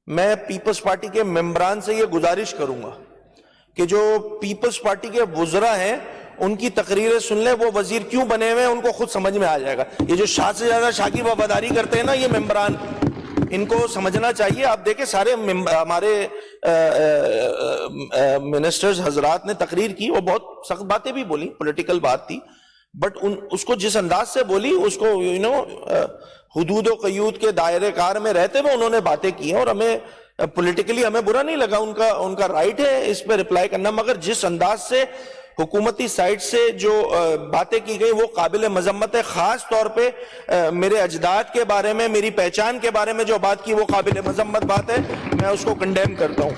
میں Peoples party کے ممبران سے یہ گزارش کروں گا کہ جو پیپلز پارٹی کے وزراء ہیں ان کی تقریریں سن لیں. وہ وزیر کیوں بنے ہوئے ہیں ان کو خود سمجھ میں آ جائے گا. یہ جو شاہ سے زیادہ شاہ کی وفاداری کرتے ہیں نا یہ ممبران, ان کو سمجھنا چاہیے. آپ دیکھیں سارے ہمارے منسٹرز حضرات نے تقریر کی, وہ بہت سخت باتیں بھی بولی, پولیٹیکل بات تھی, بٹ اس کو جس انداز سے بولی اس کو حدود و قیود کے دائرے کار میں رہتے ہوئے انہوں نے باتیں کی ہیں, اور ہمیں پولیٹیکلی ہمیں برا نہیں لگا, ان کا رائٹ ہے اس پہ رپلائی کرنا. مگر جس انداز سے حکومتی سائٹ سے جو باتیں کی گئی وہ قابل مذمت ہے. خاص طور پہ میرے اجداد کے بارے میں, میری پہچان کے بارے میں جو بات کی وہ قابل مذمت بات ہے, میں اس کو کنڈیم کرتا ہوں.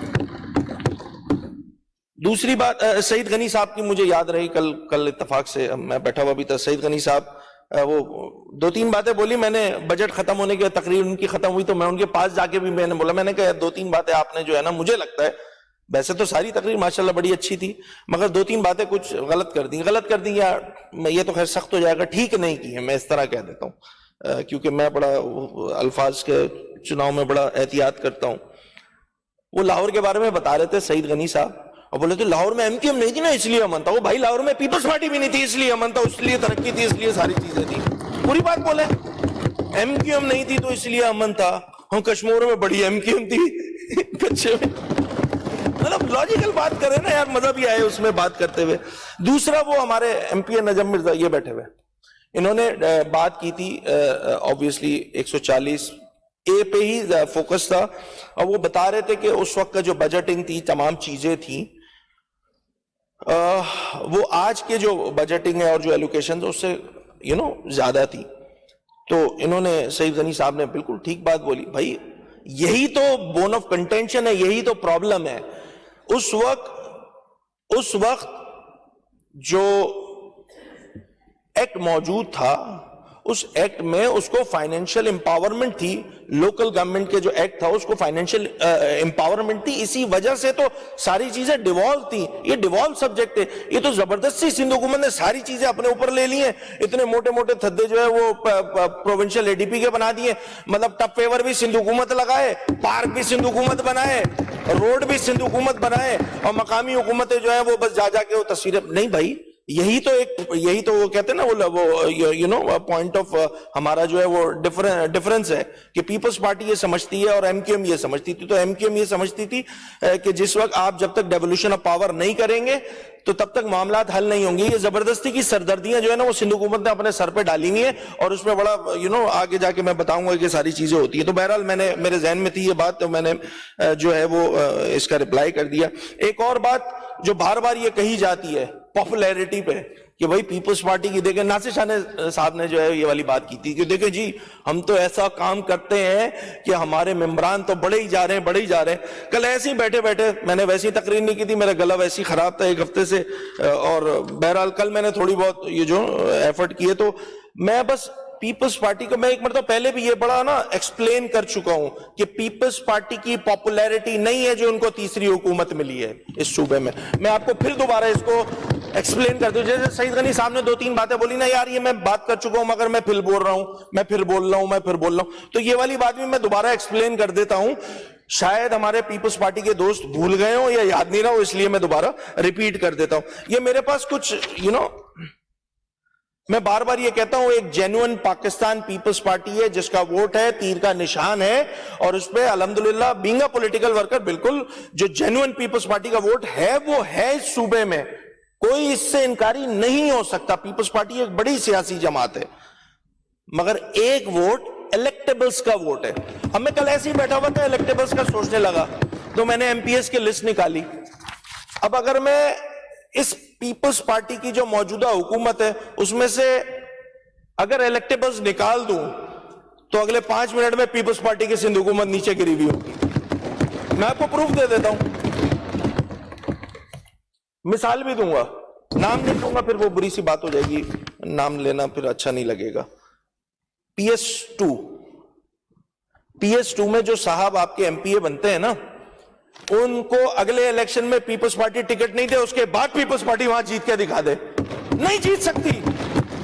دوسری بات, سعید غنی صاحب کی مجھے یاد رہی, کل اتفاق سے میں بیٹھا ہوا بھی تھا. سعید غنی صاحب وہ 2-3 باتیں بولی. میں نے بجٹ ختم ہونے کے تقریر ان کی ختم ہوئی تو میں ان کے پاس جا کے بھی میں نے بولا, میں نے کہا 2-3 باتیں آپ نے جو ہے نا, مجھے لگتا ہے ویسے تو ساری تقریر ماشاءاللہ بڑی اچھی تھی مگر 2-3 باتیں کچھ غلط کر دیں یا یہ تو خیر سخت ہو جائے گا, ٹھیک نہیں کی ہے, میں اس طرح کہہ دیتا ہوں کیونکہ میں بڑا الفاظ کے چناؤ میں بڑا احتیاط کرتا ہوں. وہ لاہور کے بارے میں بتا رہے تھے سعید غنی صاحب, اور بولے تھے لاہور میں ایم کیو ایم نہیں تھی نا اس لیے امن تھا. وہ بھائی لاہور میں پیپلز پارٹی بھی نہیں تھی اس لیے امن تھا, اس لیے ترقی تھی, اس لیے ساری چیزیں تھی. پوری بات بولے, ایم کیو ایم نہیں تھی تو اس لیے امن تھا. ہم کشمیر میں بڑی ایم کیو ایم تھی کچھ مطلب لاجیکل بات کریں نا یار, مزہ بھی آئے اس میں بات کرتے ہوئے. دوسرا وہ ہمارے ایم پی نجم مرزا یہ بیٹھے ہوئے, انہوں نے بات کی تھی obviously 140 اے پہ ہی فوکس تھا, اور وہ بتا رہے تھے کہ اس وقت کا جو بجٹنگ تھی, تمام چیزیں تھیں, وہ آج کے جو بجٹنگ ہے اور جو ایلوکیشن اس سے زیادہ تھی. تو انہوں نے, سعید غنی صاحب نے بالکل ٹھیک بات بولی. بھائی یہی تو بون آف کنٹینشن ہے, یہی تو پرابلم ہے. اس وقت جو ایکٹ موجود تھا, اس ایکٹ میں اس کو فائنینشیل امپاورمنٹ تھی, لوکل گورنمنٹ کے جو ایکٹ تھا اس کو فائنینشیل امپاورمنٹ تھی. اسی وجہ سے تو ساری چیزیں ڈیوالو تھی. یہ ڈیوالو سبجیکٹ ہے, یہ تو زبردستی سندھ حکومت نے ساری چیزیں اپنے اوپر لے لی ہیں. اتنے موٹے موٹے تھدے جو ہے وہ پروونشل اے ڈی پی کے بنا دیے, مطلب ٹپ فیور بھی سندھ حکومت لگائے, پارک بھی سندھ حکومت بنائے, روڈ بھی سندھ حکومت بنائے, اور مقامی حکومتیں جو ہیں وہ بس جا کے وہ تصویریں. نہیں بھائی, یہی تو وہ کہتے ہیں نا وہ پوائنٹ آف ہمارا جو ہے وہ ڈفرنس ہے کہ پیپلز پارٹی یہ سمجھتی ہے اور ایم کیو ایم یہ سمجھتی تھی. تو ایم کیو ایم یہ سمجھتی تھی کہ جس وقت آپ جب تک ڈیولیوشن آف پاور نہیں کریں گے تو تب تک معاملات حل نہیں ہوں گے. یہ زبردستی کی سردردیاں جو ہے نا وہ سندھ حکومت نے اپنے سر پہ ڈالی ہوئی ہیں, اور اس میں بڑا آگے جا کے میں بتاؤں گا کہ ساری چیزیں ہوتی ہیں. تو بہرحال میرے ذہن میں تھی یہ بات, تو میں نے جو ہے وہ اس کا رپلائی کر دیا. ایک اور بات جو بار بار یہ کہی جاتی ہے پاپولیرٹی پہ کہ بھائی پیپلز پارٹی کی, دیکھیں ناصر شاہ صاحب نے جو ہے یہ والی بات کی تھی کہ دیکھیں جی ہم تو ایسا کام کرتے ہیں کہ ہمارے ممبران تو بڑے ہی جا رہے ہیں. کل ایسے ہی بیٹھے میں نے ویسی تقریر نہیں کی تھی, میرا گلا ویسی خراب تھا ایک ہفتے سے, اور بہرحال کل میں نے تھوڑی بہت یہ جو ایفرٹ کیے, تو میں بس پیپلز پارٹی کو میں ایک مرتبہ پہلے بھی یہ بڑا نا ایکسپلین کر چکا ہوں کہ پیپلز پارٹی کی پاپولیرٹی نہیں ہے جو ان کو تیسری حکومت ملی ہے اس صوبے میں. میں آپ کو پھر دوبارہ اس کو ایکسپلین کر دوں. جیسے سعید غنی صاحب نے 2-3 باتیں بولی نا, یار یہ میں بات کر چکا ہوں مگر میں پھر بول رہا ہوں, تو یہ والی بات بھی میں دوبارہ ایکسپلین کر دیتا ہوں. شاید ہمارے پیپلز پارٹی کے دوست بھول گئے ہوں یا یاد نہیں رہا ہو, اس لیے میں دوبارہ ریپیٹ کر دیتا ہوں. یہ میرے پاس کچھ میں بار بار یہ کہتا ہوں, ایک جینوئن پاکستان پیپلز پارٹی ہے جس کا ووٹ ہے, تیر کا نشان ہے, اور اس پہ الحمدللہ بینگ اے پولیٹیکل ورکر بالکل جو جینوئن پیپلز پارٹی کا ووٹ ہے وہ ہے اس صوبے میں, کوئی اس سے انکاری نہیں ہو سکتا. پیپلز پارٹی ایک بڑی سیاسی جماعت ہے, مگر ایک ووٹ الیکٹیبلز کا ووٹ ہے. اب میں کل ایسے ہی بیٹھا ہوا تھا, الیکٹیبلز کا سوچنے لگا تو میں نے ایم پی ایس کی لسٹ نکالی. اب اگر میں اس پیپلز پارٹی کی جو موجودہ حکومت ہے اس میں سے اگر الیکٹیبلز نکال دوں تو اگلے 5 منٹ میں پیپلز پارٹی کی سندھ حکومت نیچے گری ہوئی ہوگی. میں آپ کو پروف دے دیتا ہوں, مثال بھی دوں گا, نام نہیں دوں گا پھر وہ بری سی بات ہو جائے گی, نام لینا پھر اچھا نہیں لگے گا. پی ایس 2 میں جو صاحب آپ کے ایم پی اے بنتے ہیں نا, ان کو اگلے الیکشن میں پیپلز پارٹی ٹکٹ نہیں دے, اس کے بعد پیپلز پارٹی وہاں جیت کے دکھا دے, نہیں جیت سکتی.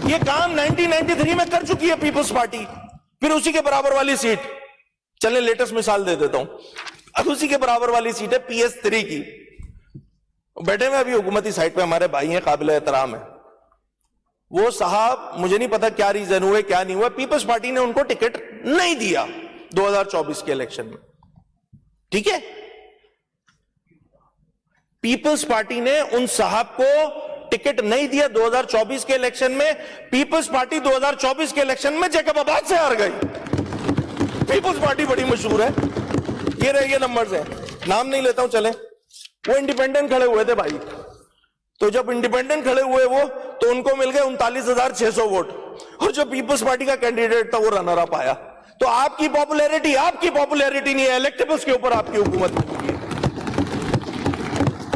یہ کام 1993 میں کر چکی ہے پیپلز پارٹی, پھر اسی کے برابر والی سیٹ. چلیں لیٹسٹ مثال دے دیتا ہوں. اب اسی کے برابر والی سیٹ ہے PS3 کی. بیٹھے ہوئے ابھی حکومتی سائٹ پہ ہمارے بھائی ہیں, قابل احترام ہے. وہ صاحب مجھے نہیں پتا کیا ریزن ہوئے کیا نہیں ہوا, پیپلز پارٹی نے ان کو ٹکٹ نہیں دیا 2024 کے الیکشن میں. ٹھیک ہے, پیپلز پارٹی نے ان صاحب کو ٹکٹ نہیں دیا 2024 کے الیکشن میں. پیپلز پارٹی 2024 کے الیکشن میں جیکب آباد سے ہار گئی. پیپلز پارٹی بڑی مشہور ہے, یہ رہے یہ نمبرز ہیں, نام نہیں لیتا ہوں چلیں. وہ انڈیپینڈنٹ کھڑے ہوئے تھے بھائی, تو جب انڈیپینڈنٹ کھڑے ہوئے وہ تو ان کو مل گئے 39,600 ووٹ, اور جو پیپلز پارٹی کا کینڈیڈیٹ تھا وہ رنر اپ آیا. تو آپ کی پاپولیرٹی نہیں ہے, الیکٹیبلز کے اوپر آپ کی حکومت ہوگی.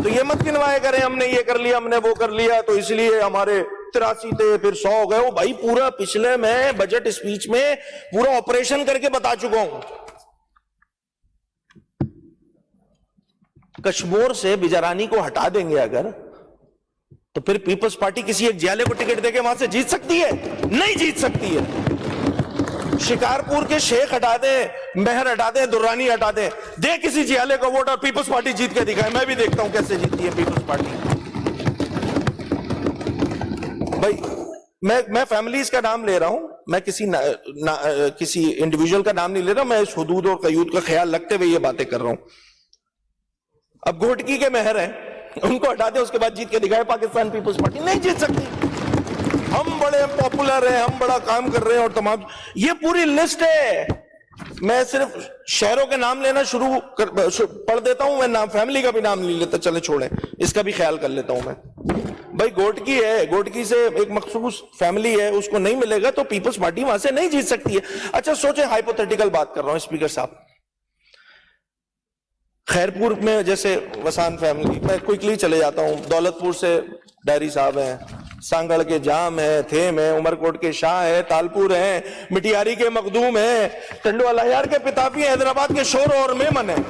تو یہ مت کنوائے کریں ہم نے یہ کر لیا ہم نے وہ کر لیا تو اس لیے ہمارے 83 تھے پھر 100 ہو گئے. وہ بھائی پورا پچھلے میں بجٹ اسپیچ میں پورا آپریشن کر کے بتا چکا ہوں. کشمور سے بیجرانی کو ہٹا دیں گے اگر, تو پھر پیپلز پارٹی کسی ایک جیالے کو ٹکٹ دے کے وہاں سے جیت سکتی ہے؟ نہیں جیت سکتی ہے. شکارپور کے شیخ ہٹا دیں, مہر ہٹا دیں, درانی ہٹا دیں, دے کسی جیالے کو ووٹ اور پیپلز پارٹی جیت کے دکھائے. میں بھی دیکھتا ہوں کیسے جیتتی ہے پیپلز پارٹی. بھائی میں فیملیز کا نام لے رہا ہوں, میں کسی انڈیویجول کا نام نہیں لے رہا, میں اس حدود اور قیود کا خیال رکھتے ہوئے یہ باتیں کر رہا ہوں. اب گھوٹکی کے مہر ہیں, ان کو ہٹا دیں اس کے بعد جیت کے دکھائے. پاکستان پیپلز پارٹی نہیں جیت سکتی. ہم بڑے پاپولر ہیں, ہم بڑا کام کر رہے ہیں, اور تمام یہ پوری لسٹ ہے. میں صرف شہروں کے نام لینا پڑھ دیتا ہوں, میں نام فیملی کا بھی نام نہیں لیتا. چلے چھوڑیں, اس کا بھی خیال کر لیتا ہوں میں. بھائی گھوٹکی ہے, گھوٹکی سے ایک مخصوص فیملی ہے, اس کو نہیں ملے گا تو پیپلز پارٹی وہاں سے نہیں جیت سکتی ہے. اچھا سوچیں, ہائپوتھیٹیکل بات کر رہا ہوں اسپیکر صاحب, خیرپور میں جیسے وسان فیملی, میں کوئکلی چلے جاتا ہوں, دولت پور سے ڈائری صاحب ہیں, سانگڑ کے جام ہیں, تھیم ہیں, عمرکوٹ کے شاہ ہیں, تالپور ہیں, مٹیاری کے مخدوم ہیں, ٹنڈو الہیار کے پتافی ہیں, حیدرآباد کے شور اور میمن ہیں,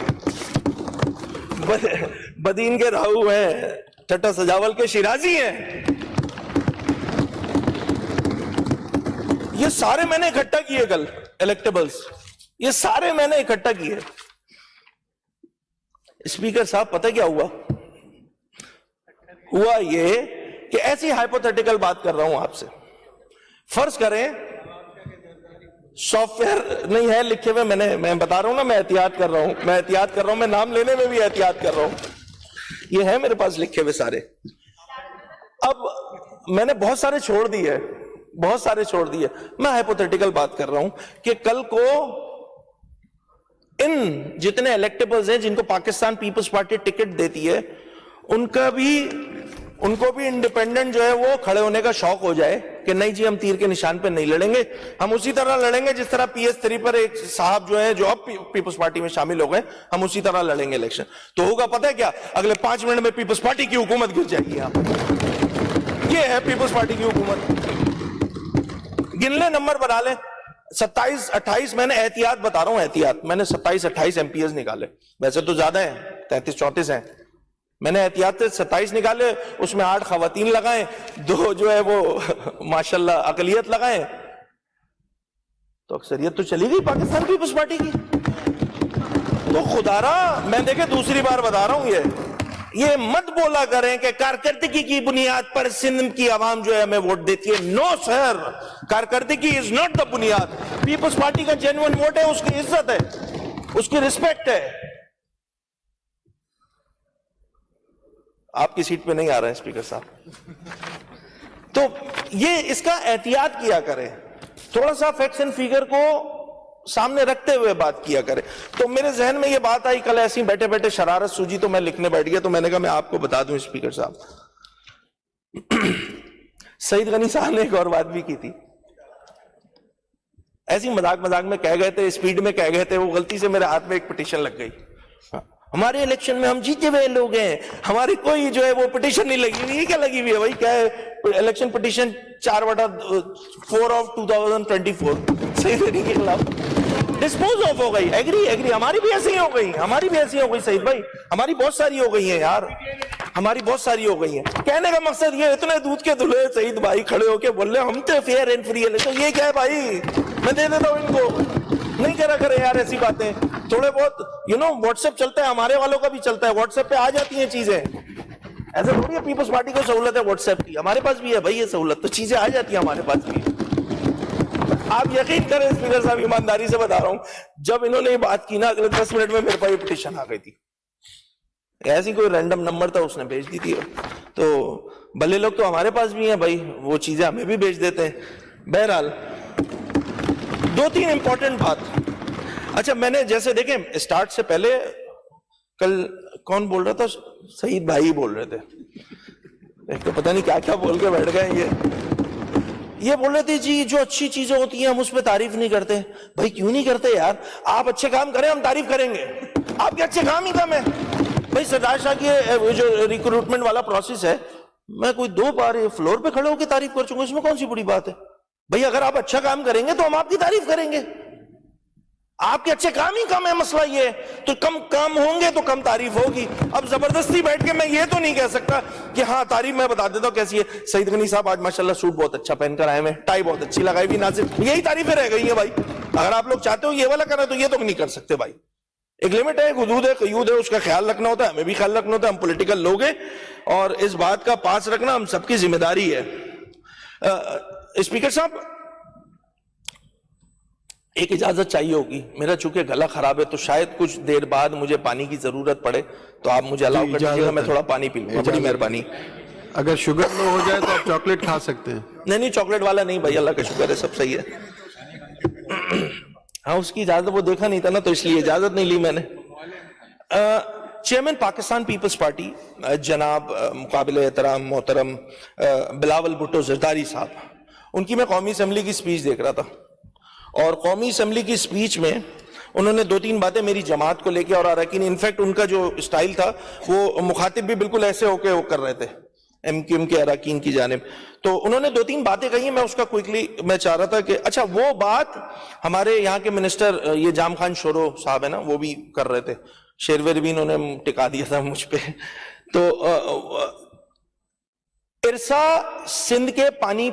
بدین کے راہو ہیں, ٹھٹا سجاول کے شیرازی ہیں. یہ سارے میں نے اکٹھا کیے کل الیکٹیبلز, یہ سارے میں نے اکٹھا کیے. اسپیکر صاحب پتہ کیا ہوا یہ کہ ایسی ہائپوتھیٹیکل بات کر رہا ہوں آپ سے. فرض کریں سافٹ ویئر نہیں ہے لکھے ہوئے, میں بتا رہا ہوں نا, میں احتیاط کر رہا ہوں, میں نام لینے میں بھی احتیاط کر رہا ہوں. یہ ہے میرے پاس لکھے ہوئے سارے. اب میں نے بہت سارے چھوڑ دیے. میں ہائپوتھیٹیکل بات کر رہا ہوں کہ کل کو ان جتنے الیکٹیبلز ہیں جن کو پاکستان پیپلز پارٹی ٹکٹ دیتی ہے, ان کو بھی انڈیپینڈنٹ جو ہے وہ کھڑے ہونے کا شوق ہو جائے کہ نہیں جی ہم تیر کے نشان پہ نہیں لڑیں گے, ہم اسی طرح لڑیں گے جس طرح PS3 پر ایک صاحب جو ہے جو اب پیپلز پارٹی میں شامل ہو گئے, ہم اسی طرح لڑیں گے الیکشن. تو ہوگا پتہ ہے کیا, اگلے 5 منٹ میں پیپلز پارٹی کی حکومت گر جائے گی. یہ ہے پیپلز پارٹی کی حکومت. گن لیں, نمبر بنا لیں, 27-28. میں نے احتیاط بتا رہا ہوں, احتیاط. میں نے 27-28 MPs نکالے, ویسے تو زیادہ ہیں, 33-34 ہیں. میں نے احتیاط سے 27 نکالے, اس میں 8 خواتین لگائیں, 2 جو ہے وہ ماشاءاللہ اقلیت لگائیں, تو اکثریت تو چلی گئی پاکستان پیپلز پارٹی کی. تو خدا را میں دیکھیں دوسری بار بتا رہا ہوں, یہ مت بولا کریں کہ کارکردگی کی بنیاد پر سندھ کی عوام جو ہے ہمیں ووٹ دیتی ہے. نو سر, کارکردگی از ناٹ دا بنیاد. پیپلز پارٹی کا جینوئن ووٹ ہے, اس کی عزت ہے, اس کی رسپیکٹ ہے. آپ کی سیٹ پہ نہیں آ رہا ہے اسپیکر صاحب. تو یہ اس کا احتیاط کیا کریں, تھوڑا سا فیکٹس اینڈ فیگر کو سامنے رکھتے ہوئے بات کیا کرے. تو میرے ذہن میں یہ بات آئی کل, ایسی بیٹھے بیٹھے شرارت سوجی تو میں لکھنے بیٹھ گیا, تو میں نے کہا میں آپ کو بتا دوں اسپیکر صاحب. سعید غنی صاحب نے ایک اور بات بھی کی تھی, ایسی مذاق میں کہہ گئے تھے, اسپیڈ میں کہہ گئے تھے, وہ غلطی سے میرے ہاتھ میں ایک پٹیشن لگ گئی. ہمارے الیکشن میں ہم جیتے ہوئے لوگ ہیں, ہماری کوئی جو ہے وہ پٹیشن نہیں لگی ہوئی. کیا لگی ہوئی ہے بھائی, کیا ہے election petition 4/4 of 2024 Saeed Ghani کے خلاف ڈسپوز آف ہو گئی. ایگری ہماری بھی ایسی ہو گئی سعید بھائی, ہماری بہت ساری ہو گئی ہیں یار, ہماری بہت ساری ہو گئی ہیں. کہنے کا مقصد یہ, اتنے دودھ کے دلہے سعید بھائی کھڑے ہو کے بول رہے ہم تو فیئر اینڈ فری ہے, تو یہ کیا ہے بھائی, میں دے دیتا ہوں ان کو. نہیں کرا کرے یار ایسی باتیں. تھوڑے بہت واٹس ایپ چلتا ہے, ہمارے والوں کا بھی چلتا ہے, واٹس ایپ پہ آ جاتی ہیں چیزیں. ایسا تھوڑی ہے پیپلز پارٹی کو سہولت ہے واٹس ایپ کی, ہمارے پاس بھی ہے بھائی یہ سہولت, تو چیزیں آ جاتی ہیں ہمارے پاس بھی. آپ یقین کریں اسپیکر صاحب, ایمانداری سے بتا رہا ہوں, جب انہوں نے یہ بات کی نا, اگلے 10 منٹ میں میرے پاس یہ پٹیشن آ گئی تھی. ایسی کوئی رینڈم نمبر تھا, اس نے بھیج دی تھی. تو بھلے لوگ تو ہمارے پاس بھی ہیں بھائی, وہ چیزیں ہمیں بھی بھیج دیتے ہیں. بہرحال 2-3 امپورٹنٹ بات. اچھا میں نے جیسے دیکھیں اسٹارٹ سے پہلے کل کون بول رہا تھا, سعید بھائی بول رہے تھے, ایک تو پتہ نہیں کیا کیا بول کے بیٹھ گئے. یہ بول رہے تھے جی جو اچھی چیزیں ہوتی ہیں ہم اس پہ تعریف نہیں کرتے. بھائی کیوں نہیں کرتے یار, آپ اچھے کام کریں ہم تعریف کریں گے, آپ کے اچھے کام ہی کم ہے. بھائی سردار شاہ کی جو ریکروٹمنٹ والا پروسیس ہے, میں کوئی 2 بار فلور پہ کھڑے ہو کے تعریف کر چکا ہوں, اس میں کون سی بڑی بات ہے. بھائی اگر آپ اچھا کام کریں گے تو ہم آپ کی تعریف کریں گے. آپ کے اچھے کام ہی کم ہے, مسئلہ یہ ہے. تو کم کام ہوں گے تو کم تعریف ہوگی. اب زبردستی بیٹھ کے میں یہ تو نہیں کہہ سکتا کہ ہاں تعریف میں بتا دیتا ہوں کیسی ہے. سعید غنی صاحب آج ماشاءاللہ سوٹ بہت اچھا پہن کر آئے ہیں, ٹائی بہت اچھی لگائی ہوئی, ناصر, یہی تعریفیں رہ گئی ہیں بھائی. اگر آپ لوگ چاہتے ہو یہ والا کرنا تو یہ تو نہیں کر سکتے بھائی. ایک لمٹ ہے, ایک حدود ہے, قیود ہے, اس کا خیال رکھنا ہوتا ہے, ہمیں بھی خیال رکھنا ہوتا ہے. ہم پولیٹیکل لوگ ہیں اور اس بات کا پاس رکھنا ہم سب کی ذمہ داری ہے. اسپیکر صاحب ایک اجازت چاہیے ہوگی, میرا چونکہ گلا خراب ہے تو شاید کچھ دیر بعد مجھے پانی کی ضرورت پڑے, تو آپ مجھے الاؤ کر دیجیے گا, میں تھوڑا پانی پی لوں. بڑی مہربانی. اگر شوگر لو ہو جائے تو آپ چاکلیٹ کھا سکتے ہیں. نہیں چاکلیٹ والا نہیں بھائی, اللہ کا شکر ہے سب صحیح ہے. ہاں اس کی اجازت وہ دیکھا نہیں تھا نا, تو اس لیے اجازت نہیں لی میں نے. چیئرمین پاکستان پیپلز پارٹی جناب مقابل احترام محترم بلاول بھٹو زرداری صاحب, ان کی میں قومی اسمبلی کی سپیچ دیکھ رہا تھا, اور قومی اسمبلی کی سپیچ میں انہوں نے 2-3 باتیں میری جماعت کو لے کے اور اراکین, انفیکٹ ان کا جو اسٹائل تھا وہ مخاطب بھی بالکل ایسے ہو کے وہ کر رہے تھے ایم کیو ایم کے اراکین کی جانب. تو انہوں نے 2-3 باتیں کہی, میں اس کا کوئکلی میں چاہ رہا تھا کہ اچھا وہ بات ہمارے یہاں کے منسٹر یہ جام خان شورو صاحب ہے نا, وہ بھی کر رہے تھے, شیرویر بھی انہوں نے ٹکا دیا تھا مجھ پہ. تو ارسا سندھ کے پانی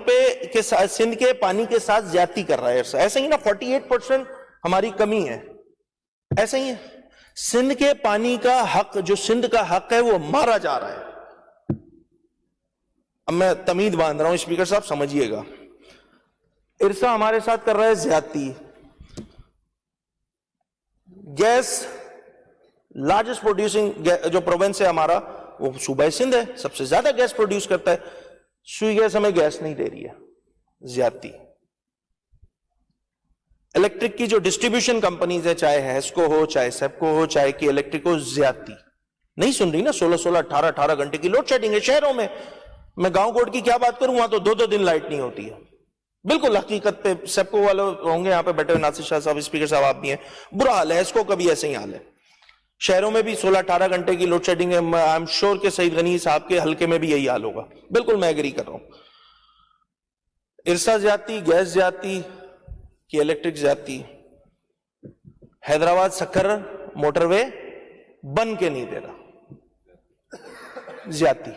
کے ساتھ زیادتی کر رہا ہے. ارسا ایسا ہی نا 48% ہماری کمی ہے, ایسا ہی ہے. سندھ کے پانی کا حق, جو سندھ کا حق ہے, وہ مارا جا رہا ہے. اب میں تمید باندھ رہا ہوں اسپیکر صاحب, سمجھیے گا. ارسا ہمارے ساتھ کر رہا ہے زیادتی. گیس لارجسٹ پروڈیوسنگ جو پروونس ہے ہمارا, وہ صوبہ سندھ ہے, سب سے زیادہ گیس پروڈیوس کرتا ہے. سوئی گیس ہمیں گیس نہیں دے رہی ہے, زیادتی. الیکٹرک کی جو ڈسٹریبیوشن کمپنیز ہے, چاہے ہیسکو ہو, چاہے سیپکو ہو, چاہے کی الیکٹرک ہو, زیادتی. نہیں سن رہی نا, 16-18 گھنٹے کی لوڈ شیڈنگ ہے شہروں میں. میں گاؤں کوٹ کی کیا بات کروں, وہاں تو 2 دن لائٹ نہیں ہوتی ہے. بالکل حقیقت پہ سیپکو والے ہوں گے یہاں پہ بیٹھے ہوئے, ناصر شاہ صاحب, اسپیکر صاحب آپ بھی ہیں, برا حال ہے. ہیسکو کا بھی ایسے ہی حال ہے. شہروں میں بھی 16-18 گھنٹے کی لوڈ شیڈنگ ہے. آئی ایم شیور کہ سعید غنی صاحب کے حلقے میں بھی یہی حال ہوگا. بالکل میں ایگری کر رہا ہوں. ارسا زیادتی, گیس زیادتی, کی الیکٹرک زیادتی. حیدرآباد سکھر موٹر وے بن کے نہیں دے رہا, زیادتی.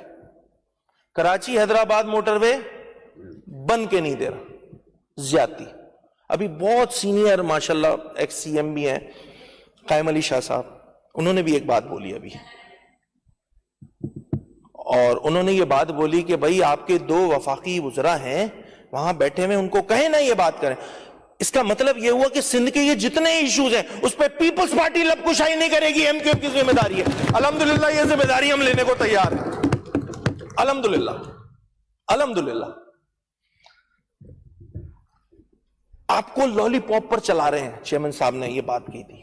کراچی حیدرآباد موٹر وے بن کے نہیں دے رہا, زیادتی. ابھی بہت سینئر ماشاءاللہ ایکس سی ایم بھی ہیں, قائم علی شاہ صاحب, انہوں نے بھی ایک بات بولی ابھی, اور انہوں نے یہ بات بولی کہ بھائی آپ کے 2 وفاقی وزراء ہیں وہاں بیٹھے ہوئے, ان کو کہیں نہ یہ بات کریں. اس کا مطلب یہ ہوا کہ سندھ کے یہ جتنے ایشوز ہیں اس پہ پیپلز پارٹی لب کشائی نہیں کرے گی, ایم کیو ایم کی ذمہ داری ہے. الحمدللہ یہ ذمہ داری ہم لینے کو تیار ہیں, الحمدللہ الحمدللہ. آپ کو لالی پاپ پر چلا رہے ہیں, چیئرمین صاحب نے یہ بات کی تھی.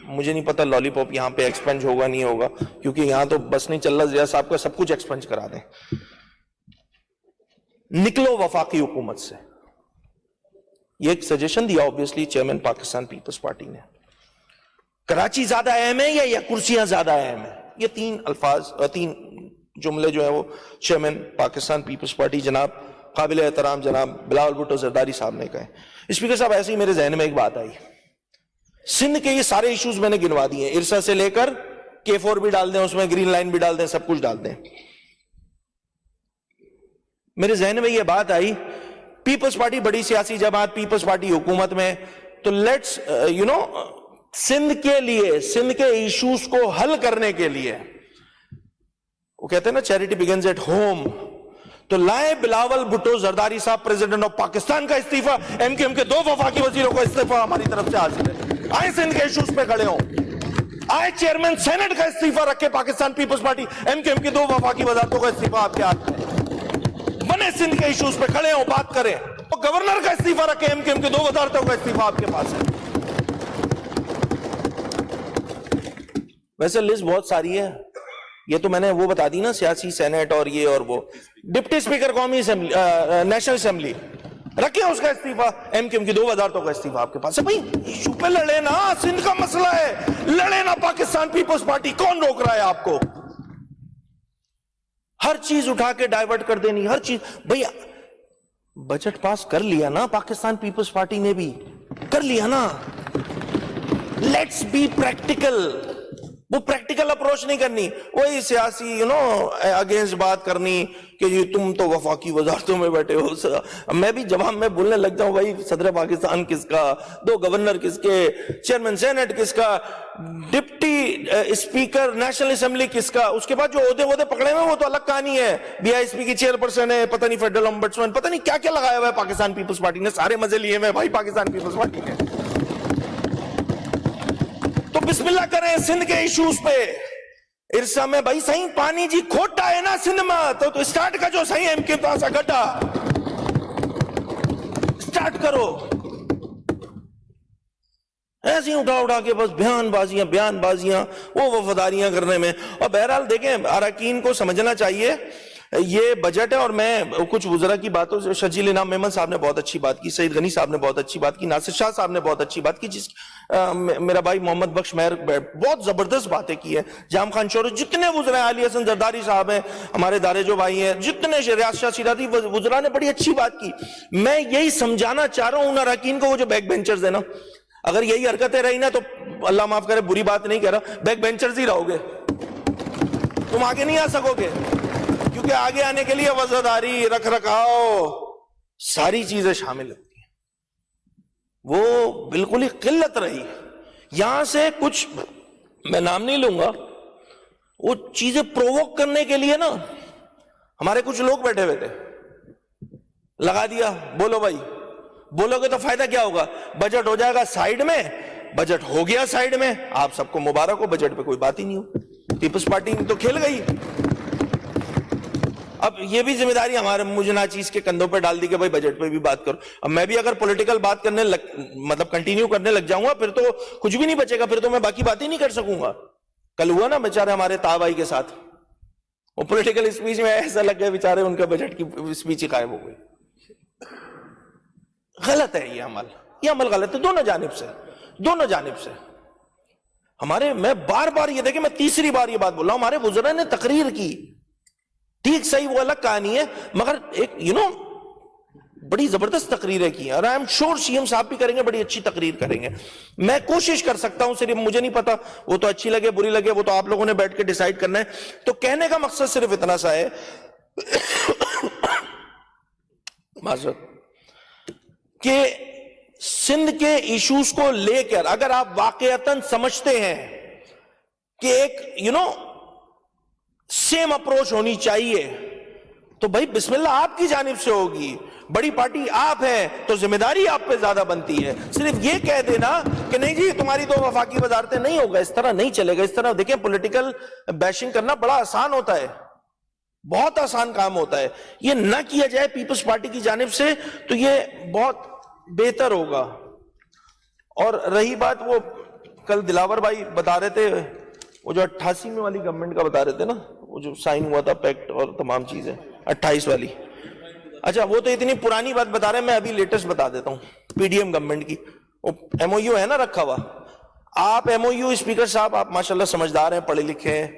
مجھے نہیں پتا لالی پاپ یہاں پہ ایکسپنج ہوگا نہیں ہوگا, کیونکہ یہاں تو بس نہیں چل رہا, ضیاء صاحب کا سب کچھ ایکسپنج کرا دیں. نکلو وفاقی حکومت سے, یہ ایک سجیشن دیا obviously chairman Pakistan Peoples Party نے. کراچی زیادہ اہم ہے یا کرسیاں زیادہ اہم ہیں, یہ 3 الفاظ, 3 جملے جو ہیں وہ چیئرمین پاکستان پیپلز پارٹی جناب قابل احترام جناب بلاول بھٹو زرداری صاحب نے کہے. اسپیکر صاحب ایسے ہی میرے ذہن میں ایک بات آئی, سندھ کے یہ سارے ایشوز میں نے گنوا دیے, ارسا سے لے کر K4 بھی ڈال دیں اس میں, گرین لائن بھی ڈال دیں, سب کچھ ڈال دیں. میرے ذہن میں یہ بات آئی, پیپلز پارٹی بڑی سیاسی جماعت, پیپلز پارٹی حکومت میں, تو لیٹس سندھ کے لیے، سندھ کے ایشوز کو حل کرنے کے لیے، وہ کہتے ہیں نا چیریٹی بگنز ایٹ ہوم، تو لائے بلاول بھٹو زرداری صاحب پریزیڈنٹ آف پاکستان کا استعفیٰ، ایم کیو ایم کے 2 وفاقی وزیروں کو استعفیٰ ہماری طرف سے حاصل ہے، آئے سندھ کے ایشوز پہ کھڑے ہوں، آئے چیئرمین سینٹ کا استعفیٰ رکھے Pakistan Peoples Party, M Q M کی 2 وفاقی وزارتوں کا استعفیٰ آپ کے ہاتھ میں، بنے سندھ کے ایشوز پہ کھڑے ہوں، بات کریں، اور گورنر کا استعفیٰ رکھے، ایم کیو ایم کی 2 وزارتوں کا استعفیٰ آپ کے پاس ہے۔ ویسے لسٹ بہت ساری ہے، یہ تو میں نے وہ بتا دی نا، سیاسی سینٹ اور یہ اور وہ، ڈپٹی اسپیکر قومی اسمبلی، نیشنل اسمبلی رکھے اس کا استعفیٰ، ایم کیو ایم کی 2 وزارتوں کا استعفیٰ آپ کے پاس ہے۔ بھائی ایشو پہ لڑے نا، سندھ کا مسئلہ ہے، لڑے نا پاکستان پیپلز پارٹی، کون روک رہا ہے آپ کو؟ ہر چیز اٹھا کے ڈائیورٹ کر دینی، ہر چیز۔ بھئی بجٹ پاس کر لیا نا پاکستان پیپلز پارٹی نے بھی، کر لیا نا، لیٹس بی پریکٹیکل۔ وہ پریکٹیکل اپروچ نہیں کرنی، وہی سیاسی اگینسٹ بات کرنی کہ جی تم تو وفاقی وزارتوں میں بیٹھے ہو۔ میں بھی جب میں بولنے لگ جاؤں بھائی صدر پاکستان کس کا، 2 گورنر کس کے، چیئرمین سینٹ کس کا، ڈپٹی اسپیکر نیشنل اسمبلی کس کا، اس کے بعد جو عہدے پکڑے ہوئے وہ تو الگ کہانی ہے، BISP کی چیئرپرسن ہے، پتہ نہیں فیڈرل امبڈسمین، پتہ نہیں کیا کیا لگایا ہوا ہے پاکستان پیپلز پارٹی نے، سارے مزے لیے ہوئے بھائی پاکستان پیپلز پارٹی نے۔ تو بسم اللہ کریں سندھ کے ایشوز پہ، ارسا میں بھائی صحیح پانی جی کھوٹا ہے نا سندھ میں، تو سٹارٹ کا جو صحیح ایم کے پاس گڈھا سٹارٹ کرو، ایسے ہی اٹھا کے بس بیان بازیاں وہ وفاداریاں کرنے میں۔ اور بہرحال دیکھیں اراکین کو سمجھنا چاہیے یہ بجٹ ہے، اور میں کچھ وزراء کی باتوں سے، شجیل انعام میمن صاحب نے بہت اچھی بات کی، سعید غنی صاحب نے بہت اچھی بات کی، ناصر شاہ صاحب نے بہت اچھی بات کی، میرا بھائی محمد بخش مہر بہت زبردست باتیں کی ہیں، جام خان شورش، جتنے وزراء، علی حسن زرداری صاحب ہیں ہمارے دارے جو بھائی ہیں، جتنے ریاض شاہ شیرازی وزراء نے بڑی اچھی بات کی۔ میں یہی سمجھانا چاہ رہا ہوں ان اراکین کو، وہ جو بیک بینچرز ہیں نا، اگر یہی حرکتیں رہی نا تو اللہ معاف کرے بری بات نہیں کہہ رہا، بیک بینچرز ہی رہو گے، تم آگے نہیں آ سکو گے، کیونکہ آگے آنے کے لیے وزاداری، رکھ رکھاؤ، ساری چیزیں شامل ہوتی ہیں، وہ بالکل ہی قلت رہی۔ یہاں سے کچھ میں نام نہیں لوں گا، وہ چیزیں پرووک کرنے کے لیے نا ہمارے کچھ لوگ بیٹھے ہوئے تھے، لگا دیا، بولو بھائی، بولو گے تو فائدہ کیا ہوگا، بجٹ ہو جائے گا سائیڈ میں، بجٹ ہو گیا سائیڈ میں، آپ سب کو مبارک ہو، بجٹ پہ کوئی بات ہی نہیں ہو، پیپلز پارٹی تو کھیل گئی۔ اب یہ بھی ذمہ داری ہمارے مجھے ناچیز کے کندھوں پہ ڈال دی کہ بھائی بجٹ پہ بھی بات کرو۔ اب میں بھی اگر پولیٹیکل بات کرنے مطلب کنٹینیو کرنے لگ جاؤں گا پھر تو کچھ بھی نہیں بچے گا، پھر تو میں باقی بات ہی نہیں کر سکوں گا۔ کل ہوا نا بیچارے ہمارے تا بھائی کے ساتھ، وہ پولیٹیکل اسپیچ میں ایسا لگ گیا بیچارے ان کا بجٹ کی اسپیچ ہی غائب ہو گئی۔ غلط ہے یہ عمل غلط ہے، دونوں جانب سے ہمارے، میں بار بار یہ دیکھیں، میں تیسری بار یہ بات بول رہا ہوں، ہمارے وزراء نے تقریر کی، ٹھیک صحیح وہ الگ کہانی ہے، مگر ایک بڑی زبردست تقریریں کی ہیں، اور I am sure C M صاحب بھی کریں گے، بڑی اچھی تقریر کریں گے۔ میں کوشش کر سکتا ہوں، صرف مجھے نہیں پتا وہ تو اچھی لگے بری لگے، وہ تو آپ لوگوں نے بیٹھ کے ڈیسائیڈ کرنا ہے، تو کہنے کا مقصد صرف اتنا سا ہے کہ سندھ کے ایشوز کو لے کر اگر آپ واقعتاً سمجھتے ہیں کہ ایک سیم اپروچ ہونی چاہیے، تو بھائی بسم اللہ آپ کی جانب سے ہوگی، بڑی پارٹی آپ ہے تو ذمہ داری آپ پہ زیادہ بنتی ہے۔ صرف یہ کہہ دینا کہ نہیں جی تمہاری 2 وفاقی وزارتیں، نہیں ہوگا، اس طرح نہیں چلے گا۔ اس طرح دیکھیں پولیٹیکل بیشنگ کرنا بڑا آسان ہوتا ہے، بہت آسان کام ہوتا ہے، یہ نہ کیا جائے پیپلز پارٹی کی جانب سے تو یہ بہت بہتر ہوگا۔ اور رہی بات، وہ کل دلاور بھائی بتا رہے تھے، وہ جو 88 میں والی گورنمنٹ کا بتا رہے تھے نا، وہ جو سائن ہوا تھا پیکٹ اور تمام چیزیں، 28 والی، اچھا وہ تو اتنی پرانی بات بتا رہے ہیں، میں ابھی لیٹسٹ بتا دیتا ہوں، PDM گورنمنٹ کی، وہ MOU ہے نا رکھا ہوا، آپ MOU اسپیکر صاحب آپ ماشاءاللہ سمجھدار ہیں، پڑھے لکھے ہیں،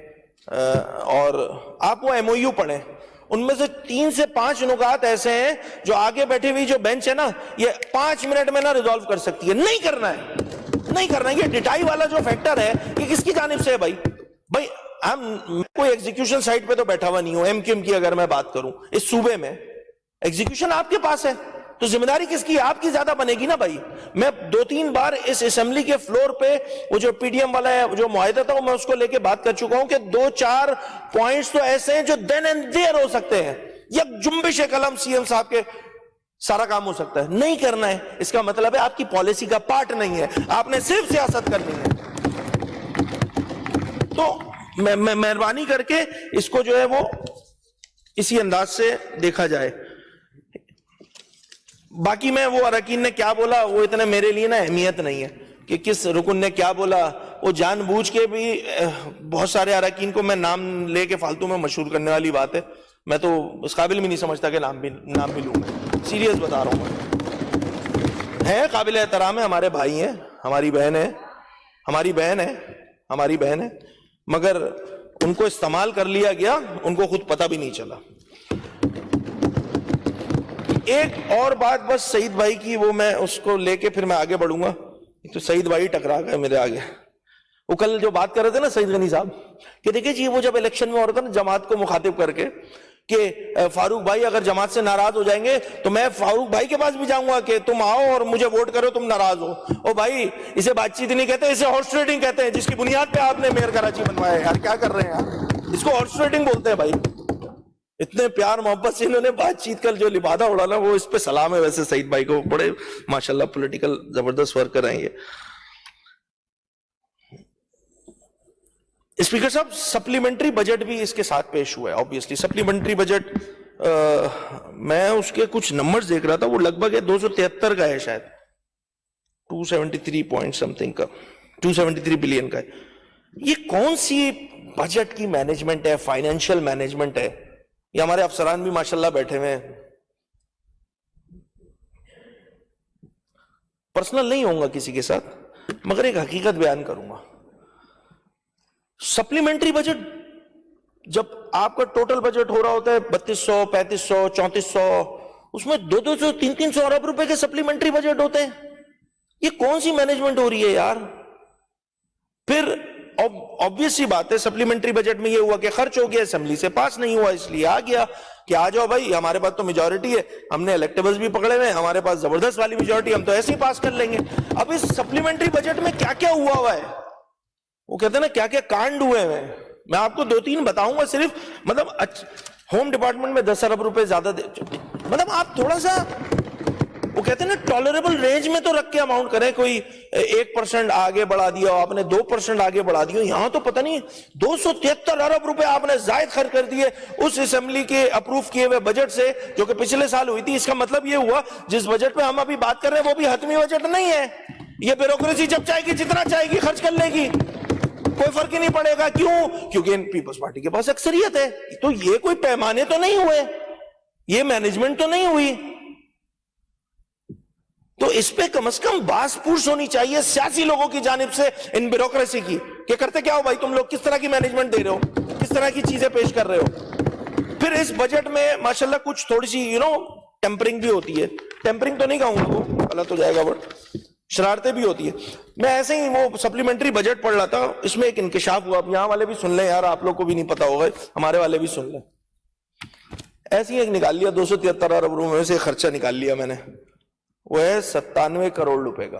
اور آپ وہ MOU پڑھیں، ان میں سے 3 سے 5 نکات ایسے ہیں جو آگے بیٹھی ہوئی جو بینچ ہے نا، یہ 5 منٹ میں نہ ریزالو کر سکتی ہے، نہیں کرنا ہے۔ یہ ڈٹائی والا جو فیکٹر ہے یہ کس کی جانب سے ہے بھائی کوئی ایگزیکیوشن سائٹ پہ تو بیٹھا ہوا نہیں ہوں، MQM کی اگر میں بات کروں اس صوبے میں ایگزیکیوشن آپ کے پاس ہے، تو ذمہ داری کس کی؟ آپ کی زیادہ بنے گی نا بھائی. میں 2-3 بار اس اسمبلی کے فلور پہ وہ جو پی ڈی ایم والا ہے جو معاہدہ تھا میں اس کو لے کے بات کر چکا ہوں کہ 2-4 پوائنٹس تو ایسے ہیں جو دین اینڈ دیئر ہو سکتے ہیں. یک جنبش قلم سی ایم صاحب کے سارا کام ہو سکتا ہے. نہیں کرنا ہے اس کا مطلب ہے آپ کی پالیسی کا پارٹ نہیں ہے, آپ نے صرف سیاست کرنی ہے. تو مہربانی کر کے اس کو جو ہے وہ اسی انداز سے دیکھا جائے. باقی میں وہ اراکین نے کیا بولا وہ اتنے میرے لیے نا اہمیت نہیں ہے کہ کس رکن نے کیا بولا. وہ جان بوجھ کے بھی بہت سارے اراکین کو میں نام لے کے فالتو میں مشہور کرنے والی بات ہے. میں تو اس قابل بھی نہیں سمجھتا کہ نام بھی لوں. میں سیریس بتا رہا ہوں. ہے قابل احترام ہے, ہمارے بھائی ہیں, ہماری بہن ہے, ہماری بہن ہے, مگر ان کو استعمال کر لیا گیا, ان کو خود پتہ بھی نہیں چلا. ایک اور بات بس سعید بھائی کی, وہ میں اس کو لے کے پھر میں آگے بڑھوں گا. تو سعید بھائی ٹکرا گئے میرے آگے. وہ کل جو بات کر رہے تھے نا سعید غنی صاحب کہ دیکھیں جی وہ جب الیکشن میں ہو رہا تھا نا جماعت کو مخاطب کر کے کہ فاروق بھائی اگر جماعت سے ناراض ہو جائیں گے تو میں فاروق بھائی کے پاس بھی جاؤں گا کہ تم آؤ اور مجھے ووٹ کرو, تم ناراض ہو. او بھائی اسے بات چیت نہیں کہتے, اسے ہارس ٹریڈنگ کہتے ہیں, جس کی بنیاد پہ آپ نے میئر کراچی بنوایا ہے. یار کیا کر رہے ہیں یار, اس کو ہارس ٹریڈنگ بولتے ہیں بھائی. اتنے پیار محبت سے انہوں نے بات چیت کر جو لبادہ اڑانا, وہ اس پہ سلام ہے. ویسے سعید بھائی کو بڑے ماشاءاللہ پولیٹیکل زبردست ورکر ہیں یہ. اسپیکر صاحب سپلیمنٹری بجٹ بھی اس کے ساتھ پیش ہوا ہے. آبویسلی سپلیمنٹری بجٹ میں اس کے کچھ نمبرز دیکھ رہا تھا, وہ لگ بھگ 273 کا ہے شاید, 273 پوائنٹ سم تھنگ کا, 273 بلین کا ہے. یہ کون سی بجٹ کی مینجمنٹ ہے, فائنینشیل مینجمنٹ ہے؟ یہ ہمارے افسران بھی ماشاءاللہ بیٹھے ہوئے ہیں. پرسنل نہیں ہوں گا کسی کے ساتھ, مگر ایک حقیقت بیان کروں گا. سپلیمنٹری بجٹ جب آپ کا ٹوٹل بجٹ ہو رہا ہوتا ہے 3200, 3500, 3400, اس میں 200, 300 ارب روپے کے سپلیمنٹری بجٹ ہوتے ہیں. یہ کون سی مینجمنٹ ہو رہی ہے یار؟ پھر obvious سی بات ہے سپلیمنٹری بجٹ میں یہ ہوا کہ خرچ ہو گیا, اسمبلی سے پاس نہیں ہوا, اس لیے آ گیا کہ آ جاؤ بھائی ہمارے پاس تو میجورٹی ہے, ہم نے الیکٹیبلز بھی پکڑے ہوئے ہیں, ہمارے پاس زبردست والی میجورٹی, ہم تو ایسے ہی پاس کر لیں گے. اب اس سپلیمنٹری بجٹ میں کیا کیا ہوا ہے, وہ کہتے ہیں نا کیا کیا کانڈ ہوئے ہیں. میں آپ کو 2-3 بتاؤں گا صرف. مطلب ہوم ڈپارٹمنٹ میں 10 ارب روپے زیادہ مطلب آپ تھوڑا سا وہ کہتے ہیں نا ٹالریبل رینج میں تو رکھ کے اماؤنٹ کریں. کوئی 1% آگے بڑھا دیا, آپ نے 2% آگے بڑھا دیا. یہاں تو پتہ نہیں 273 ارب روپے آپ نے زائد خرچ کر دیے اس اسمبلی کے اپروو کیے ہوئے بجٹ سے, جو کہ پچھلے سال ہوئی تھی. اس کا مطلب یہ ہوا جس بجٹ پہ ہم ابھی بات کر رہے ہیں وہ بھی حتمی بجٹ نہیں ہے. یہ بیوروکریسی جب چاہے گی جتنا چاہے گی خرچ کر لے گی, کوئی فرق ہی نہیں پڑے گا. کیوں؟ کیونکہ پیپلز پارٹی کے پاس اکثریت ہے. تو یہ کوئی پیمانے تو نہیں ہوئے, یہ مینجمنٹ تو نہیں ہوئی. تو اس پہ کم از کم باس پورس ہونی چاہیے سیاسی لوگوں کی جانب سے ان بیوروکریسی کی, کہ کرتے کیا ہو بھائی تم لوگ, کس طرح کی مینجمنٹ دے رہے ہو, کس طرح کی چیزیں پیش کر رہے ہو. پھر اس بجٹ میں ماشاءاللہ کچھ تھوڑی سی ٹیمپرنگ بھی ہوتی ہے. ٹیمپرنگ تو نہیں کہوں گا, وہ غلط ہو جائے گا, بٹ شرارتیں بھی ہوتی ہے. میں ایسے ہی وہ سپلیمنٹری بجٹ پڑھ رہا تھا, اس میں ایک انکشاف ہوا. اب یہاں والے بھی سن لیں یار, آپ لوگ کو بھی نہیں پتا ہوگا, ہمارے والے بھی سن لیں. ایسے ہی ایک نکال لیا 273 ارب روپے میں سے خرچہ نکال لیا میں نے, وہ ہے 97 کروڑ روپے کا.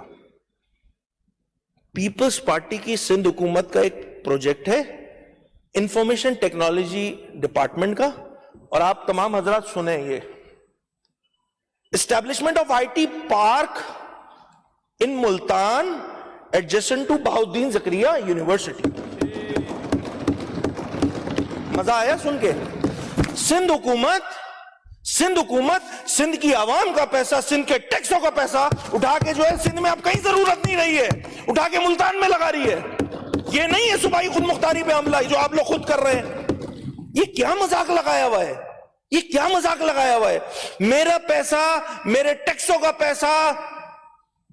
پیپلز پارٹی کی سندھ حکومت کا ایک پروجیکٹ ہے انفارمیشن ٹیکنالوجی ڈپارٹمنٹ کا, اور آپ تمام حضرات سنیں, یہ establishment of IT park in Multan adjacent to Bahauddin Zakariya University. مزہ آیا سن کے؟ سندھ حکومت سندھ کی عوام کا پیسہ, سندھ کے ٹیکسوں کا پیسہ اٹھا کے جو ہے سندھ میں اب کہیں ضرورت نہیں رہی ہے, اٹھا کے ملتان میں لگا رہی ہے. یہ نہیں ہے صوبائی خود مختاری پہ حملہ جو آپ لوگ خود کر رہے ہیں. یہ کیا مذاق لگایا ہوا ہے, یہ کیا مذاق لگایا ہوا ہے؟ میرا پیسہ, میرے ٹیکسوں کا پیسہ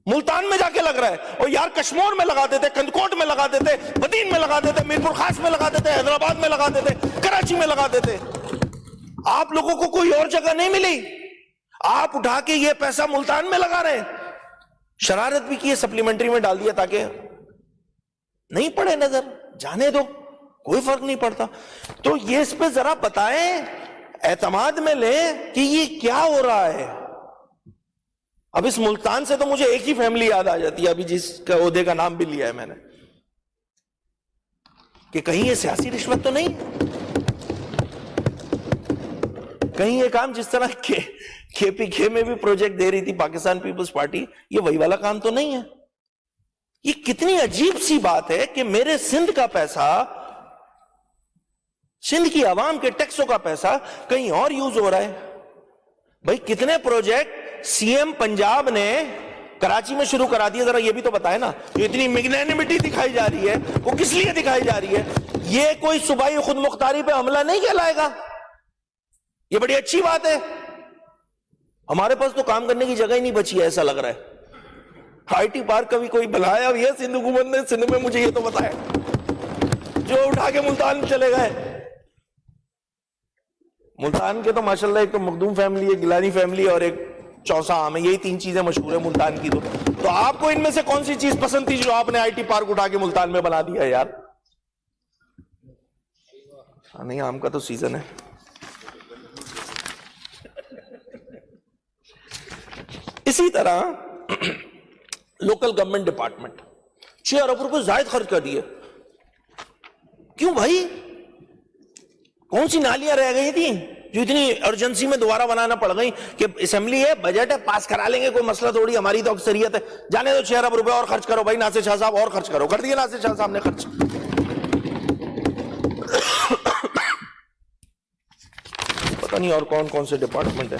ملتان میں جا کے لگ رہا ہے, اور یار کشمور میں لگا دیتے, کندکوٹ میں لگا دیتے, بدین میں لگا دیتے, میرپور خاص میں لگا دیتے, حیدرآباد میں لگا دیتے, کراچی میں لگا دیتے. آپ لوگوں کو کوئی اور جگہ نہیں ملی, آپ اٹھا کے یہ پیسہ ملتان میں لگا رہے ہیں. شرارت بھی کی ہے, سپلیمنٹری میں ڈال دیا تاکہ نہیں پڑے نظر, جانے دو, کوئی فرق نہیں پڑتا. تو یہ اس پہ ذرا بتائیں, اعتماد میں لیں کہ یہ کیا ہو رہا ہے. اب اس ملتان سے تو مجھے ایک ہی فیملی یاد آ جاتی ہے ابھی جس کا عہدے کا نام بھی لیا ہے میں نے, کہ کہیں یہ سیاسی رشوت تو نہیں, کہیں یہ کام جس طرح کے پی کے میں بھی پروجیکٹ دے رہی تھی پاکستان پیپلز پارٹی, یہ وہی والا کام تو نہیں ہے. یہ کتنی عجیب سی بات ہے کہ میرے سندھ کا پیسہ, سندھ کی عوام کے ٹیکسوں کا پیسہ کہیں اور یوز ہو رہا ہے. بھائی کتنے پروجیکٹ سی ایم پنجاب نے کراچی میں شروع کرا دیا, ذرا یہ بھی تو بتائے نا. جو اتنی میگنینمٹی دکھائی جا رہی ہے وہ کس لیے دکھائی جا رہی ہے؟ یہ کوئی صوبائی خود مختاری پہ حملہ نہیں کہلائے گا, یہ بڑی اچھی بات ہے. ہمارے پاس تو کام کرنے کی جگہ ہی نہیں بچی ہے ایسا لگ رہا ہے. آئی ٹی پارک کا بھی کوئی بلایا ہوئی ہے سندھ حکومت نے؟ سندھ میں مجھے یہ تو بتایا جو اٹھا کے ملتان میں چلے گئے. ملتان کے تو ماشاءاللہ ایک تو مخدوم فیملی ہے, گیلانی فیملی, اور ایک چوسا عام ہے, یہی 3 چیزیں مشہور ہیں ملتان کی. تو آپ کو ان میں سے کون سی چیز پسند تھی جو آپ نے آئی ٹی پارک اٹھا کے ملتان میں بنا دیا یار؟ نہیں, آم کا تو سیزن ہے. اسی طرح لوکل گورنمنٹ ڈپارٹمنٹ 6 ارب روپے زائد خرچ کر دیے. کیوں بھائی؟ کون سی نالیاں رہ گئی تھی جو اتنی ارجنسی میں دوبارہ بنانا پڑ گئی کہ اسمبلی ہے, بجٹ ہے, پاس کرا لیں گے, کوئی مسئلہ تھوڑی, ہماری تو اکثریت ہے, جانے دو 6 ارب روپے اور خرچ کرو بھائی. ناصر شاہ صاحب اور خرچ کرو, کر دیے ناصر شاہ صاحب نے خرچ. پتہ نہیں اور کون کون سے ڈپارٹمنٹ ہے.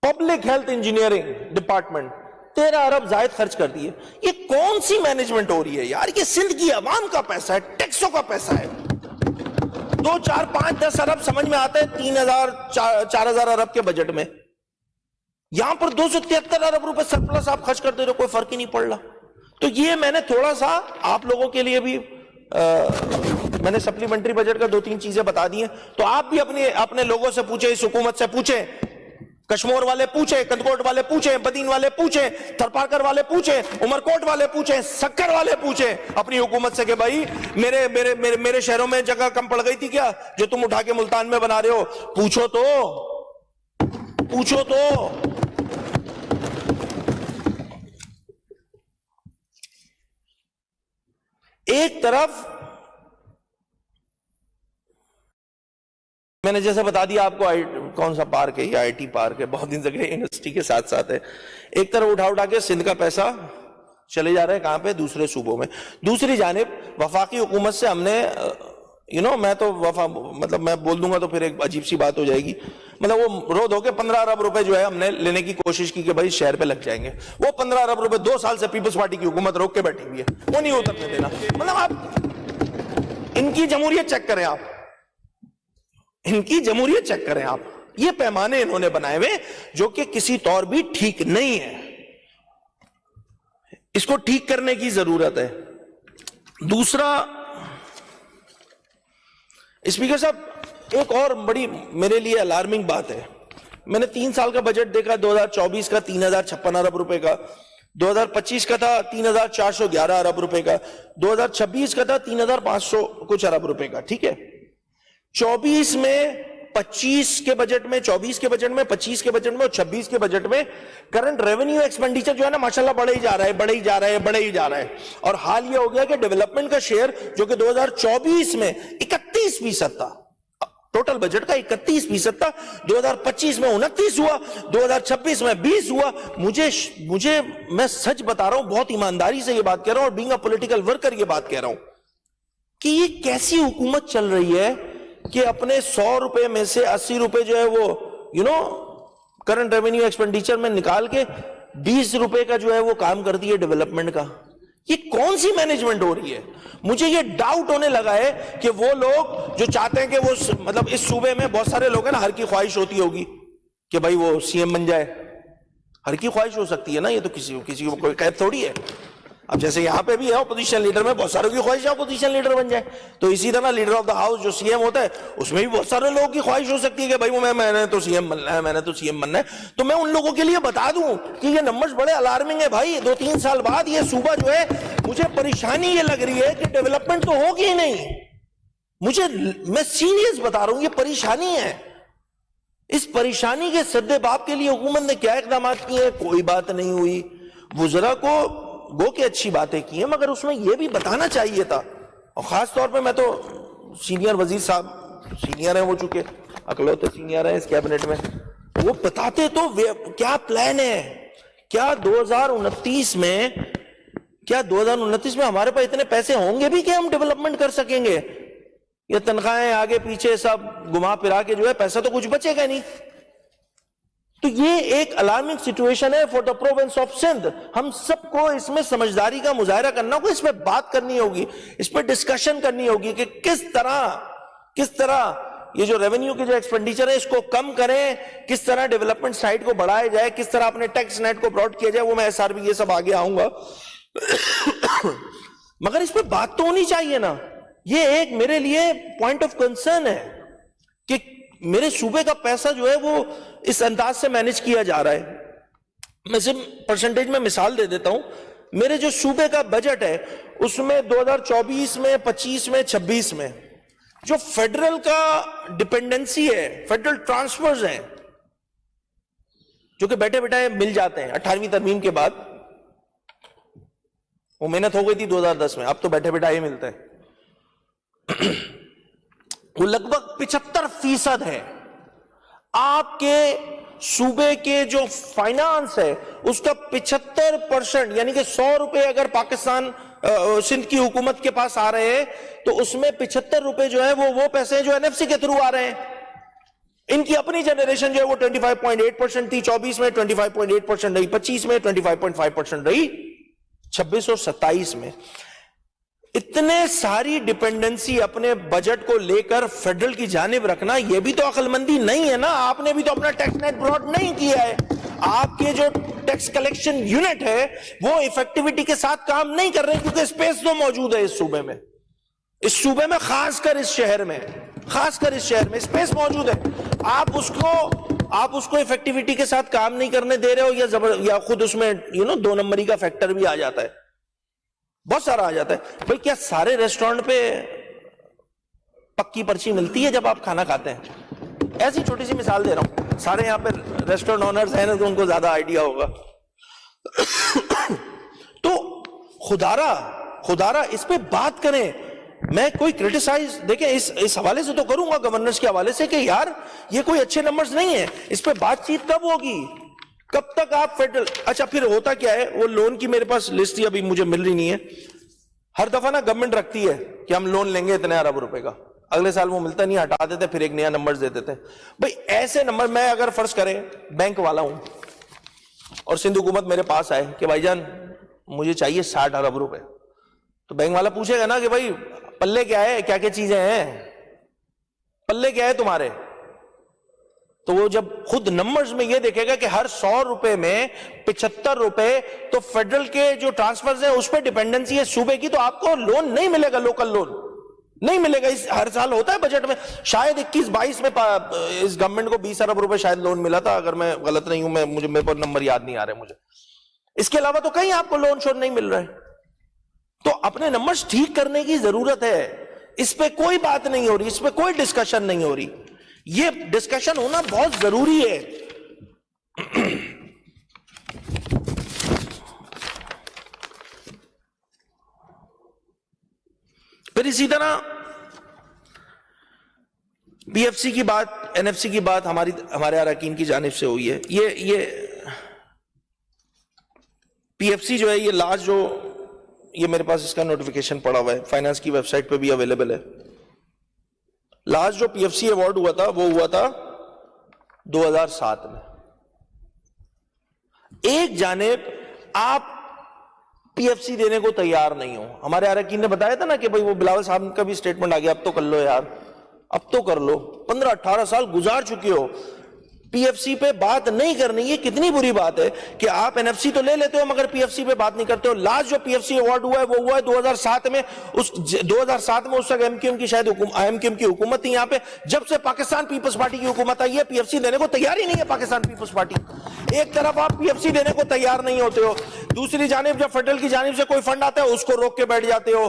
پبلک ہیلتھ انجینئرنگ ڈپارٹمنٹ 13 ارب زائد خرچ کر دیے. یہ کون سی مینجمنٹ ہو رہی ہے یار؟ یہ سندھ کی عوام کا پیسہ ہے, ٹیکسوں کا پیسہ ہے. 2, 4, 5, 10 ارب سمجھ میں آتا ہے 3,000 4,000 ارب کے بجٹ میں. یہاں پر 273 ارب روپے سرپلس آپ خرچ کرتے ہو, کوئی فرق ہی نہیں پڑ رہا. تو یہ میں نے تھوڑا سا آپ لوگوں کے لیے بھی میں نے سپلیمنٹری بجٹ کا 2-3 چیزیں بتا دی ہیں. تو آپ بھی اپنے لوگوں سے پوچھیں, اس حکومت سے پوچھیں, کشمور والے پوچھیں, کندکوٹ والے پوچھیں, بدین والے پوچھیں, تھرپارکر والے پوچھیں, عمرکوٹ والے پوچھیں, سکر والے پوچھیں اپنی حکومت سے کہ بھائی میرے شہروں میں جگہ کم پڑ گئی تھی کیا جو تم اٹھا کے ملتان میں بنا رہے ہو؟ پوچھو تو. ایک طرف میں نے جیسے بتا دیا آپ کو کون سا پارک ہے, یہ آئی ٹی پارک ہے, بہت دن جگہ یونیورسٹی کے ساتھ ساتھ ہے. ایک طرف اٹھا کے سندھ کا پیسہ چلے جا رہے ہیں کہاں پہ؟ دوسرے صوبوں میں. دوسری جانب وفاقی حکومت سے ہم نے میں تو مطلب میں بول دوں گا تو پھر ایک عجیب سی بات ہو جائے گی. مطلب وہ رو دھو کے 15 ارب روپے جو ہے ہم نے لینے کی کوشش کی کہ بھائی شہر پہ لگ جائیں گے. وہ 15 ارب روپے 2 سال سے پیپلز پارٹی کی حکومت روک کے بیٹھی ہوئی ہے, وہ نہیں اترنے دینا. مطلب آپ ان کی جمہوریت چیک کریں, آپ ان کی جمہوریت چیک کریں آپ. یہ پیمانے انہوں نے بنائے ہوئے جو کہ کسی طور بھی ٹھیک نہیں ہے. اس کو ٹھیک کرنے کی ضرورت ہے. دوسرا, اسپیکر صاحب ایک اور بڑی میرے لیے الارمنگ بات ہے. میں نے 3 سال کا بجٹ دیکھا, 2024 کا 3,056 ارب روپے کا, 2025 کا تھا 3,411 ارب روپے کا, 2026 کا تھا 3,500 کچھ ارب روپے کا. ٹھیک ہے, 24 میں 25 کے بجٹ میں, 24 کے بجٹ میں, 25 کے بجٹ میں اور 26 کے بجٹ میں کرنٹ ریونیو ایکسپینڈیچر جو ہے نا ماشاءاللہ بڑھے ہی جا رہا ہے. اور حال یہ ہو گیا کہ ڈیولپمنٹ کا شیئر جو کہ 2024 میں 31% تھا, ٹوٹل بجٹ کا 31% تھا, 2025 میں 29 ہوا, 2026 میں 20 ہوا. مجھے میں سچ بتا رہا ہوں, بہت ایمانداری سے یہ بات کہہ رہا ہوں اور بینگ اے پولیٹیکل ورکر یہ بات کہہ رہا ہوں کہ یہ کیسی حکومت چل رہی ہے کہ اپنے 100 روپے میں سے 80 روپے جو ہے وہ کرنٹ ریونیو ایکسپینڈیچر میں نکال کے 20 روپے کا جو ہے وہ کام کر دی ہے ڈیولپمنٹ کا. یہ کون سی مینجمنٹ ہو رہی ہے؟ مجھے یہ ڈاؤٹ ہونے لگا ہے کہ وہ لوگ جو چاہتے ہیں کہ وہ مطلب اس صوبے میں بہت سارے لوگ ہیں نا, ہر کی خواہش ہوتی ہوگی کہ بھائی وہ سی ایم بن جائے. ہر کی خواہش ہو سکتی ہے نا, یہ تو کسی کو کوئی قید تھوڑی ہے. اب جیسے یہاں پہ بھی ہے اپوزیشن لیڈر میں بہت ساروں کی خواہش ہے اپوزیشن لیڈر بن جائے, تو اسی طرح لیڈر آف دا ہاؤس جو سی ایم ہوتا ہے اس میں بھی بہت سارے لوگوں کی خواہش ہو سکتی ہے کہ بھائی میں نے تو سی ایم بننا ہے, میں نے تو سی ایم بننا ہے. تو میں ان لوگوں کے لیے بتا دوں کہ یہ نمبرز بڑے الارمنگ ہے بھائی. 2-3 سال بعد یہ صوبہ جو ہے, مجھے پریشانی یہ لگ رہی ہے کہ ڈیولپمنٹ تو ہوگی ہی نہیں. میں سیریس بتا رہا ہوں, یہ پریشانی ہے. اس پریشانی کے سدباب کے لیے حکومت نے کیا اقدامات کیے ہیں؟ کوئی بات نہیں ہوئی. وزراء کو گو کہ اچھی باتیں کی ہیں، مگر اس میں یہ بھی بتانا چاہیے تھا. اور خاص طور پہ میں تو سینئر وزیر صاحب، سینئر ہیں وہ، چونکہ اکلوتے سینئر ہیں اس کیبنٹ میں، وہ بتاتے تو کیا پلان ہے، کیا 2029 میں ہمارے پاس اتنے پیسے ہوں گے بھی کہ ہم ڈیولپمنٹ کر سکیں گے؟ یہ تنخواہیں آگے پیچھے سب گھما پھرا کے جو ہے پیسہ تو کچھ بچے گا نہیں. تو یہ ایک الارمنگ سچویشن ہے for the province of Sindh. ہم سب کو اس میں سمجھداری کا مظاہرہ کرنا ہوگا، اس پہ بات کرنی ہوگی، اس پہ ڈسکشن کرنی ہوگی کہ کس طرح یہ جو ریونیو کے جو ایکسپینڈیچر ہے اس کو کم کریں، کس طرح ڈیولپمنٹ سائٹ کو بڑھایا جائے، کس طرح اپنے ٹیکس نیٹ کو براڈ کیا جائے. وہ میں ایس آر بی یہ سب آگے آؤں گا، مگر اس پہ بات تو ہونی چاہیے نا. یہ ایک میرے لیے پوائنٹ آف کنسرن ہے کہ میرے صوبے کا پیسہ جو ہے وہ اس انداز سے مینج کیا جا رہا ہے. میں صرف پرسنٹیج میں مثال دے دیتا ہوں. میرے جو صوبے کا بجٹ ہے اس میں 2024 میں، 25 میں، 26 میں جو فیڈرل کا ڈپینڈنسی ہے، فیڈرل ٹرانسفرز ہیں جو کہ بیٹھے بیٹھے مل جاتے ہیں 18ویں ترمیم کے بعد. وہ محنت ہو گئی تھی 2010 میں، اب تو بیٹھے بیٹھے ہی ملتے ہیں. وہ لگ بھگ 75% ہے. آپ کے صوبے کے جو فائنانس ہے اس کا 75%، یعنی کہ 100 روپے اگر پاکستان سندھ کی حکومت کے پاس آ رہے ہیں تو اس میں 75 روپے جو ہے وہ پیسے ہیں جو این ایف سی کے تھرو آ رہے ہیں. ان کی اپنی جنریشن جو ہے وہ 25.8% تھی 24 میں، 25.8% رہی 25 میں، 25.5% رہی 26 اور 27 میں. اتنے ساری ڈیپینڈنسی اپنے بجٹ کو لے کر فیڈرل کی جانب رکھنا یہ بھی تو عقل مندی نہیں ہے نا. آپ نے بھی تو اپنا ٹیکس نیٹ براڈ نہیں کیا ہے. آپ کے جو ٹیکس کلیکشن یونٹ ہے وہ ایفیکٹیویٹی کے ساتھ کام نہیں کر رہے کیونکہ اسپیس تو موجود ہے اس صوبے میں خاص کر اس شہر میں اسپیس موجود ہے. آپ اس کو ایفیکٹیویٹی کے ساتھ کام نہیں کرنے دے رہے ہو، یا خود اس میں 2 نمبری کا فیکٹر بھی آ جاتا ہے، بہت سارا آ جاتا ہے. بھائی کیا سارے ریسٹورنٹ پہ پکی پرچی ملتی ہے جب آپ کھانا کھاتے ہیں؟ ایسی چھوٹی سی مثال دے رہا ہوں. سارے یہاں پہ ریسٹورنٹ اونرز ہیں تو ان کو زیادہ آئیڈیا ہوگا. تو خدارا اس پہ بات کریں. میں کوئی کرٹیسائز دیکھیں اس حوالے سے تو کروں گا، گورننس کے حوالے سے، کہ یار یہ کوئی اچھے نمبرز نہیں ہیں. اس پہ بات چیت کب ہوگی؟ کب تک آپ فیڈرل؟ اچھا پھر ہوتا کیا ہے، وہ لون کی میرے پاس لسٹ ہی ابھی مجھے مل رہی نہیں ہے. ہر دفعہ نا گورنمنٹ رکھتی ہے کہ ہم لون لیں گے اتنے ارب روپے کا، اگلے سال وہ ملتا نہیں، ہٹا دیتے، پھر ایک نیا نمبر دے دیتے. بھائی ایسے نمبر، میں اگر فرض کریں بینک والا ہوں اور سندھ حکومت میرے پاس آئے کہ بھائی جان مجھے چاہیے 60 ارب روپے، تو بینک والا پوچھے گا نا کہ بھائی پلے کیا ہے، کیا کیا چیزیں ہیں، پلے کیا ہے تمہارے. تو وہ جب خود نمبرز میں یہ دیکھے گا کہ ہر 100 روپے میں 75 روپے تو فیڈرل کے جو ٹرانسفرز ہیں اس پہ ڈیپینڈنسی ہے صوبے کی، تو آپ کو لون نہیں ملے گا، لوکل لون نہیں ملے گا. ہر سال ہوتا ہے بجٹ میں، شاید 21-22 میں اس گورنمنٹ کو 20 ارب روپے شاید لون ملا تھا، اگر میں غلط نہیں ہوں، میرے پر نمبر یاد نہیں آ رہے مجھے. اس کے علاوہ تو کہیں آپ کو لون شون نہیں مل رہا ہے. تو اپنے نمبرز ٹھیک کرنے کی ضرورت ہے. اس پہ کوئی بات نہیں ہو رہی، اس پہ کوئی ڈسکشن نہیں ہو رہی. یہ ڈسکشن ہونا بہت ضروری ہے. پھر اسی طرح پی ایف سی کی بات، این ایف سی کی بات ہمارے اراکین کی جانب سے ہوئی ہے. یہ پی ایف سی جو ہے، یہ لاسٹ جو، یہ میرے پاس اس کا نوٹیفیکیشن پڑا ہوا ہے، فائنانس کی ویب سائٹ پہ بھی اویلیبل ہے. لاسٹ جو پی ایف سی ایوارڈ ہوا تھا وہ ہوا تھا 2007 میں. ایک جانب آپ پی ایف سی دینے کو تیار نہیں ہو. ہمارے اراکین نے بتایا تھا نا کہ بھائی وہ بلاول صاحب کا بھی سٹیٹمنٹ آ گیا، اب تو کر لو یار، اب تو کر لو. 15-18 سال گزار چکے ہو، پی ایف سی پہ بات نہیں کرنی. یہ کتنی بری بات ہے کہ آپ این ایف سی تو لے لیتے ہو مگر پی ایف سی پہ بات نہیں کرتے ہو. لاسٹ جو پی ایف سی ایوارڈ ہوا ہے وہ ہوا ہے 2007 میں. 2007 میں اس تک ایم کیو ایم کی شاید ایم کیو ایم کی حکومت تھی یہاں پہ. جب سے پاکستان پیپلز پارٹی کی حکومت آئی ہے پی ایف سی دینے کو تیار ہی نہیں ہے پاکستان پیپلز پارٹی. ایک طرف آپ پی ایف سی دینے کو تیار نہیں ہوتے ہو، دوسری جانب جب فیڈرل کی جانب سے کوئی فنڈ آتا ہے اس کو روک کے بیٹھ جاتے ہو.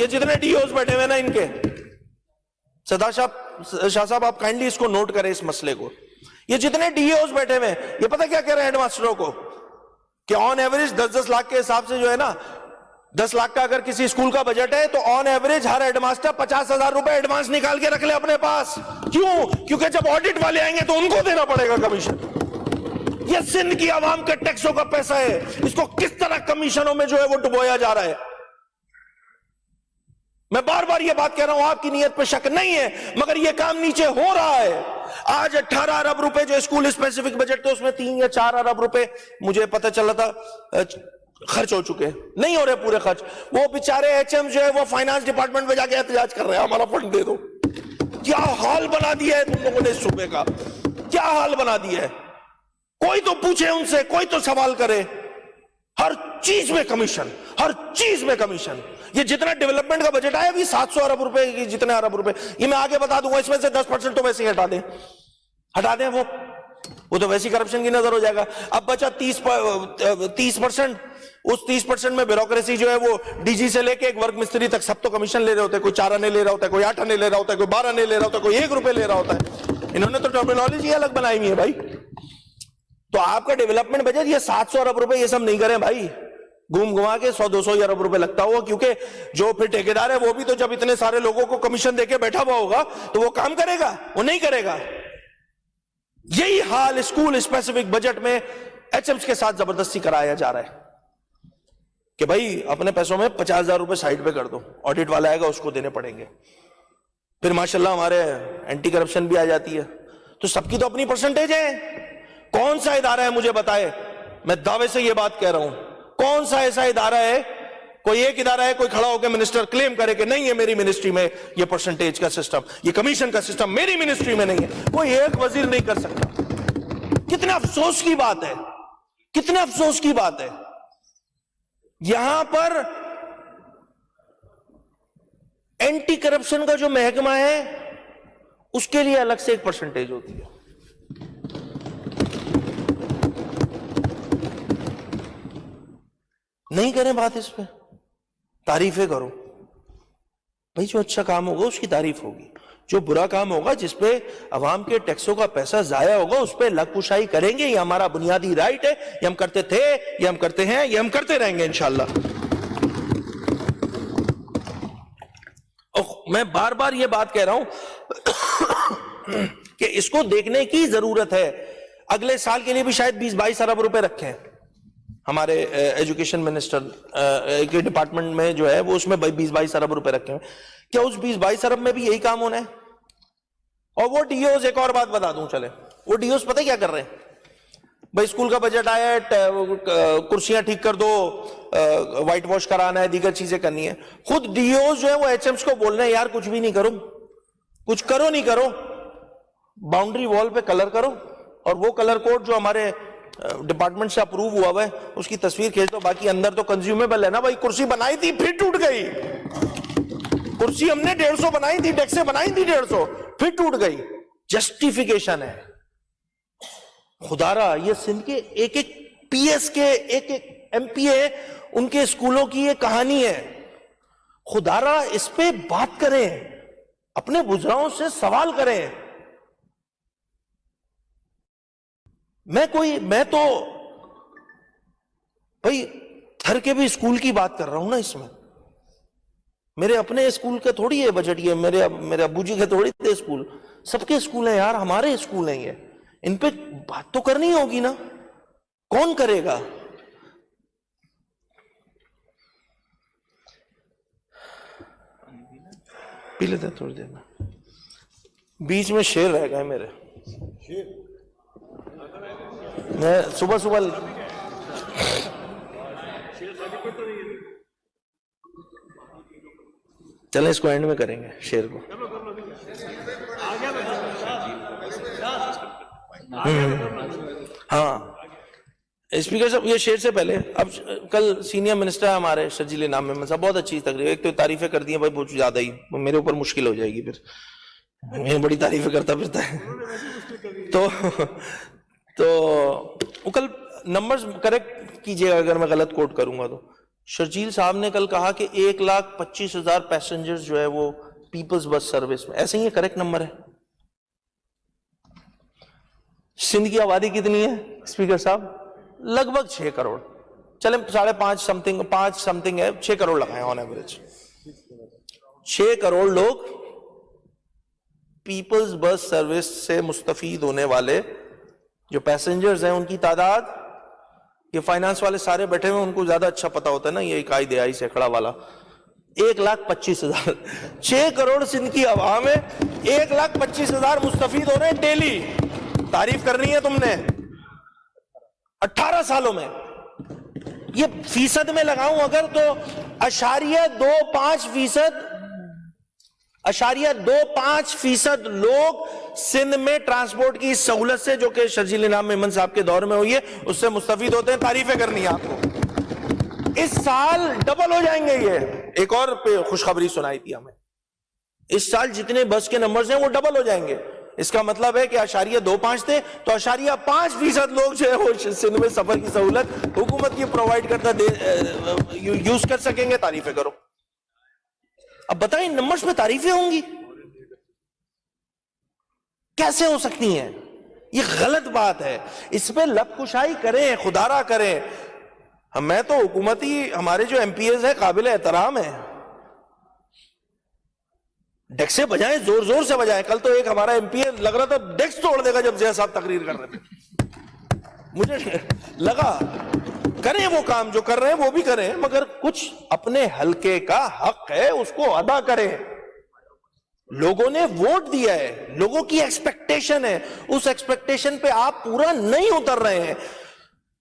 یہ جتنے ڈی اوز بیٹھے ہوئے نا ان کے، شاہ صاحب آپ کائنڈلی اس کو نوٹ کریں اس مسئلے کو، یہ جتنے ڈی اوز بیٹھے ہوئے یہ پتہ کیا کہہ رہے ہیں ہیڈ ماسٹروں کو کہ آن ایوریج 10-10 لاکھ کے حساب سے جو ہے نا، 10 لاکھ کا اگر کسی اسکول کا بجٹ ہے تو آن ایوریج ہر ہیڈ ماسٹر 50,000 روپے ایڈوانس نکال کے رکھ لے اپنے پاس. کیوں؟ کیونکہ جب آڈٹ والے آئیں گے تو ان کو دینا پڑے گا کمیشن. یہ سندھ کی عوام کے ٹیکسوں کا پیسہ ہے، اس کو کس طرح کمیشنوں میں جو ہے وہ ڈبویا جا رہا ہے. میں بار بار یہ بات کہہ رہا ہوں، آپ کی نیت پہ شک نہیں ہے، مگر یہ کام نیچے ہو رہا ہے. آج 18 ارب روپے جو اسکول اسپیسیفک بجٹ تھے اس میں 3 یا 4 ارب روپے مجھے پتہ چلا تھا خرچ ہو چکے، نہیں ہو رہے پورے خرچ. وہ بیچارے ایچ ایم جو ہے وہ فائنانس ڈپارٹمنٹ میں جا کے احتجاج کر رہے ہیں ہمارا فنڈ دے دو. کیا حال بنا دیا ہے تم لوگوں نے اس صوبے کا، کیا حال بنا دیا ہے. کوئی تو پوچھے ان سے، کوئی تو سوال کرے. ہر چیز میں کمیشن، ہر چیز میں کمیشن. یہ جتنا ڈیولپمنٹ کا بجٹ آیا بھی 700 ارب روپے کی، جتنے ارب روپے یہ میں آگے بتا دوں گا، اس میں سے 10% تو ویسے ہی ہٹا دیں وہ تو ویسی کرپشن کی نظر ہو جائے گا. اب بچا 30%. اس 30% میں بیوروکریسی جو ہے وہ ڈی جی سے لے کے ایک ورک مستری تک سب تو کمیشن لے رہے ہوتے ہیں. کوئی 4 آنے لے رہا ہوتا ہے، کوئی 8 آنے لے رہا ہوتا ہے، کوئی 12 آنے لے رہا ہوتا ہے، کوئی 1 روپے لے رہا ہوتا ہے. انہوں نے تو ٹرمینالوجی الگ بنائی ہوئی ہے بھائی. تو آپ کا ڈیولپمنٹ بجٹ یہ 700 ارب روپے یہ سب نہیں کریں بھائی، گھوم گھما کے 100-200 ارب روپے لگتا ہوا. کیونکہ جو پھر ٹھیکیدار ہے وہ بھی تو جب اتنے سارے لوگوں کو کمیشن دے کے بیٹھا ہوا ہوگا تو وہ کام کرے گا؟ وہ نہیں کرے گا. یہی حال اسکول اسپیسیفک بجٹ میں ایچ ایمز کے ساتھ زبردستی کرایا جا رہا ہے کہ بھائی اپنے پیسوں میں 50,000 روپے سائڈ پہ کر دو، آڈٹ والا آئے گا اس کو دینے پڑیں گے. پھر ماشاءاللہ ہمارے اینٹی کرپشن بھی آ جاتی ہے. تو سب کی تو اپنی پرسنٹیج ہے. کون سا ادارہ ہے مجھے بتائے، میں دعوے سے یہ بات کہہ رہا ہوں، کون سا ایسا ادارہ ہے، کوئی ایک ادارہ ہے کوئی کھڑا ہو کے منسٹر کلیم کرے کہ نہیں ہے میری منسٹری میں یہ پرسنٹیج کا سسٹم، یہ کمیشن کا سسٹم میری منسٹری میں نہیں ہے؟ کوئی ایک وزیر نہیں کر سکتا. کتنا افسوس کی بات ہے، کتنا افسوس کی بات ہے. یہاں پر اینٹی کرپشن کا جو محکمہ ہے اس کے لیے الگ سے ایک پرسنٹیج ہوتی ہے. نہیں کریں بات اس پہ، تعریفیں کرو بھائی. جو اچھا کام ہوگا اس کی تعریف ہوگی، جو برا کام ہوگا جس پہ عوام کے ٹیکسوں کا پیسہ ضائع ہوگا اس پہ لگ کشائی کریں گے. یہ ہمارا بنیادی رائٹ ہے، یہ ہم کرتے تھے، یہ ہم کرتے ہیں، یہ ہم کرتے رہیں گے انشاءاللہ. میں بار بار یہ بات کہہ رہا ہوں کہ اس کو دیکھنے کی ضرورت ہے. اگلے سال کے لیے بھی شاید 20-22 ارب روپے رکھیں ہمارے ایجوکیشن منسٹر کے ڈپارٹمنٹ میں جو ہے وہ اس میں 20-22 ارب روپے رکھے ہیں. کیا اس 20-22 ارب میں بھی یہی کام ہونا ہے؟ اور وہ ڈی اوز، ایک اور بات بتا دوں چلے، وہ ڈی اوز پتہ کیا کر رہے ہیں بھائی؟ اسکول کا بجٹ آیا ہے، کرسیاں ٹھیک کر دو، وائٹ واش کرانا ہے، دیگر چیزیں کرنی ہے. خود ڈی اوز جو ہے وہ ایچ ایمز کو بول رہے ہیں یار کچھ بھی نہیں کرو، کچھ کرو نہیں کرو، باؤنڈری وال پہ کلر کرو اور وہ کلر کوڈ جو ہمارے ڈپارٹمنٹ سے اپروو ہوا ہے اس کی تصویر کھینچ دو. باقی اندر تو کنزیومیبل ہے نا بھائی. کرسی بنائی تھی پھر ٹوٹ گئی، کرسی ہم نے 150 بنائی تھی، ڈیکسیں بنائی تھی 150 پھر ٹوٹ گئی. جسٹیفیکیشن ہے. خدا را یہ سندھ کے ایک ایک پی ایس کے، ایک ایک ایم پی اے، ان کے اسکولوں کی یہ کہانی ہے. خدا را اس پہ بات کریں، اپنے بزرگوں سے سوال کریں. میں تو بھائی تھر کے بھی اسکول کی بات کر رہا ہوں نا اس میں. میرے اپنے اسکول کا تھوڑی ہے بجٹ، یہ میرے ابو جی کے تھوڑی تھے اسکول، سب کے اسکول ہیں یار، ہمارے اسکول ہیں یہ. ان پہ بات تو کرنی ہوگی نا، کون کرے گا؟ پی لیتے ہیں تھوڑی دیر میں. بیچ میں شیر رہ گئے میرے، میں صبح چلیں اس کو اینڈ میں کریں گے شیر کو. ہاں اسپیکر صاحب یہ شیر سے پہلے، اب کل سینئر منسٹر ہے ہمارے شرجیل انعام محمد صاحب، بہت اچھی تقریر، ایک تو تعریفیں کر دی ہیں بھائی بہت زیادہ ہی، میرے اوپر مشکل ہو جائے گی پھر، میں بڑی تعریفیں کرتا پھرتا ہے. تو کل نمبرز کریکٹ کیجئے اگر میں غلط کوٹ کروں گا تو شرجیل صاحب نے کل کہا کہ 1,25,000 پیسنجر جو ہے وہ پیپلز بس سروس میں، ایسے ہی یہ کریکٹ نمبر ہے؟ سندھ کی آبادی کتنی ہے اسپیکر صاحب؟ لگ بھگ 6 کروڑ، چلیں 5.5 سمتنگ ہے، 6 کروڑ لگائیں آن ایوریج. 6 کروڑ لوگ پیپلز بس سروس سے مستفید ہونے والے جو پیسنجرز ہیں، ان کی تعداد، یہ فائنانس والے سارے بیٹھے ہوئے ان کو زیادہ اچھا پتا ہوتا ہے نا، یہ اکائی دہائی سیکڑا والا. 1,25,000، 6 کروڑ سندھ کی عوام ہے، 1,25,000 مستفید ہو رہے ہیں ڈیلی. تعریف کرنی ہے تم نے 18 سالوں میں. یہ فیصد میں لگاؤں اگر تو 0.25% لوگ سندھ میں ٹرانسپورٹ کی سہولت سے، جو کہ شرجیل انعام میمن صاحب کے دور میں ہوئی ہے، اس سے مستفید ہوتے ہیں. تعریفیں کرنی ہے آپ کو. اس سال ڈبل ہو جائیں گے. یہ ایک اور خوشخبری سنائی تھی ہمیں، اس سال جتنے بس کے نمبرز ہیں وہ ڈبل ہو جائیں گے. اس کا مطلب ہے کہ 0.25 تھے تو 0.5% لوگ جو ہے وہ سندھ میں سفر کی سہولت حکومت کی پرووائڈ کرتا یوز کر سکیں گے. تعریفیں کرو. اب بتائیں نمبرز میں تعریفیں ہوں گی کیسے ہو سکتی ہیں؟ یہ غلط بات ہے. اس پہ لب کشائی کریں، خدارا کریں. میں تو حکومتی ہمارے جو ایم پی ایز ہیں قابل احترام ہیں، ڈیکس سے بجائیں، زور زور سے بجائیں. کل تو ایک ہمارا ایم پی لگ رہا تھا ڈیکس توڑ دے گا جب زیا صاحب تقریر کر رہے تھے. مجھے لگا کریں وہ کام جو کر رہے ہیں وہ بھی کریں، مگر کچھ اپنے حلقے کا حق ہے اس کو ادا کریں. لوگوں نے ووٹ دیا ہے، لوگوں کی ایکسپیکٹیشن ہے، اس ایکسپیکٹیشن پہ آپ پورا نہیں اتر رہے ہیں.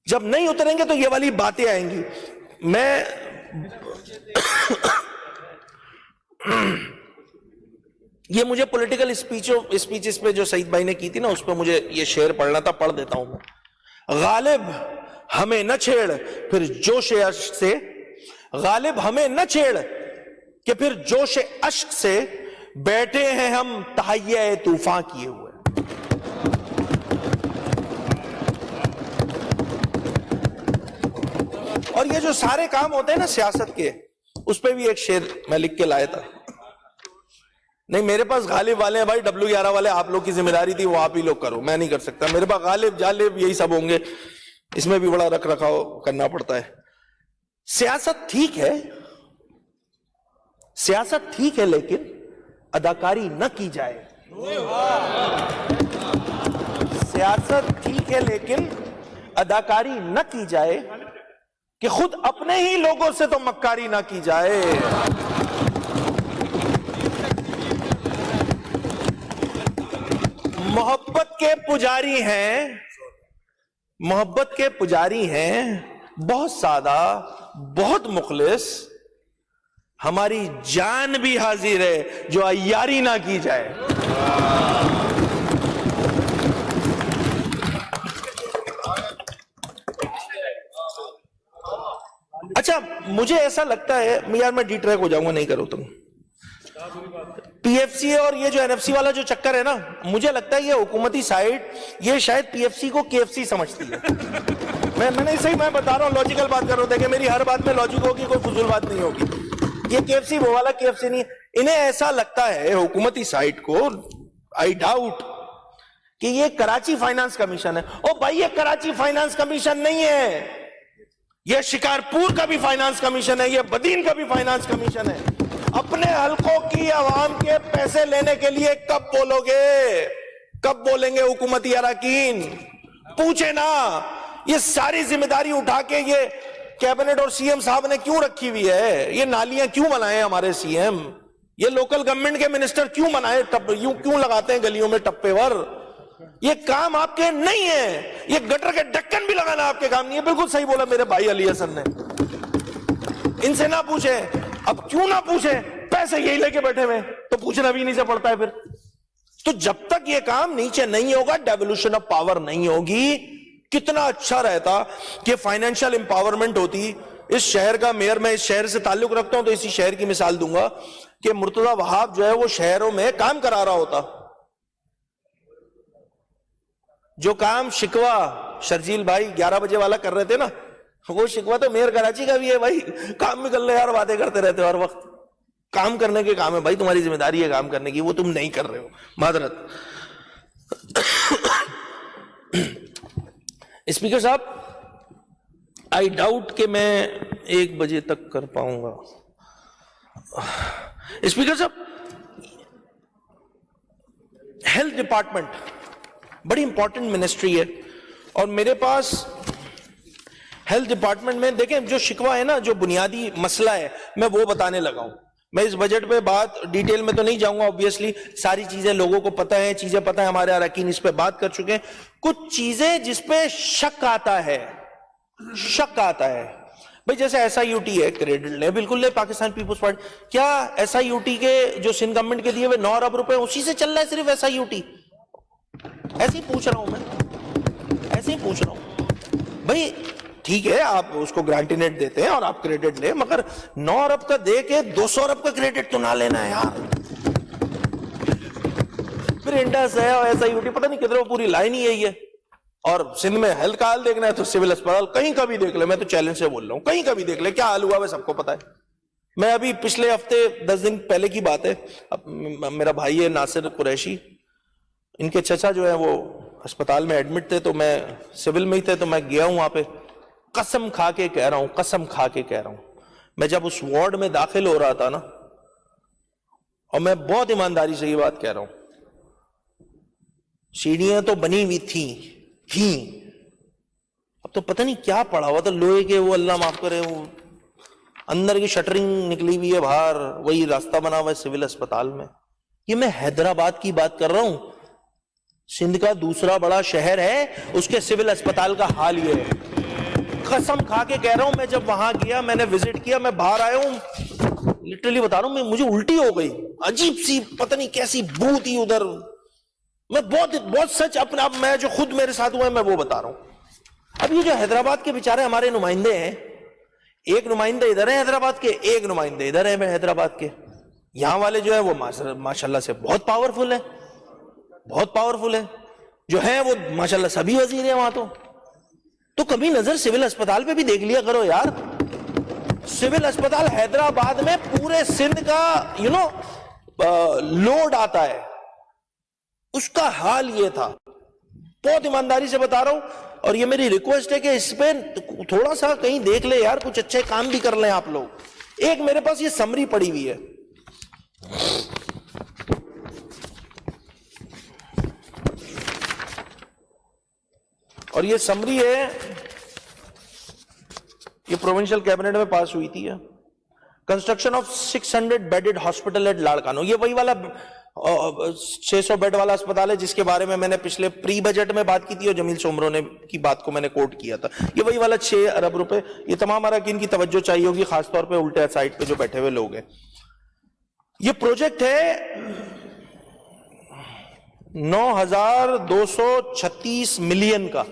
جب نہیں اتریں گے تو یہ والی باتیں آئیں گی. میں یہ مجھے پولیٹیکل اسپیچز پہ جو سعید بھائی نے کی تھی نا، اس پہ مجھے یہ شعر پڑھنا تھا، پڑھ دیتا ہوں میں. غالب ہمیں نہ چھیڑ پھر جوش اشک سے، غالب ہمیں نہ چھیڑ کہ پھر جوش اشک سے بیٹھے ہیں ہم تہیہ طوفان کیے ہوئے. اور یہ جو سارے کام ہوتے ہیں نا سیاست کے، اس پہ بھی ایک شعر میں لکھ کے لایا تھا. نہیں میرے پاس غالب والے ہیں بھائی، W11 والے آپ لوگ کی ذمہ داری تھی، وہ آپ ہی لوگ کرو، میں نہیں کر سکتا. میرے پاس غالب جالب یہی سب ہوں گے، اس میں بھی بڑا رکھ رکھاؤ کرنا پڑتا ہے. سیاست ٹھیک ہے، سیاست ٹھیک ہے، لیکن اداکاری نہ کی جائے. سیاست ٹھیک ہے لیکن اداکاری نہ کی جائے، کہ خود اپنے ہی لوگوں سے تو مکاری نہ کی جائے. محبت کے پجاری ہیں، محبت کے پجاری ہیں، بہت سادہ، بہت مخلص، ہماری جان بھی حاضر ہے جو عیاری نہ کی جائے. اچھا مجھے ایسا لگتا ہے یار، میں ڈی ٹریک ہو جاؤں گا، نہیں کرو تم. پی ایف سی اور یہ جو این ایف سی والا جو چکر ہے نا، مجھے لگتا ہے یہ حکومتی سائٹ یہ شاید پی ایف سی کو کے ایف سی سمجھتی ہے. میں نہیں صحیح میں بتا رہا ہوں، لاجیکل بات کر رہا ہوں. دیکھیں میری ہر بات میں لاجک ہوگی، کوئی فضول بات نہیں ہوگی. یہ کے ایف سی وہ والا کے ایف سی نہیں. انہیں ایسا لگتا ہے حکومتی سائٹ کو، آئی ڈاؤٹ، کہ یہ کراچی فائنانس کمیشن ہے. او بھائی یہ کراچی فائنانس کمیشن نہیں ہے، یہ شکارپور کا بھی فائنانس کمیشن ہے، یہ بدین کا بھی فائنانس کمیشن ہے. اپنے حلقوں کی عوام کے پیسے لینے کے لیے کب بولو گے؟ کب بولیں گے حکومتی اراکین؟ پوچھے نا. یہ ساری ذمہ داری اٹھا کے یہ کیبنٹ اور سی ایم صاحب نے کیوں رکھی ہوئی ہے؟ یہ نالیاں کیوں بنائے ہمارے سی ایم؟ یہ لوکل گورنمنٹ کے منسٹر کیوں بنائے؟ کیوں لگاتے ہیں گلیوں میں ٹپے ور؟ یہ کام آپ کے نہیں ہے. یہ گٹر کے ڈکن بھی لگانا آپ کے کام نہیں ہے. بالکل صحیح بولا میرے بھائی علی حسن نے. ان سے نہ پوچھیں. اب کیوں نہ پوچھیں؟ پیسے یہی لے کے بیٹھے ہوئے، تو پوچھنا بھی نہیں سے پڑتا ہے پھر. تو جب تک یہ کام نیچے نہیں ہوگا، ڈیولوشن آف پاور نہیں ہوگی. کتنا اچھا رہتا کہ فائنینشیل امپاورمنٹ ہوتی. اس شہر کا میئر، میں اس شہر سے تعلق رکھتا ہوں تو اسی شہر کی مثال دوں گا کہ مرتضی وہاب جو ہے وہ شہروں میں کام کرا رہا ہوتا. جو کام شکوہ شرجیل بھائی 11 بجے والا کر رہے تھے نا، وہ شکوہ تو میئر کراچی کا بھی ہے بھائی, کام بھی کر لے یار, باتیں کرتے رہتے ہو ہر وقت. کام کرنے کے کام ہے بھائی, تمہاری ذمہ داری ہے کام کرنے کی, وہ تم نہیں کر رہے ہو, معذرت. اسپیکر صاحب, آئی ڈاؤٹ کہ میں 1 بجے تک کر پاؤں گا. اسپیکر صاحب, ہیلتھ ڈپارٹمنٹ بڑی امپورٹنٹ منسٹری ہے, اور میرے پاس ہیلتھ ڈپارٹمنٹ میں دیکھیں جو شکوہ ہے نا, جو بنیادی مسئلہ ہے, میں وہ بتانے لگا ہوں. میں اس بجٹ پہ بات ڈیٹیل میں تو نہیں جاؤں گا, آبویسلی ساری چیزیں لوگوں کو پتہ ہیں, چیزیں پتہ ہیں, ہمارے اراکین اس پہ بات کر چکے ہیں. کچھ چیزیں جس پہ شک آتا ہے بھئی, جیسے ایس آئی یو ٹی ہے, کریڈٹ لیں, بالکل لیں, پاکستان پیپلز پارٹی. کیا ایس آئی یو ٹی کے جو سندھ گورنمنٹ کے دیے ہوئے 9 ارب روپے اسی سے چل رہا ہے صرف ایس آئی یو ٹی؟ ایسے ہی پوچھ رہا ہوں میں, ایسے ہی پوچھ رہا ہوں بھئی. ٹھیک ہے, آپ اس کو گرانٹینیٹ دیتے ہیں اور آپ کریڈٹ لیں, مگر 9 ارب کا دے کے 200 ارب کا کریڈٹ تو نہ لینا ہے یار. پھر انڈس ہے اور ایس آئی یو ٹی, پتہ نہیں کدھر, پوری لائن ہی یہی ہے. اور سندھ میں ہیلتھ کا حال دیکھنا ہے تو سول اسپتال کہیں کا بھی دیکھ لے, میں تو چیلنج سے بول رہا ہوں, کہیں کا بھی دیکھ لے, کیا حال ہوا ہے سب کو پتا ہے. میں ابھی پچھلے ہفتے 10 دن پہلے کی بات ہے, میرا بھائی ہے ناصر قریشی, ان کے چچا جو ہے وہ اسپتال میں ایڈمٹ تھے, تو میں سول میں ہی تھے, تو میں گیا ہوں وہاں پہ. قسم کھا کے کہہ رہا ہوں, میں جب اس وارڈ میں داخل ہو رہا تھا نا, اور میں بہت ایمانداری سے یہ بات کہہ رہا ہوں, سیڑھیاں تو بنی ہوئی تھیں, اب تو پتہ نہیں کیا پڑا ہوا تھا, لوہے کے, وہ اللہ معاف کرے, وہ اندر کی شٹرنگ نکلی ہوئی ہے باہر, وہی راستہ بنا ہوا ہے سول اسپتال میں. یہ میں حیدرآباد کی بات کر رہا ہوں, سندھ کا دوسرا بڑا شہر ہے, اس کے سول اسپتال کا حال یہ ہے. قسم کھا کے کہہ رہا ہوں, میں جب وہاں گیا, میں نے وزٹ کیا, میں باہر آیا ہوں, لٹرلی بتا رہا ہوں, مجھے الٹی ہو گئی, عجیب سی پتہ نہیں کیسی بو تھی ادھر. میں بہت سچ اپنے آپ, میں جو خود میرے ساتھ ہوا ہے میں وہ بتا رہا ہوں. اب یہ جو حیدرآباد کے بیچارے ہمارے نمائندے ہیں, ایک نمائندے ادھر ہیں حیدرآباد کے, ایک نمائندے ادھر ہیں حیدرآباد کے. یہاں والے جو ہیں وہ ماشاءاللہ سے بہت پاورفل ہیں, بہت پاورفل ہیں, جو ہیں وہ ماشاءاللہ سبھی وزیر ہیں وہاں. تو کبھی نظر سول اسپتال پہ بھی دیکھ لیا کرو یار. سول اسپتال حیدرآباد میں پورے سندھ کا لوڈ آتا ہے, اس کا حال یہ تھا. بہت ایمانداری سے بتا رہا ہوں, اور یہ میری ریکویسٹ ہے کہ اس پہ تھوڑا سا کہیں دیکھ لے یار, کچھ اچھے کام بھی کر لیں آپ لوگ. ایک میرے پاس یہ سمری پڑی ہوئی ہے, اور یہ سمری ہے, یہ پروونشل کیبنٹ میں پاس ہوئی تھی. Construction of 600 bedded hospital at Larkana, یہ وہی والا 600 بیڈ والا اسپتال ہے جس کے بارے میں میں نے پچھلے پری بجٹ میں بات کی تھی, اور جمیل سومرو نے کی بات کو میں نے کوٹ کیا تھا. یہ وہی والا 6 ارب روپے. یہ تمام اراکین کی توجہ چاہیے ہوگی, خاص طور پہ الٹے سائڈ پہ جو بیٹھے ہوئے لوگ ہیں. یہ پروجیکٹ ہے 9,236 ملین کا.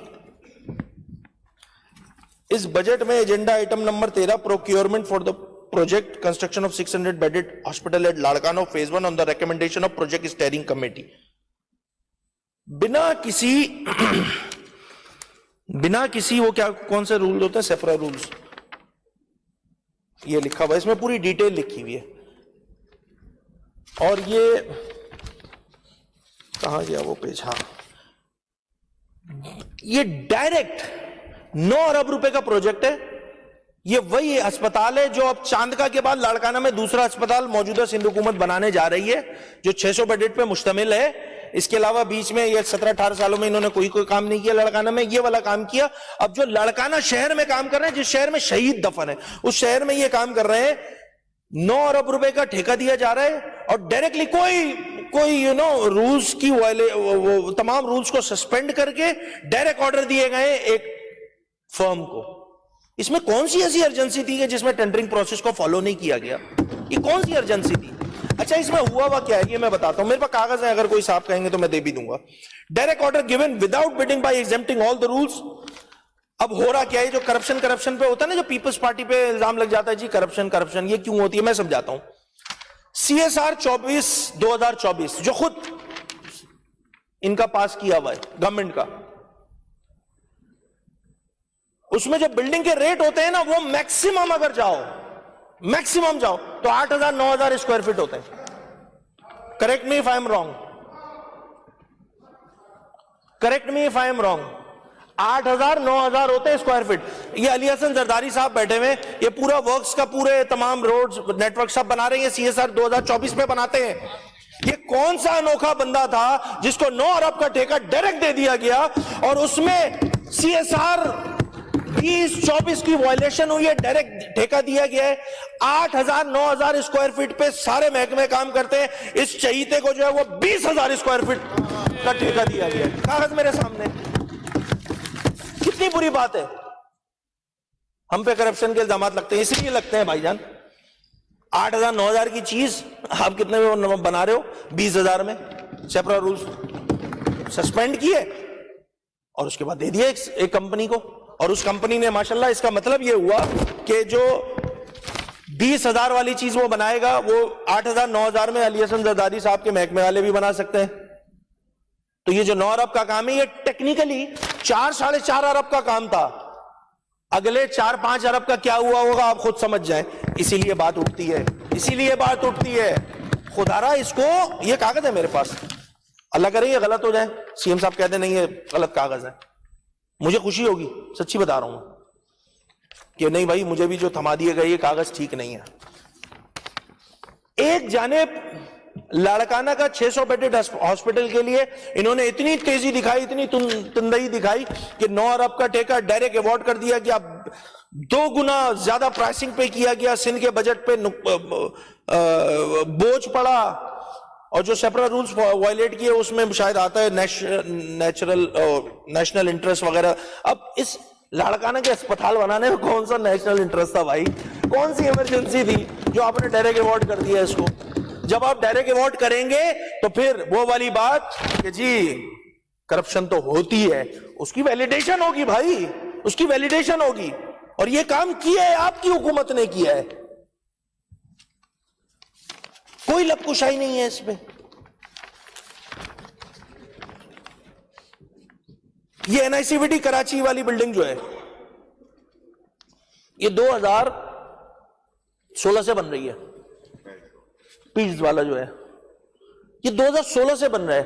اس بجٹ میں agenda item number 13 procurement for the project construction of 600 bedded hospital at Larkana phase 1 on the recommendation of project steering committee. بنا کسی وہ کیا کون سے رول ہوتے ہیں, سیفرا رولز, یہ لکھا ہوا ہے, اس میں پوری ڈیٹیل لکھی ہوئی ہے. اور یہ کہاں گیا وہ پیج, ہاں, یہ ڈائریکٹ 9 ارب روپے کا پروجیکٹ ہے. یہ وہی اسپتال ہے جو اب چاندکا کے بعد لاڑکانہ میں دوسرا اسپتال موجودہ سندھ حکومت بنانے جا رہی ہے, جو 600 بیڈ پہ مشتمل ہے. اس کے علاوہ بیچ میں یہ 17-18 سالوں میں انہوں نے کوئی کام نہیں کیا لاڑکانہ میں, یہ والا کام کیا. اب جو لاڑکانہ شہر میں کام کر رہے ہیں, جس شہر میں شہید دفن ہے, اس شہر میں یہ کام کر رہے ہیں. 9 ارب روپے کا ٹھیکہ دیا جا رہا ہے, اور ڈائریکٹلی کوئی رولز کی تمام رولز کو سسپینڈ کر کے ڈائریکٹ آرڈر دیے گئے ایک فرم کو. اس میں کون سی ایسی ارجنسی تھی کہ جس میں ٹینڈرنگ پروسیس کو فالو نہیں کیا گیا؟ یہ کون سی ارجنسی تھی؟ اچھا, اس میں ہوا ہوا کیا ہے یہ میں بتاتا ہوں, میرے پاس کاغذ ہے, اگر کوئی صاحب کہیں گے تو میں دے بھی دوں گا. Direct order given without bidding by exempting all the rules. اب ہو رہا کیا ہے, جو کرپشن پہ ہوتا ہے نا, جو پیپلز پارٹی پہ الزام لگ جاتا ہے جی کرپشن, یہ کیوں ہوتی ہے میں سمجھاتا ہوں. CSR 24/2024 جو خود ان کا پاس کیا ہوا ہے گورنمنٹ کا, اس میں جو بلڈنگ کے ریٹ ہوتے ہیں نا وہ میکسیمم اگر جاؤ تو 8,000 9,000 اسکوائر فٹ ہوتے ہیں. Correct me if I am wrong, 8,000 9,000 ہوتے ہیں اسکوائر فٹ. یہ علی حسن زرداری صاحب بیٹھے ہوئے, یہ پورا ورکس کا پورے تمام روڈز نیٹ ورک سب بنا رہے ہیں, CSR 2024 میں بناتے ہیں. یہ کون سا انوکھا بندہ تھا جس کو 9 ارب کا ٹھیکہ ڈائریکٹ دے دیا گیا اور اس میں CSR 2024 کی وائلیشن ہوئی ہے, ڈائریکٹ ٹھیکہ دیا گیا ہے. 8,000 9,000 اسکوائر فٹ پہ سارے محکمے کام کرتے ہیں, اس چہیتے کو جو ہے وہ 20,000 اسکوائر فٹ کا ٹھیکہ دیا گیا ہے. کاغذ میرے سامنے. کتنی بری بات ہے. ہم پہ کرپشن کے الزامات لگتے ہیں, اس لیے لگتے ہیں بھائی جان. 8,000 9,000 کی چیز آپ کتنے میں بنا رہے ہو؟ 20,000 میں. سیپرا رولز سسپینڈ کیے اور اس کے بعد دے دیا ایک کمپنی کو, اور اس کمپنی نے ماشاءاللہ, اس کا مطلب یہ ہوا کہ جو 20,000 والی چیز وہ بنائے گا وہ 8,000 9,000 میں علی حسن زرداری صاحب کے محکمے والے بھی بنا سکتے ہیں. تو یہ جو 9 ارب کا کام ہے یہ ٹیکنیکلی 4-4.5 ارب کا کام تھا. اگلے 4-5 ارب کا کیا ہوا ہوگا آپ خود سمجھ جائیں. اسی لیے بات اٹھتی ہے. خدارا اس کو, یہ کاغذ ہے میرے پاس, اللہ کرے یہ غلط ہو جائے, CM صاحب کہتے ہیں نہیں یہ غلط کاغذ ہے, مجھے خوشی ہوگی, سچی بتا رہا ہوں کہ نہیں بھائی مجھے بھی جو تھما دیے گئے یہ کاغذ ٹھیک نہیں ہے. ایک جانب لاڑکانہ کا 600 بیڈڈ ہاسپٹل کے لیے انہوں نے اتنی تیزی دکھائی, اتنی تندئی دکھائی کہ 9 ارب کا ٹھیکہ ڈائریکٹ ایوارڈ کر دیا گیا, 2 گنا زیادہ پرائسنگ پہ کیا گیا, سندھ کے بجٹ پہ بوجھ پڑا, اور جو سیپرا رولز وائلیٹ کیے اس میں شاید آتا ہے نیشنل انٹرسٹ وغیرہ. اب اس لاڑکانہ کے اسپتال بنانے میں کون سا نیشنل انٹرسٹ تھا بھائی؟ کون سی ایمرجنسی تھی جو آپ نے ڈائریکٹ ایوارڈ کر دیا اس کو؟ جب آپ ڈائریکٹ ایوارڈ کریں گے تو پھر وہ والی بات کہ جی کرپشن تو ہوتی ہے, اس کی ویلیڈیشن ہوگی بھائی, اس کی ویلیڈیشن ہوگی. اور یہ کام کیا ہے آپ کی حکومت نے کیا ہے, کوئی لب کشائی نہیں ہے اس پہ. یہ NICVT کراچی والی بلڈنگ جو ہے یہ 2016 سے بن رہی ہے. پیز والا جو ہے یہ 2016 سے بن رہا ہے.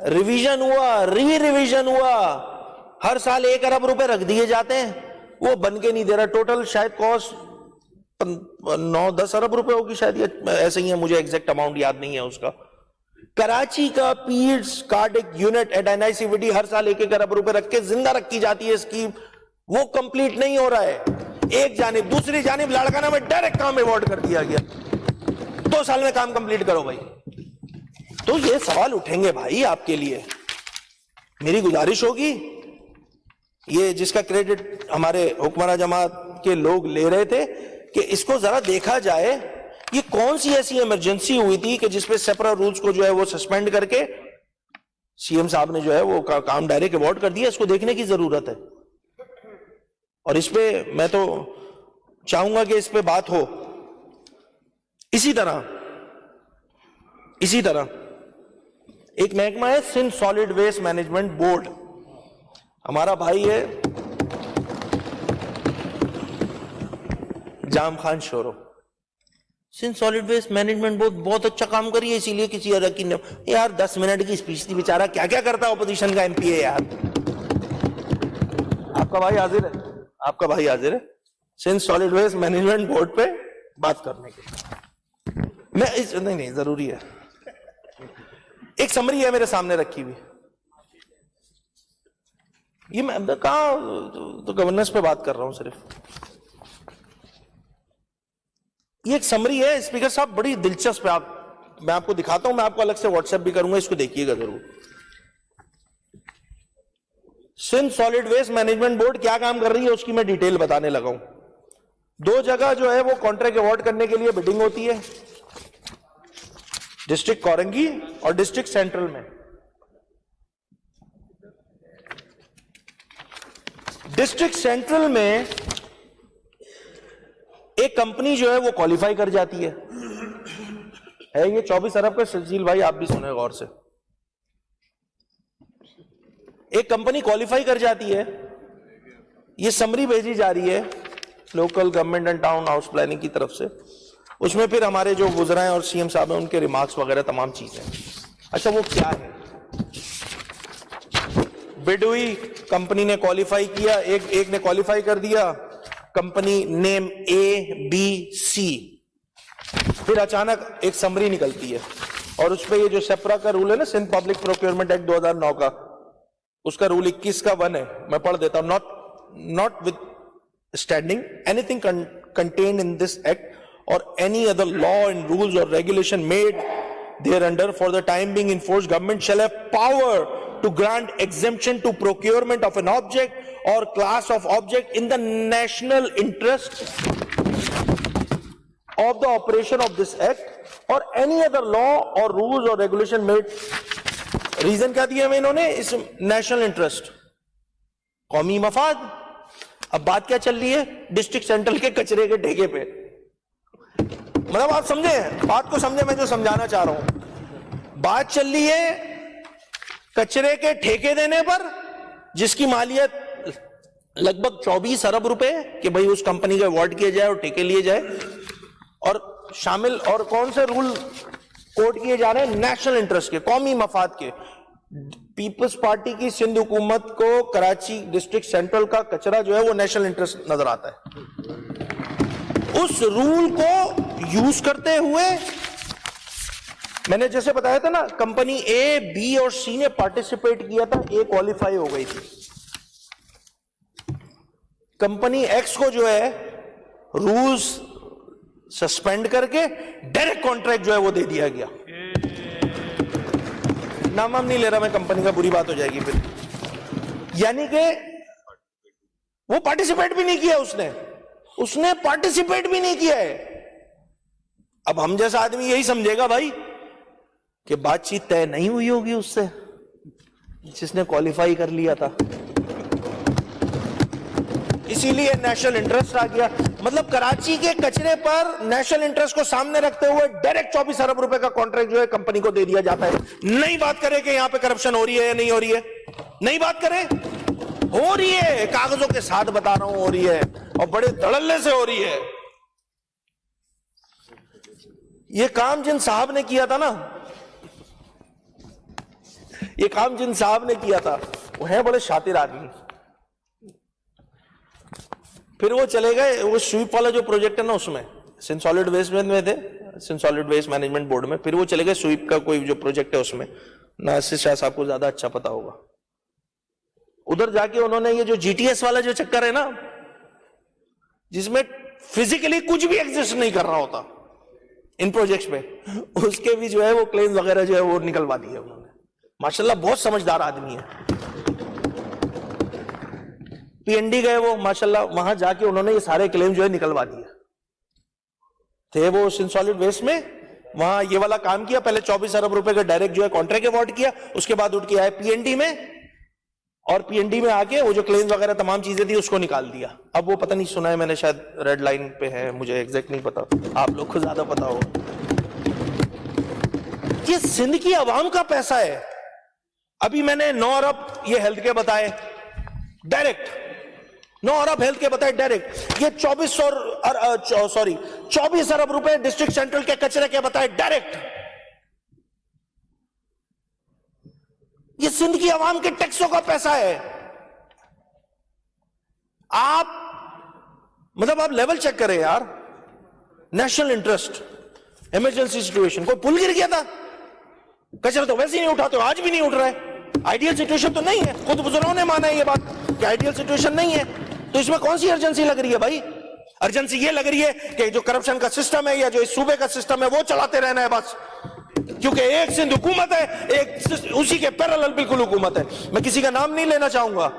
ریویژن ہوا, ریویژن ہوا, ہر سال 1 ارب روپے رکھ دیے جاتے ہیں, وہ بن کے نہیں دے رہا. ٹوٹل شاید کاسٹ 9-10 ارب روپے ہوگی شاید, ایسے ہی ہے, مجھے ایگزیکٹ اماؤنٹ یاد نہیں ہے اس کا. کراچی کا peds cardiac unit at NICVT ہر سال 1 ارب روپے رکھ کے زندہ رکھی جاتی ہے اسکیم, وہ کمپلیٹ نہیں ہو رہا ہے. ایک جانب, دوسری جانب لاڑکانہ میں ڈائریکٹ کام ایوارڈ کر دیا گیا, 2 سال میں کام کمپلیٹ کرو بھائی. تو یہ سوال اٹھیں گے بھائی آپ کے لیے. میری گزارش ہوگی, یہ جس کا کریڈٹ ہمارے حکمراں جماعت کے لوگ لے رہے تھے, کہ اس کو ذرا دیکھا جائے یہ کون سی ایسی ایمرجنسی ہوئی تھی کہ جس پہ سیپرا رولز کو جو ہے وہ سسپینڈ کر کے CM صاحب نے جو ہے وہ کام ڈائریکٹ ایوارڈ کر دیا. اس کو دیکھنے کی ضرورت ہے, اور اس پہ میں تو چاہوں گا کہ اس پہ بات ہو. اسی طرح ایک محکمہ ہے Sindh solid waste management board, ہمارا بھائی ہے Jam Khan Shoro. Sindh solid waste management board بہت اچھا کام کری ہے, اسی لیے کسی اور کی یار 10 منٹ کی اسپیچ تھی, بیچارہ کیا کیا کرتا ہے اپوزیشن کا MP ہے یار. آپ کا بھائی حاضر ہے Sindh solid waste management board پہ بات کرنے کے. میں نہیں ضروری ہے, ایک سمری ہے میرے سامنے رکھی ہوئی, یہ میں کہاں تو گورننس پہ بات کر رہا ہوں صرف. یہ ایک سمری ہے اسپیکر صاحب, بڑی دلچسپ ہے, میں آپ کو دکھاتا ہوں, میں آپ کو الگ سے واٹس ایپ بھی کروں گا, اس کو دیکھیے گا ضرور. Sindh solid waste management board کیا کام کر رہی ہے اس کی میں ڈیٹیل بتانے لگا ہوں. 2 جگہ جو ہے وہ کانٹریکٹ ایوارڈ کرنے کے لیے بڈنگ ہوتی ہے, ڈسٹرکٹ کورنگی اور ڈسٹرکٹ سینٹرل میں. ڈسٹرکٹ سینٹرل میں ایک کمپنی جو ہے وہ کوالیفائی کر جاتی ہے, یہ 24 ارب کا سلسیل بھائی, آپ بھی سنیں غور سے. ایک کمپنی کوالیفائی کر جاتی ہے یہ سمری بھیجی جا رہی ہے local government and town house planning کی طرف سے. اس میں پھر ہمارے جو وزراء ہیں اور سی ایم صاحب ہیں ان کے ریمارکس وغیرہ تمام چیزیں. اچھا وہ کیا ہے؟ بڈ ہوئی, کمپنی نے کوالیفائی کیا, ایک نے کوالیفائی کر دیا, کمپنی نیم اے بی سی, پھر اچانک ایک سمری نکلتی ہے اور اس پہ یہ جو سیپرا کا رول ہے نا, سندھ پبلک پروکیورمنٹ ایکٹ 2009 کا, اس کا رول 21 کا 1 ہے, میں پڑھ دیتا ہوں. not withstanding anything contained in this act or any other law and rules or regulation made thereunder for the time being in force, government shall have power to grant exemption to procurement of an object or class of object in the national interest of the operation of this act or any other law or rules or regulation made. Reason کیا دیا میں انہوں نے؟ اس national interest, قومی مفاد. اب بات کیا چل رہی ہے؟ ڈسٹرکٹ سینٹرل کے کچرے کے ٹھیکے پہ. مطلب آپ سمجھیں بات کو, سمجھیں میں جو سمجھانا چاہ رہا ہوں. بات چل رہی ہے کچرے کے ٹھیکے دینے پر, جس کی مالیت لگ بھگ 24 ارب روپے کہ بھئی اس کمپنی کو ایوارڈ کیا جائے اور ٹھیکے لیے جائے, اور شامل اور کون سے رول کوٹ کیے جا رہے ہیں؟ نیشنل انٹرسٹ کے, قومی مفاد کے. پیپلز پارٹی کی سندھ حکومت کو کراچی ڈسٹرکٹ سینٹرل کا کچرا جو ہے وہ نیشنل انٹرسٹ نظر آتا ہے. اس رول کو یوز کرتے ہوئے میں نے جیسے بتایا تھا نا, کمپنی اے بی اور سی نے پارٹیسپیٹ کیا تھا, اے کوالیفائی ہو گئی تھی. کمپنی ایکس کو جو ہے رولز سسپینڈ کر کے ڈائریکٹ کانٹریکٹ جو ہے وہ دے دیا گیا. نام نہیں لے رہا میں کمپنی کا, بری بات ہو جائے گی پھر. یعنی کہ وہ پارٹیسپیٹ بھی نہیں کیا, اس نے پارٹیسپیٹ بھی نہیں کیا ہے. اب ہم جیسا آدمی یہی سمجھے گا بھائی کہ بات چیت طے نہیں ہوئی ہوگی اس سے جس نے کوالیفائی کر لیا تھا, اسی لیے نیشنل انٹرسٹ آ گیا. مطلب کراچی کے کچرے پر نیشنل انٹرسٹ کو سامنے رکھتے ہوئے ڈائریکٹ 24 ارب روپے کا کانٹریکٹ جو ہے کمپنی کو دے دیا جاتا ہے. نہیں بات کرے کہ یہاں پہ کرپشن ہو رہی ہے یا نہیں ہو رہی ہے, نہیں بات کرے, ہو رہی ہے, کاغذوں کے ساتھ بتا رہا ہوں ہو رہی ہے, اور بڑے دھڑلے سے ہو رہی ہے. یہ کام جن صاحب نے کیا تھا نا, یہ کام جن صاحب نے کیا تھا وہ ہے بڑے شاطر آدمی. پھر وہ چلے گئے, وہ سویپ والا جو پروجیکٹ ہے نا اس میں سندھ سالڈ ویسٹ میں تھے, Sindh solid waste management board میں, پھر وہ چلے گئے سویپ کا کوئی جو پروجیکٹ ہے اس میں, ناصر شاہ صاحب کو زیادہ اچھا پتا ہوگا. ادھر جا کے انہوں نے یہ جو جی ٹی ایس والا جو چکر ہے نا, جس میں فزیکلی کچھ بھی ایگزسٹ نہیں کر رہا ہوتا ان پروجیکٹس میں, اس کے بھی جو ہے وہ کلیم وغیرہ جو ہے وہ نکلوا دیے انہوں نے. ماشاءاللہ بہت سمجھدار آدمی ہے. پی این ڈی گئے وہ, ماشاءاللہ وہاں جا کے انہوں نے یہ سارے کلیم جو ہے نکلوا دیے تھے. وہ سندھ سالڈ ویسٹ میں وہاں یہ والا کام کیا, پہلے 24 ارب روپے کا ڈائریکٹ جو ہے کانٹریکٹ ایوارڈ کیا, اس کے بعد اٹھ کے آئے پی این ڈی میں, اور پی این ڈی میں آ کے وہ جو کلیم وغیرہ تمام چیزیں تھی اس کو نکال دیا. اب وہ پتہ نہیں سنا ہے میں نے, شاید ریڈ لائن پہ ہے, مجھے ایگزیکٹ نہیں پتا, آپ لوگ کو زیادہ پتا ہو. یہ سندھ کی عوام کا پیسہ ہے. ابھی میں نے 9 ارب یہ ہیلتھ کے بتائے ڈائریکٹ, 9 ارب ہیلتھ کے بتائے ڈائریکٹ, یہ 24 ارب روپے ڈسٹرکٹ سینٹرل کے کچرے کے بتائے ڈائریکٹ. یہ سندھ کی عوام کے ٹیکسوں کا پیسہ ہے. آپ مطلب آپ لیول چیک کریں یار. نیشنل انٹرسٹ, ایمرجنسی سچویشن, کوئی پل گر گیا تھا, کچرا تو ویسے ہی نہیں اٹھاتے, آج بھی نہیں اٹھ رہا ہے. آئیڈیل سچویشن تو نہیں ہے, خود بزرگوں نے مانا ہے یہ بات کہ آئیڈیل سچویشن نہیں ہے, تو اس میں کون سی ارجنسی لگ رہی ہے بھائی؟ ارجنسی یہ لگ رہی ہے کہ جو کرپشن کا سسٹم ہے یا جو اس صوبے کا سسٹم ہے وہ چلاتے رہنا ہے بس, کیونکہ ایک سندھ حکومت ہے, ایک اسی کے پیرالل بالکل حکومت ہے. میں کسی کا نام نہیں لینا چاہوں گا.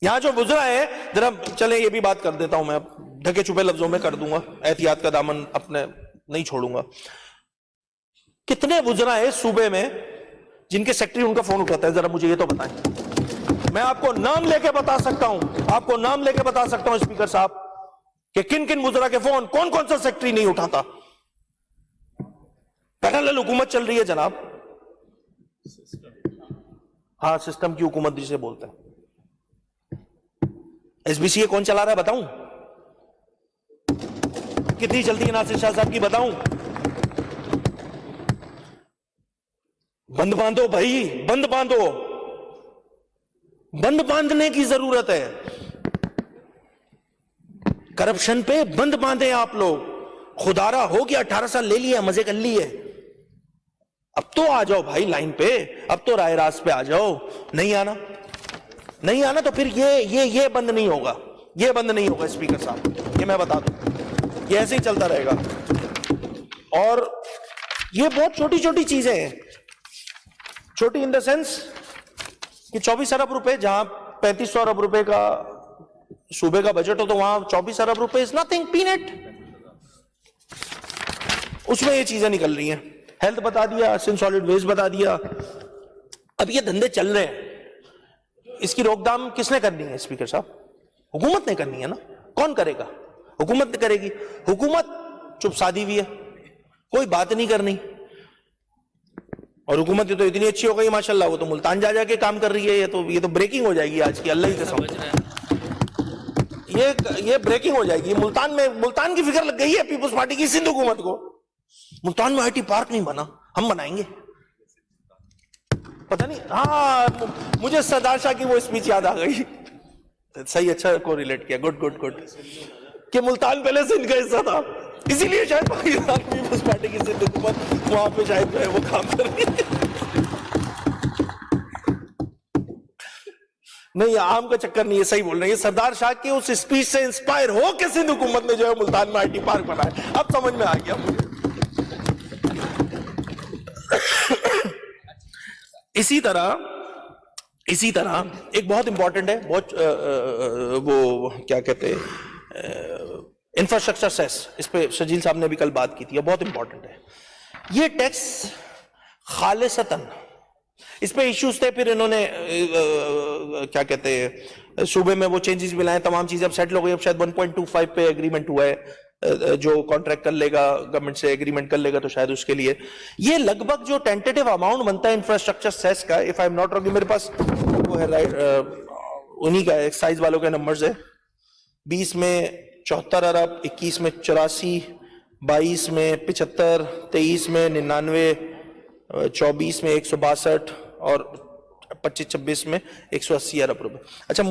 یہاں جو وزراء ہے, ذرا چلیں یہ بھی بات کر دیتا ہوں, میں ڈھکے چھپے لفظوں میں کر دوں گا, احتیاط کا دامن اپنے نہیں چھوڑوں گا. کتنے وزراء ہیں صوبے میں جن کے سیکٹری ان کا فون اٹھاتا ہے؟ ذرا مجھے یہ تو بتائیں. میں آپ کو نام لے کے بتا سکتا ہوں, آپ کو نام لے کے بتا سکتا ہوں اسپیکر صاحب کہ کن کن وزراء کے فون کون کون سا سیکٹری نہیں اٹھاتا. پیرالل حکومت چل رہی ہے جناب. ہاں, سسٹم کی حکومت جسے بولتے ہیں. SBCA کون چلا رہا ہے بتاؤں؟ کتنی چلتی ہے ناصر شاہ صاحب کی بتاؤں؟ بند باندھو بھائی، بند باندھو، بند باندھنے کی ضرورت ہے. کرپشن پہ بند باندھے آپ لوگ. خدارا ہو گیا، 18 سال لے لیا، مزے کر لیے، اب تو آ جاؤ بھائی لائن پہ، اب تو رائے راست پہ آ جاؤ. نہیں آنا، نہیں آنا تو پھر یہ بند نہیں ہوگا، یہ بند نہیں ہوگا اسپیکر صاحب، یہ میں بتا دوں، یہ ایسے ہی چلتا رہے گا. اور یہ بہت چھوٹی چھوٹی چیزیں ہیں، چھوٹی ان دا سینس کہ 24 ارب روپے جہاں 3500 ارب روپے کا صوبے کا بجٹ ہو تو وہاں 24 ارب روپے از نتھنگ، پینٹ. اس میں یہ چیزیں نکل رہی ہیں. ہیلتھ بتا دیا، سالڈ ویسٹ بتا دیا. اب یہ دھندے چل رہے ہیں، اس کی روک تھام کس نے کرنی ہے اسپیکر صاحب؟ حکومت نے کرنی ہے نا. کون کرے گا؟ حکومت کرے گی. حکومت چپ سادھی ہوئی ہے، کوئی بات نہیں کرنی. اور حکومت تو اتنی اچھی ہو گئی ماشاءاللہ، وہ تو ملتان جا کے کام کر رہی ہے. یہ تو بریکنگ ہو جائے گی آج کی، اللہ ہی قسم، یہ بریکنگ ہو جائے گی. ملتان کی فکر لگ گئی ہے پیپلز پارٹی کی سندھ حکومت کو. ملتان میں IT پارک نہیں بنا، ہم بنائیں گے. پتہ نہیں، ہاں مجھے سردار شاہ کی وہ اسپیچ یاد آ گئی. صحیح، اچھا کو ریلیٹ کیا، گڈ گڈ گڈ، کہ ملتان پہلے سندھ کا حصہ تھا، اسی لیے شاید پاکستان پیپلز پارٹی کی سندھ حکومت وہاں پہ شاید جو ہے وہ کام کر رہی ہے. نہیں، عام کا چکر نہیں ہے، صحیح بول رہے ہیں. سردار شاہ کی اس اسپیچ سے انسپائر ہو کے سندھ حکومت نے جو ہے ملتان میں IT پارک بنایا. اب سمجھ میں آ گیا مجھے. اسی طرح ایک بہت امپورٹنٹ ہے، بہت وہ کیا کہتے ہیں، انفراسٹرکچر سیس، اس پہ شجیل صاحب نے بھی کل بات کی تھی، بہت امپورٹنٹ ہے. یہ ٹیکس خالصتاً، اس پہ ایشوز تھے، پھر انہوں نے کیا کہتے ہیں صوبے میں وہ چینجز بھی لائے، تمام چیزیں اب سیٹل ہو گئی. اب شاید 1.25 پہ ایگریمنٹ ہوا ہے، جو کانٹریکٹ کر لے گا گورنمنٹ سے ایگریمنٹ کر لے گا تو شاید اس کے لیے یہ لگ بھگ جو ٹینٹیٹیو اماؤنٹ بنتا ہے انفراسٹرکچر سیس کا، if I am not wrong, میرے پاس وہ ہے رائٹ، انہی کا ایکسائز والوں کے نمبرز ہے. 20 میں 74 ارب، 21 میں 84، 22 میں 75، 23 میں 99، 24 میں 162 اور 25-26 میں 180 ارب روپے. اچھا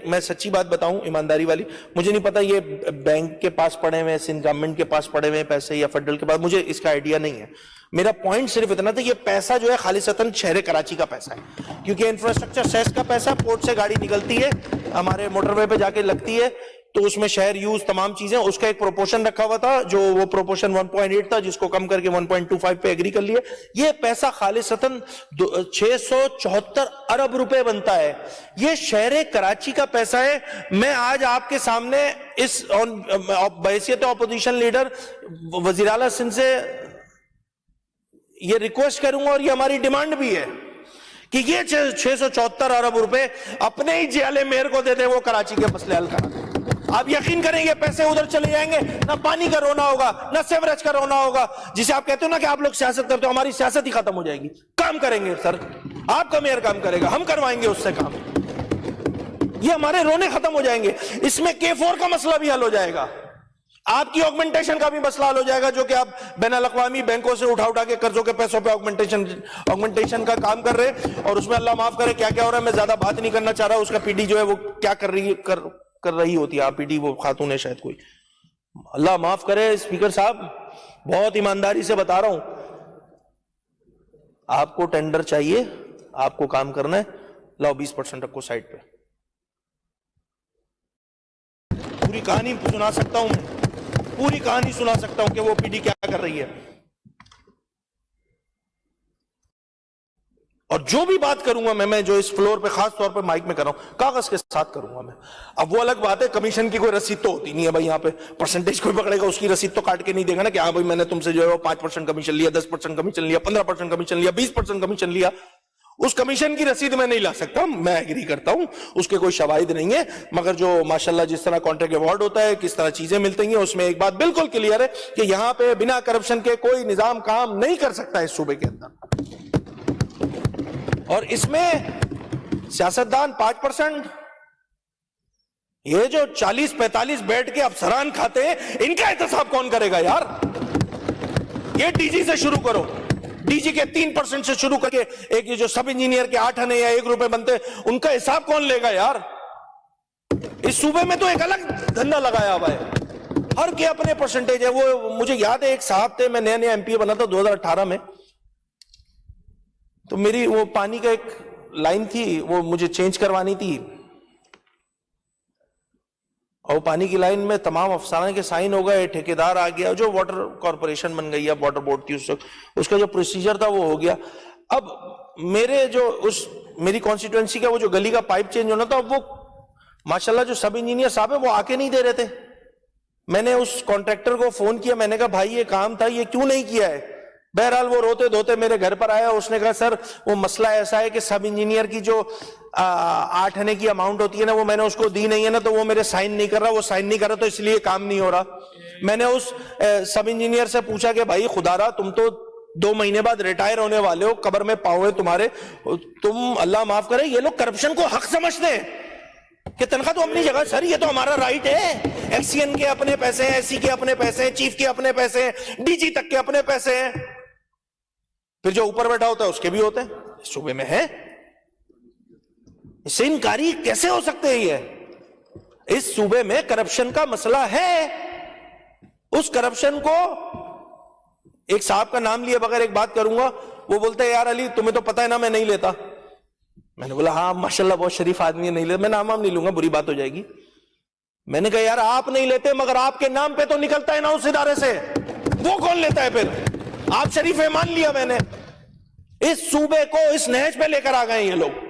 میں سچی بات بتاؤں ایمانداری والی، مجھے نہیں پتا یہ بینک کے پاس پڑے ہوئے ہیں، سندھ گورنمنٹ کے پاس پڑے ہوئے ہیں پیسے یا فیڈرل کے پاس، مجھے اس کا آئیڈیا نہیں ہے. میرا پوائنٹ صرف اتنا تھا، یہ پیسہ جو ہے خالصتاً شہر کراچی کا پیسہ ہے، کیونکہ انفراسٹرکچر سیس کا پیسہ پورٹ سے گاڑی نکلتی ہے ہمارے موٹر وے پہ جا کے لگتی ہے، تو اس میں شہر یوز تمام چیزیں، اس کا ایک پروپورشن رکھا ہوا تھا، جو وہ پروپورشن 1.8 تھا، جس کو کم کر کے 1.25 پہ ایگری کر لیا. یہ پیسہ خالصتاً 674 ارب روپے بنتا ہے. یہ شہر کراچی کا پیسہ ہے. میں آج آپ کے سامنے اس بحیثیت اپوزیشن لیڈر وزیر اعلیٰ سندھ سے یہ ریکویسٹ کروں گا، اور یہ ہماری ڈیمانڈ بھی ہے کہ یہ 674 ارب روپے اپنے ہی جیالے میئر کو دے دیں، وہ کراچی کے مسئلے حل کرا دیں. آپ یقین کریں یہ پیسے ادھر چلے جائیں گے، نہ پانی کا رونا ہوگا، نہ سیوریج کا رونا ہوگا. جسے آپ کہتے ہو نا کہ آپ لوگ سیاست کرتے ہو، ہماری سیاست ہی ختم ہو جائے گی. کام کریں گے سر، آپ کا میئر کام کرے گا، ہم کروائیں گے اس سے کام. یہ ہمارے رونے ختم ہو جائیں گے. اس میں K4 کا مسئلہ بھی حل ہو جائے گا، آپ کی آگمنٹیشن کا بھی مسئلہ حل ہو جائے گا، جو کہ آپ بین الاقوامی بینکوں سے اٹھا کے قرضوں کے پیسوں پہ آگمنٹیشن کا کام کر رہے ہیں. اور اس میں اللہ معاف کرے کیا کیا ہو رہا ہے، میں زیادہ بات نہیں کرنا چاہ رہا. اس کا PD جو ہے وہ کیا کر رہی ہوتی ہے، PD وہ خاتون ہے شاید کوئی، اللہ معاف کرے. اسپیکر صاحب بہت ایمانداری سے بتا رہا ہوں، آپ کو ٹینڈر چاہیے، آپ کو کام کرنا ہے، لاؤ 20% رکھو سائڈ پہ. پوری کہانی سنا سکتا ہوں میں، پوری کہانی سنا سکتا ہوں کہ وہ PD کیا کر رہی ہے. اور جو بھی بات کروں گا میں جو اس فلور پہ خاص طور پہ مائک میں کر رہا ہوں، کاغذ کے ساتھ کروں گا میں. اب وہ الگ بات ہے، کمیشن کی کوئی رسید تو ہوتی نہیں ہے بھائی، یہاں پہ پرسنٹیج کوئی پکڑے گا، اس کی رسید تو کاٹ کے نہیں دے گا نا کہ ہاں بھائی میں نے تم سے جو ہے وہ 5% کمیشن لیا، 10% کمیشن لیا، 15% کمیشن لیا، 20% کمیشن لیا. اس کمیشن کی رسید میں نہیں لا سکتا. میں ایگری کرتا ہوں اس کے کوئی شواہد نہیں ہے، مگر جو ماشاءاللہ جس طرح کانٹریکٹ ایوارڈ ہوتا ہے، کس طرح چیزیں ملتی ہیں، اس میں ایک بات بالکل کلیئر ہے کہ یہاں پہ بنا کرپشن کے کوئی نظام کام نہیں کر سکتا اس صوبے کے اندر. اور اس میں سیاستدان 5%، یہ جو 40-45 بیٹھ کے افسران کھاتے ہیں ان کا احتساب کون کرے گا یار؟ یہ ڈی جی سے شروع کرو, ڈی جی کے 3% سے شروع کر کے ایک یہ جو سب انجینئر کے 8 آنے یا 1 روپے بنتے ان کا حساب کون لے گا یار؟ اس صوبے میں تو ایک الگ دھندا لگایا ہوا ہے, ہر کے اپنے پرسنٹیج ہے. وہ مجھے یاد ہے ایک صاحب تھے, میں نیا ایم پی بنا تھا 2018 میں, تو میری وہ پانی کا ایک لائن تھی وہ مجھے چینج کروانی تھی, اور پانی کی لائن میں تمام افسران کے سائن ہو گئے, ٹھیکیدار آ گیا, جو واٹر کارپوریشن بن گئی ہے, واٹر بورڈ تھی اس کا جو پروسیجر تھا وہ ہو گیا. اب میرے جو میری کانسٹیٹوئنسی کا وہ جو گلی کا پائپ چینج ہونا تھا, وہ ماشاءاللہ جو سب انجینئر صاحب ہے وہ آ کے نہیں دے رہے تھے. میں نے اس کانٹریکٹر کو فون کیا, میں نے کہا بھائی یہ کام تھا یہ کیوں نہیں کیا ہے؟ بہرحال وہ روتے دھوتے میرے گھر پر آیا, اس نے کہا سر وہ مسئلہ ایسا ہے کہ سب انجینئر کی جو 8 آنے کی اماؤنٹ ہوتی ہے نا وہ میں نے اس کو دی نہیں ہے نا, تو وہ میرے سائن نہیں کر رہا, وہ سائن نہیں کر رہا تو اس لیے کام نہیں ہو رہا. میں نے اس سب انجینئر سے پوچھا کہ بھائی خدا را تم تو 2 مہینے بعد ریٹائر ہونے والے ہو, قبر میں پاؤں ہے تمہارے, تم اللہ معاف کرے یہ لوگ کرپشن کو حق سمجھتے ہیں کہ تنخواہ تو اپنی جگہ, سر یہ تو ہمارا رائٹ ہے, ایل سی این کے اپنے پیسے ہیں, ایس سی کے اپنے پیسے ہیں, چیف کے اپنے پیسے ہیں, ڈی جی تک کے اپنے پیسے ہیں, پھر جو اوپر بیٹھا ہوتا ہے اس کے بھی ہوتے ہیں. اس صوبے میں ہے, اس سے انکاری کیسے ہو سکتے ہیں؟ یہ اس صوبے میں کرپشن کا مسئلہ ہے. اس کرپشن کو ایک صاحب کا نام لیے بغیر ایک بات کروں گا, وہ بولتے ہیں یار علی تمہیں تو پتہ ہے نا میں نہیں لیتا. میں نے بولا ہاں ماشاءاللہ بہت شریف آدمی ہے, نہیں لیتا. میں نام نہیں لوں گا, بری بات ہو جائے گی. میں نے کہا یار آپ نہیں لیتے مگر آپ کے نام پہ تو نکلتا ہے نا اس ادارے سے, وہ کون لیتا ہے پھر؟ آپ شریف ہے مان لیا میں نے. اس صوبے کو اس نہج پہ لے کر آ گئے یہ لوگ.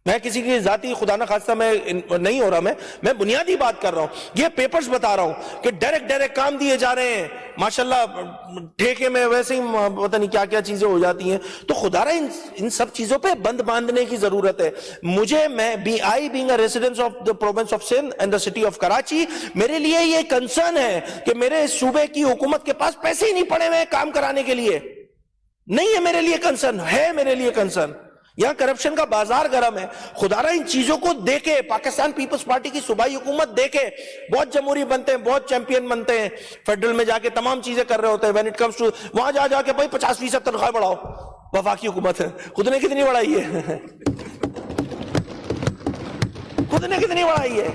میں کسی کی ذاتی خدا نہ خواستہ میں نہیں ہو رہا, میں بنیادی بات کر رہا ہوں. یہ پیپرز بتا رہا ہوں کہ ڈائریکٹ کام دیے جا رہے ہیں ماشاءاللہ, ٹھیکے میں ویسے ہی پتہ نہیں کیا کیا چیزیں ہو جاتی ہیں. تو خدا رہا ان سب چیزوں پہ بند باندھنے کی ضرورت ہے. مجھے I being a resident of the province of Sindh and the city of Karachi, میرے لیے یہ کنسرن ہے کہ میرے صوبے کی حکومت کے پاس پیسے ہی نہیں پڑے ہوئے کام کرانے کے لیے. نہیں ہے میرے لیے کنسرن, ہے میرے لیے کنسرن. یہاں کرپشن کا بازار گرم ہے. خدا رہا ان چیزوں کو دیکھے پاکستان پیپلز پارٹی کی صوبائی حکومت دیکھے, بہت جمہوری بنتے ہیں, بہت چیمپئن بنتے ہیں, فیڈرل میں جا کے تمام چیزیں کر رہے ہوتے ہیں. when it comes to وہاں جا کے بھائی 50% تنخواہ بڑھاؤ. وفاقی حکومت ہے, خود نے کتنی بڑھائی ہے؟ خود نے کتنی بڑھائی ہے؟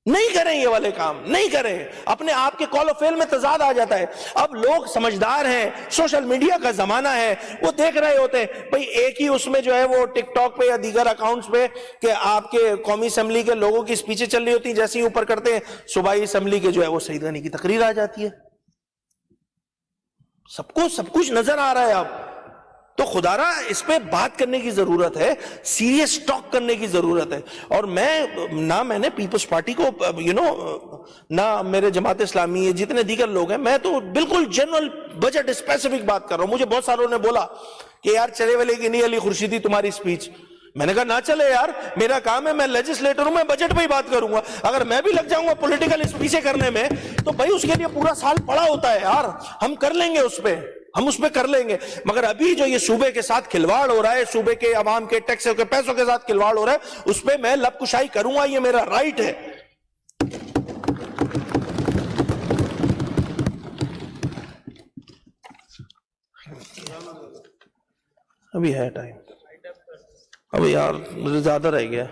نہیں کریں یہ والے کام, نہیں کریں. اپنے آپ کے کال و فیل میں تضاد آ جاتا ہے. اب لوگ سمجھدار ہیں, سوشل میڈیا کا زمانہ ہے, وہ دیکھ رہے ہوتے ہیں بھئی ایک ہی اس میں جو ہے وہ ٹک ٹاک پہ یا دیگر اکاؤنٹس پہ کہ آپ کے قومی اسمبلی کے لوگوں کی اسپیچیں چل رہی ہوتی ہیں, جیسے ہی اوپر کرتے ہیں صوبائی اسمبلی کے جو ہے وہ سعید غنی کی تقریر آ جاتی ہے. سب کچھ نظر آ رہا ہے. اب تو خدا را اس پہ بات کرنے کی ضرورت ہے, سیریس ٹاک کرنے کی ضرورت ہے. اور میں نے پیپلز پارٹی کو نہ میرے جماعت اسلامی جتنے دیگر لوگ ہیں, میں تو بالکل جنرل بجٹ اسپیسیفک بات کر رہا ہوں. مجھے بہت ساروں نے بولا کہ یار چلے والے کی نہیں علی خورشیدی تمہاری اسپیچ. میں نے کہا نہ چلے یار, میرا کام ہے, میں لیجسلیٹر ہوں, میں بجٹ پہ ہی بات کروں گا. اگر میں بھی لگ جاؤں گا پولیٹیکل اسپیچیں کرنے میں تو بھائی اس کے لیے پورا سال پڑا ہوتا ہے یار, ہم کر لیں گے اس پہ, ہم اس پہ کر لیں گے. مگر ابھی جو یہ صوبے کے ساتھ کھلواڑ ہو رہا ہے, صوبے کے عوام کے ٹیکس کے پیسوں کے ساتھ کھلواڑ ہو رہا ہے, اس پہ میں لب کشائی کروں گا, یہ میرا رائٹ ہے. ابھی ہے ٹائم, ابھی یار مجھے زیادہ رہ گیا.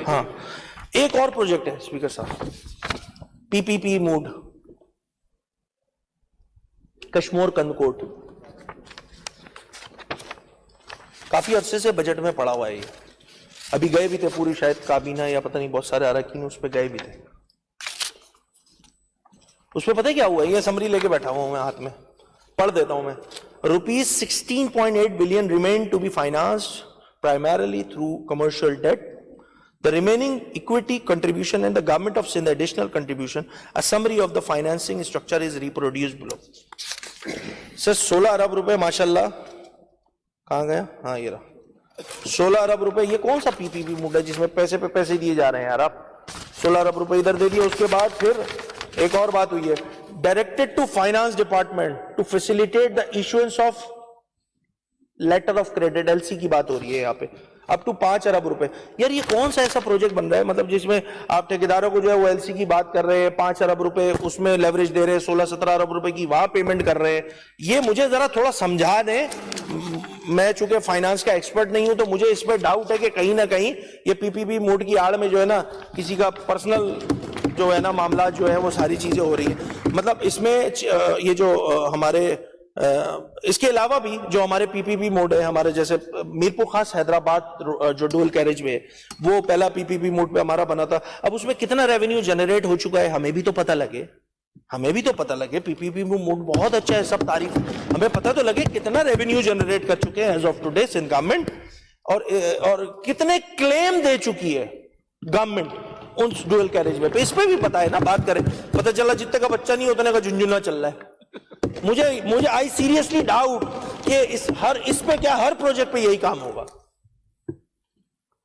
ہاں ایک اور پروجیکٹ ہے اسپیکر صاحب, پی پی پی موڈ, کشمور کندکوٹ. کافی عرصے سے بجٹ میں پڑا ہوا ہے یہ. ابھی گئے بھی تھے پوری شاید کابینہ یا پتہ نہیں بہت سارے اراکین اس پہ گئے بھی تھے. اس پہ پتہ کیا ہوا ہے, یہ سمری لے کے بیٹھا ہوا ہوں میں ہاتھ میں, پڑھ دیتا ہوں میں. ₹16.8 billion remain to be financed primarily through commercial debt. The remaining equity contribution and the government of Sindh additional contribution. A summary of the financing structure is reproduced below. Sir, 16 ارب روپے ماشاءاللہ کہاں گیا؟ ہاں یہ رہا 16 ارب روپے. یہ کون سا پی پی پی موڈ ہے جس میں پیسے پہ پیسے دیے جا رہے ہیں یار؟ آپ 16 ارب روپے ادھر دے دیے. اس کے بعد پھر ایک اور بات ہوئی ہے, directed to finance department to facilitate the issuance of letter of credit LC کی بات ہو رہی ہے یہاں پہ, اپ ٹو 5 ارب روپے. یار یہ کون سا ایسا پروجیکٹ بن رہا ہے مطلب جس میں آپ ٹھیکیداروں کو جو ہے وہ LC کی بات کر رہے ہیں, 5 ارب روپے اس میں لیوریج دے رہے ہیں, 16-17 ارب روپے کی وہاں پیمنٹ کر رہے ہیں. یہ مجھے ذرا تھوڑا سمجھا دیں. میں چونکہ فائنانس کا ایکسپرٹ نہیں ہوں تو مجھے اس پہ ڈاؤٹ ہے کہ کہیں نہ کہیں یہ PPP موڈ کی آڑ میں جو ہے نا کسی کا پرسنل جو ہے نا معاملات جو ہے وہ ساری چیزیں ہو رہی ہیں. مطلب اس میں یہ جو ہمارے اس کے علاوہ بھی جو ہمارے PPP موڈ ہے, ہمارے جیسے میرپور خاص حیدرآباد جو ڈول کیریج میں وہ پہلا PPP موڈ پہ ہمارا بنا تھا. اب اس میں کتنا ریونیو جنریٹ ہو چکا ہے ہمیں بھی تو پتہ لگے, PPP موڈ بہت اچھا ہے, سب تعریف, ہمیں پتہ تو لگے کتنا ریونیو جنریٹ کر چکے ہیں as of today Sindh government, اور کتنے کلیم دے چکی ہے گورنمنٹ ان ڈویل کیریج میں. اس پہ بھی پتہ ہے نا, بات کریں, پتہ چلا جتنے کا بچہ نہیں اتنے کا جھنجھنا چل رہا ہے. مجھے آئی سیریسلی ڈاؤٹ کہ اس پہ کیا ہر پروجیکٹ پہ یہی کام ہوگا.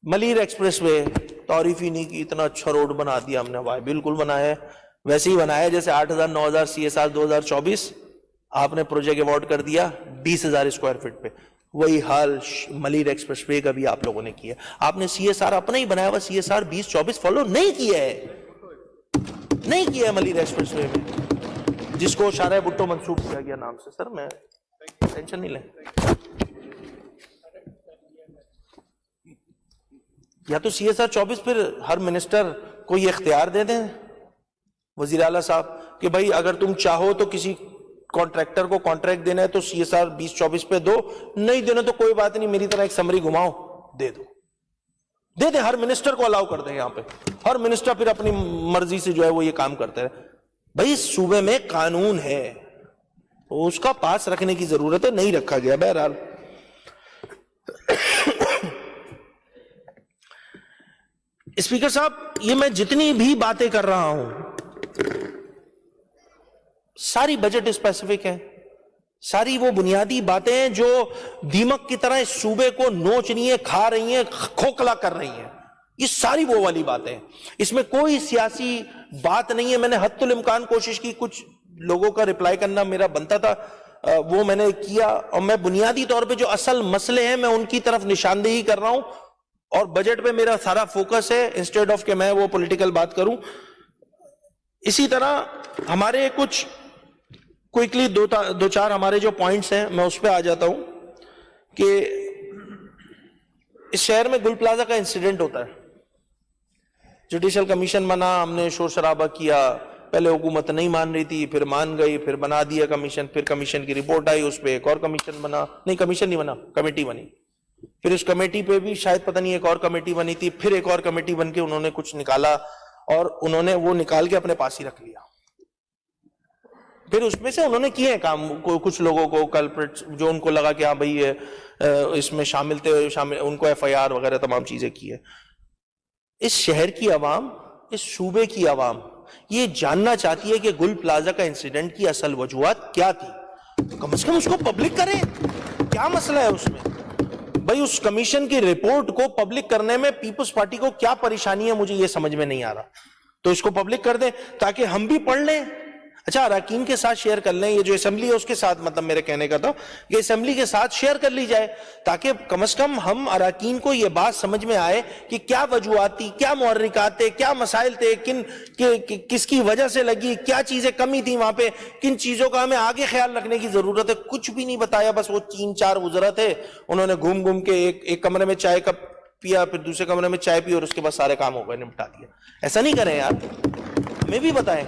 ملیر ایکسپریس وے تعریف ہی نہیں کی, اتنا اچھا روڈ بنا دیا ہم نے, بھائی بالکل بنایا ہے, ویسے ہی بنایا جیسے 8,000 9,000 CSR 2024 آپ نے پروجیکٹ ایوارڈ کر دیا 20,000 اسکوائر فٹ پہ. وہی حال ملیر ایکسپریس وے کا بھی آپ لوگوں نے کیا. آپ نے CSR اپنا ہی بنایا ہوا CSR 2024 فالو نہیں کیا ہے ملیر ایکسپریس وے میں, جس کو شارع بھٹو منسوب کیا گیا نام سے. سر میں ٹینشن نہیں لیں, یا تو CSR 24 پھر ہر منسٹر کو یہ اختیار دے دیں وزیر اعلیٰ صاحب کہ بھائی اگر تم چاہو تو کسی کانٹریکٹر کو کانٹریکٹ دینا ہے تو CSR 2024 پہ دو, نہیں دینا تو کوئی بات نہیں, میری طرح ایک سمری گھماؤ دے دیں. ہر منسٹر کو الاؤ کر دیں یہاں پہ, ہر منسٹر پھر اپنی مرضی سے جو ہے وہ یہ کام کرتے رہے. بھائی اس صوبے میں قانون ہے, اس کا پاس رکھنے کی ضرورت ہے, نہیں رکھا گیا. بہرحال اسپیکر صاحب, یہ میں جتنی بھی باتیں کر رہا ہوں ساری بجٹ اسپیسیفک ہیں, ساری وہ بنیادی باتیں ہیں جو دیمک کی طرح اس صوبے کو نوچ رہی ہیں, کھا رہی ہیں, کھوکھلا کر رہی ہیں. یہ ساری وہ والی باتیں ہیں, اس میں کوئی سیاسی بات نہیں ہے. میں نے حد الامکان کوشش کی, کچھ لوگوں کا رپلائی کرنا میرا بنتا تھا وہ میں نے کیا, اور میں بنیادی طور پہ جو اصل مسئلے ہیں میں ان کی طرف نشاندہی کر رہا ہوں, اور بجٹ پہ میرا سارا فوکس ہے انسٹیڈ آف کہ میں وہ پولیٹیکل بات کروں. اسی طرح ہمارے کچھ کوئکلی دو چار ہمارے جو پوائنٹس ہیں میں اس پہ آ جاتا ہوں کہ اس شہر میں گل پلازا کا انسیڈنٹ ہوتا ہے, جوڈیشل کمیشن بنا, ہم نے شور شرابہ کیا, پہلے حکومت نہیں مان رہی تھی, پھر مان گئی, پھر بنا دیا کمیشن, پھر کمیشن کی رپورٹ آئی, اس پہ ایک اور کمیشن بنا, نہیں کمیشن نہیں بنا, کمیٹی بنی, پھر اس کمیٹی پہ بھی شاید پتہ نہیں ایک اور کمیٹی بنی تھی, پھر ایک اور کمیٹی بن کے انہوں نے کچھ نکالا اور انہوں نے وہ نکال کے اپنے پاس ہی رکھ لیا. پھر اس میں سے انہوں نے کیے کام, کچھ لوگوں کو کلپریٹ جو ان کو لگا کہ ہاں بھائی اس میں شامل تھے, ان کو FIR وغیرہ تمام چیزیں کی ہے. اس شہر کی عوام, اس صوبے کی عوام یہ جاننا چاہتی ہے کہ گل پلازا کا انسیڈنٹ کی اصل وجوہات کیا تھی. کم از کم اس کو پبلک کریں, کیا مسئلہ ہے اس میں. بھائی اس کمیشن کی رپورٹ کو پبلک کرنے میں پیپلز پارٹی کو کیا پریشانی ہے, مجھے یہ سمجھ میں نہیں آ رہا. تو اس کو پبلک کر دیں تاکہ ہم بھی پڑھ لیں, اچھا اراکین کے ساتھ شیئر کر لیں, یہ جو اسمبلی ہے اس کے ساتھ, مطلب میرے کہنے کا تھا کہ اسمبلی کے ساتھ شیئر کر لی جائے تاکہ کم از کم ہم اراکین کو یہ بات سمجھ میں آئے کہ کیا وجوہات تھی, کیا محرکات تھے, کیا مسائل تھے, کس کی وجہ سے لگی, کیا چیزیں کمی تھی وہاں پہ, کن چیزوں کا ہمیں آگے خیال رکھنے کی ضرورت ہے. کچھ بھی نہیں بتایا, بس وہ 3-4 وزراء تھے, انہوں نے گھوم گھوم کے ایک کمرے میں چائے کپ پیا, پھر دوسرے کمرے میں چائے پی, اور اس کے بعد سارے کام ہو گئے, نمٹا دیا. ایسا نہیں کریں یار, ہمیں بھی بتائیں.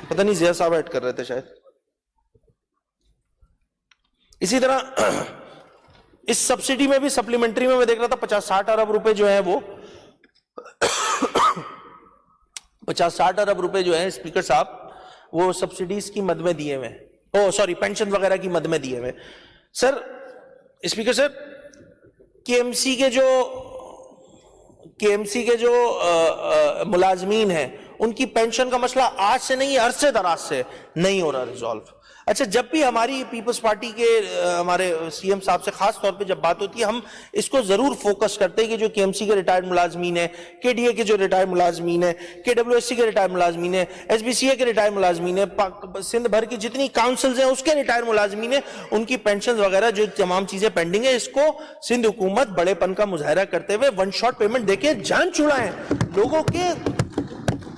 پتہ نہیں زیاد صاحب ایڈ کر رہے تھے شاید. اسی طرح اس سبسڈی میں بھی سپلیمنٹری میں دیکھ رہا تھا 50-60 ارب روپے جو ہیں وہ 50-60 ارب روپے جو ہیں اسپیکر صاحب وہ سبسڈیز کی مد میں دیے ہوئے, پینشن وغیرہ کی مد میں دیے ہوئے. سر اسپیکر سر, KMC کے جو ملازمین ہیں ان کی پینشن کا مسئلہ آج سے نہیں، عرصے دراز سے نہیں ہو رہا ریزالو۔ اچھا، جب بھی ہماری پیپلز پارٹی کے ہمارے سی ایم صاحب سے خاص طور پہ جب بات ہوتی ہے، ہم اس کو ضرور فوکس کرتے ہیں کہ جو کے ایم سی کے ریٹائرڈ ملازمین ہیں، کے ڈی اے کے جو ریٹائرڈ ملازمین ہیں، کے ڈبلیو ایس سی کے ریٹائرڈ ملازمین ہیں، ایس بی سی اے کے ریٹائرڈ ملازمین ہیں، سندھ بھر کی جتنی کاؤنسلز ہیں اس کے ریٹائرڈ ملازمین ہیں، ان کی پینشنز وغیرہ جو تمام چیزیں پینڈنگ ہیں، اس کو سندھ حکومت بڑے پن کا مظاہرہ کرتے ہوئے ون شاٹ پیمنٹ دے کے جان چھڑائیں۔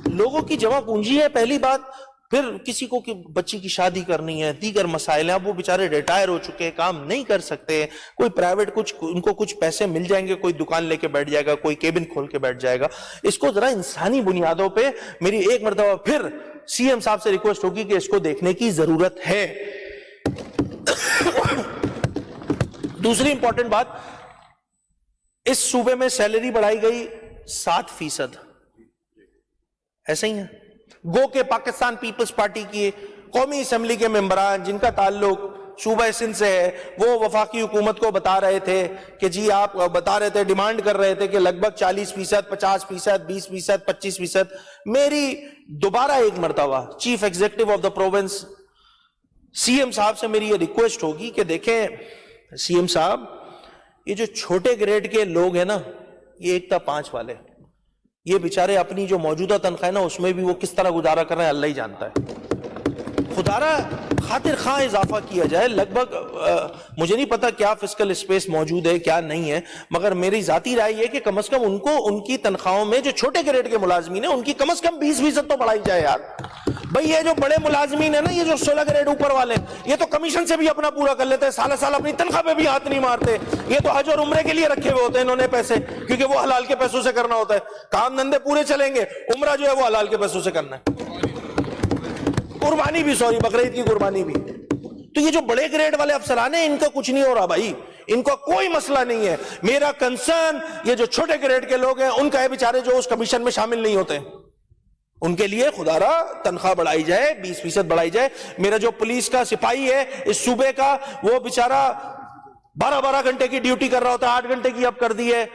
لوگوں کی جمع پونجی ہے پہلی بات، پھر کسی کو بچی کی شادی کرنی ہے، دیگر مسائل ہیں، اب وہ بیچارے ریٹائر ہو چکے ہیں، کام نہیں کر سکتے، کوئی پرائیویٹ ان کو کچھ پیسے مل جائیں گے، کوئی دکان لے کے بیٹھ جائے گا، کوئی کیبن کھول کے بیٹھ جائے گا۔ اس کو ذرا انسانی بنیادوں پہ میری ایک مرتبہ پھر سی ایم صاحب سے ریکویسٹ ہوگی کہ اس کو دیکھنے کی ضرورت ہے۔ دوسری امپورٹنٹ بات، اس صوبے میں سیلری بڑھائی گئی 7%، ایسا ہی ہے۔ گو کہ پاکستان پیپلز پارٹی کی قومی اسمبلی کے ممبران جن کا تعلق صوبہ سندھ سے ہے، وہ وفاقی حکومت کو بتا رہے تھے کہ جی آپ بتا رہے تھے، ڈیمانڈ کر رہے تھے کہ لگ بھگ 40%، 50%، 20%، 25%۔ میری دوبارہ ایک مرتبہ chief executive of the province C M صاحب سے میری یہ ریکویسٹ ہوگی کہ دیکھیں سی ایم صاحب، یہ جو چھوٹے گریڈ کے لوگ ہیں نا، یہ 1 تا 5 والے، یہ بیچارے اپنی جو موجودہ تنخواہ نا اس میں بھی وہ کس طرح گزارا کر رہے ہیں اللہ ہی جانتا ہے۔ خدارہ خاطر خواہ اضافہ کیا جائے، لگ بھگ مجھے نہیں پتا کیا فسکل اسپیس موجود ہے کیا نہیں ہے، مگر میری ذاتی رائے یہ کہ کم از کم ان کو ان کی تنخواہوں میں جو چھوٹے گریڈ کے ملازمین ہیں ان کی کم از کم 20% تو بڑھائی جائے یار۔ بھئی یہ جو بڑے ملازمین ہیں نا، یہ جو 16 گریڈ اوپر والے، یہ تو کمیشن سے بھی اپنا پورا کر لیتے ہیں، سالہ سال اپنی تنخواہ پہ بھی ہاتھ نہیں مارتے، یہ تو حج اور عمرے کے لیے رکھے ہوئے ہوتے ہیں انہوں نے پیسے، کیونکہ وہ حلال کے پیسوں سے کرنا ہوتا ہے۔ کام دھندے پورے چلیں گے، عمرہ جو ہے وہ حلال کے پیسوں سے کرنا ہے، قربانی بھی، سوری بقرعید کی قربانی بھی۔ تو یہ جو بڑے گریڈ والے افسران ہیں ان کا کچھ نہیں ہو رہا بھائی، ان کا کوئی مسئلہ نہیں ہے۔ میرا کنسرن یہ جو چھوٹے گریڈ کے لوگ ہیں ان کا ہے بیچارے جو اس کمیشن میں شامل نہیں ہوتے، ان کے لیے خدا را تنخواہ بڑھائی جائے، 20% بڑھائی جائے۔ میرا جو پولیس کا سپاہی ہے اس صوبے کا، وہ بیچارہ 12 گھنٹے کی ڈیوٹی کر رہا ہوتا ہے، 8 گھنٹے کی اب کر دی ہے،